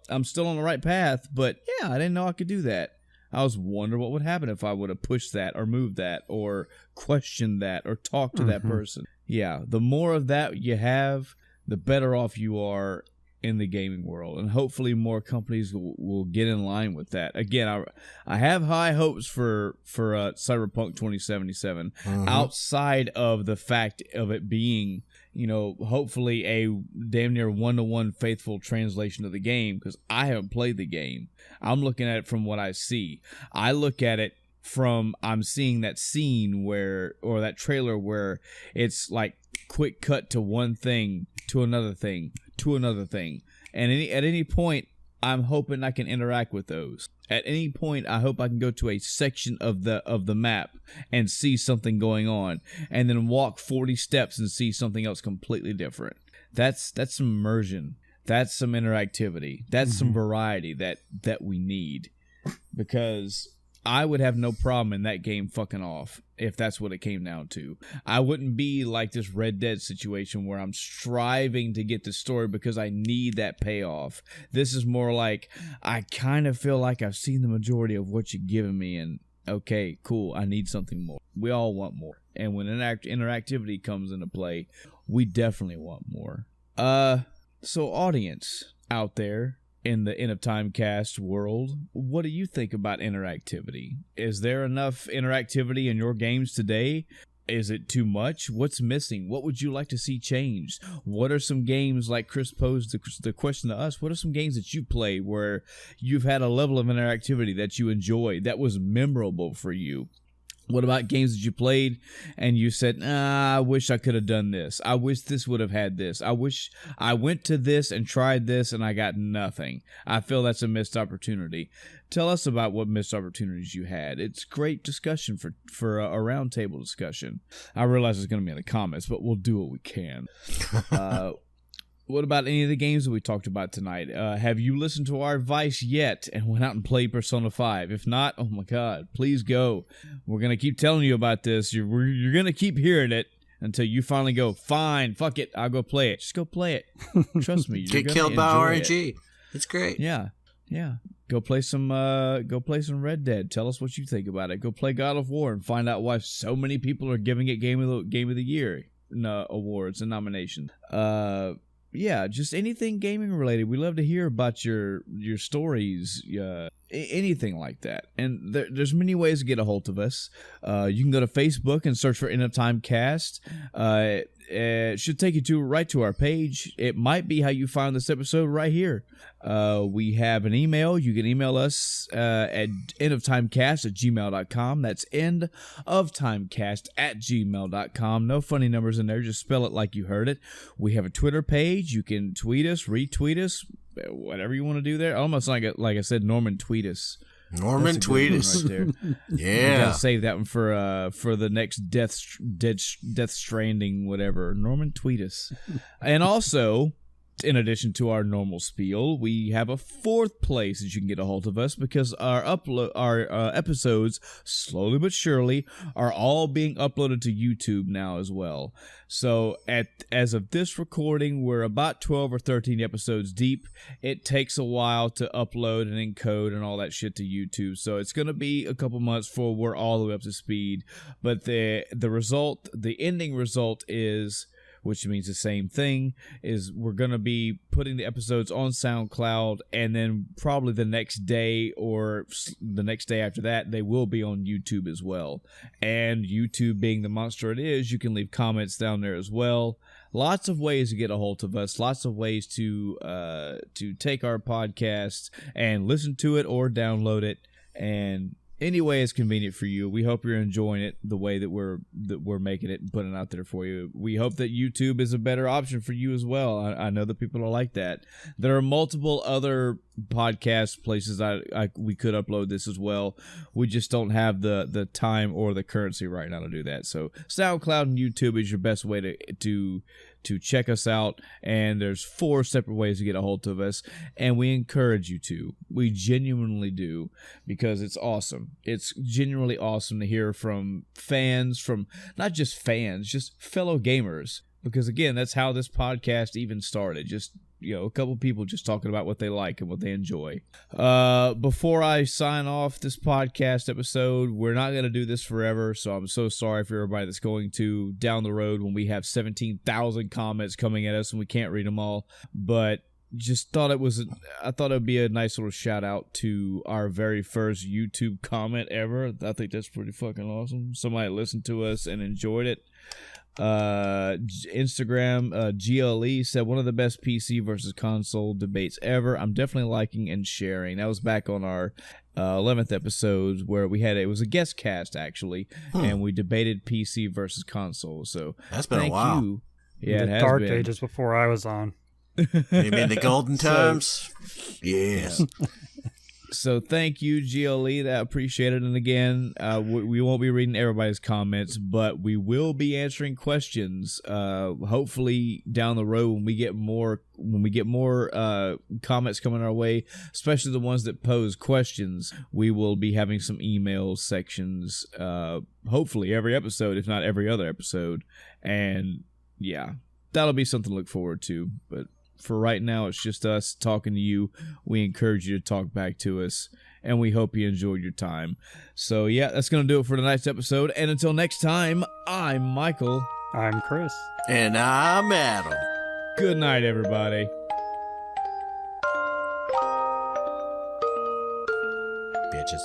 I'm still on the right path, but yeah, I didn't know I could do that. I was wondering what would happen if I would have pushed that or moved that or questioned that or talked to that person. Yeah, the more of that you have, the better off you are in the gaming world, and hopefully more companies will get in line with that. Again, I have high hopes for Cyberpunk 2077 outside of the fact of it being, hopefully a damn near 1-to-1 faithful translation of the game, because I haven't played the game. I'm looking at it from what I see. I look at it from I'm seeing that scene or that trailer where it's like quick cut to one thing to another thing to another thing, and at any point I'm hoping I can interact with those. At any point I hope I can go to a section of the map and see something going on, and then walk 40 steps and see something else completely different. That's some immersion. That's some interactivity. That's some variety that we need, because I would have no problem in that game fucking off if that's what it came down to. I wouldn't be like this Red Dead situation where I'm striving to get the story because I need that payoff. This is more like I kind of feel like I've seen the majority of what you're giving me, and okay, cool, I need something more. We all want more. And when interactivity comes into play, we definitely want more. So audience out there, in the End of Time cast world, what do you think about interactivity? Is there enough interactivity in your games today? Is it too much? What's missing? What would you like to see changed? What are some games, like Chris posed the question to us, what are some games that you play where you've had a level of interactivity that you enjoyed, that was memorable for you? What about games that you played and you said, I wish I could have done this. I wish this would have had this. I wish I went to this and tried this and I got nothing. I feel that's a missed opportunity. Tell us about what missed opportunities you had. It's great discussion for a roundtable discussion. I realize it's going to be in the comments, but we'll do what we can. What about any of the games that we talked about tonight? Have you listened to our advice yet and went out and played Persona 5? If not, oh my God, please go. We're going to keep telling you about this. You're going to keep hearing it until you finally go, fine, fuck it, I'll go play it. Just go play it. Trust me. Get killed by RNG. It's great. Yeah. Go play some Red Dead. Tell us what you think about it. Go play God of War and find out why so many people are giving it Game of the Year awards and nominations. Yeah, just anything gaming related. We love to hear about your stories, anything like that. And there's many ways to get a hold of us. You can go to Facebook and search for End of Time Cast. It should take you right to our page. It might be how you found this episode right here. We have an email. You can email us at endoftimecast@gmail.com. That's endoftimecast@gmail.com. No funny numbers in there. Just spell it like you heard it. We have a Twitter page. You can tweet us, retweet us, whatever you want to do there. Almost like I said, Norman tweet us. Norman Tweetus. Right there. Yeah. Gotta save that one for the next Death Stranding, whatever. Norman Tweetus. And also, In addition to our normal spiel, we have a fourth place that you can get a hold of us because our episodes, slowly but surely, are all being uploaded to YouTube now as well. So as of this recording, we're about 12 or 13 episodes deep. It takes a while to upload and encode and all that shit to YouTube, so it's going to be a couple months before we're all the way up to speed. But the ending result is, which means the same thing, is we're going to be putting the episodes on SoundCloud, and then probably the next day or the next day after that, they will be on YouTube as well. And YouTube being the monster it is, you can leave comments down there as well. Lots of ways to get a hold of us, lots of ways to take our podcast and listen to it or download it, and any way is convenient for you. We hope you're enjoying it the way that we're making it and putting it out there for you. We hope that YouTube is a better option for you as well. I know that people are like that. There are multiple other podcast places we could upload this as well. We just don't have the time or the currency right now to do that. So SoundCloud and YouTube is your best way to check us out, and there's 4 separate ways to get a hold of us, and we encourage you to. We genuinely do, because it's awesome. It's genuinely awesome to hear from fans, from not just fans, just fellow gamers, because again, that's how this podcast even started. Just, a couple people just talking about what they like and what they enjoy. Before I sign off this podcast episode, we're not going to do this forever, so I'm so sorry for everybody that's going to down the road when we have 17,000 comments coming at us and we can't read them all. But just thought it would be a nice little shout out to our very first YouTube comment ever. I think that's pretty fucking awesome. Somebody listened to us and enjoyed it. Instagram, GLE said, one of the best PC versus console debates ever. I'm definitely liking and sharing. That was back on our 11th episode where it was a guest cast actually, and we debated PC versus console. So that's been a while. You. Yeah, the dark ages before I was on. You mean the golden times? Yes. So thank you, GLE. I appreciate it. And again, we won't be reading everybody's comments, but we will be answering questions. Hopefully down the road when we get more comments coming our way, especially the ones that pose questions, we will be having some email sections. Hopefully every episode, if not every other episode. And yeah, that'll be something to look forward to. But for right now, it's just us talking to you. We encourage you to talk back to us, and we hope you enjoyed your time. So yeah, that's going to do it for tonight's episode. And until next time, I'm Michael. I'm Chris. And I'm Adam. Good night, everybody. Bitches.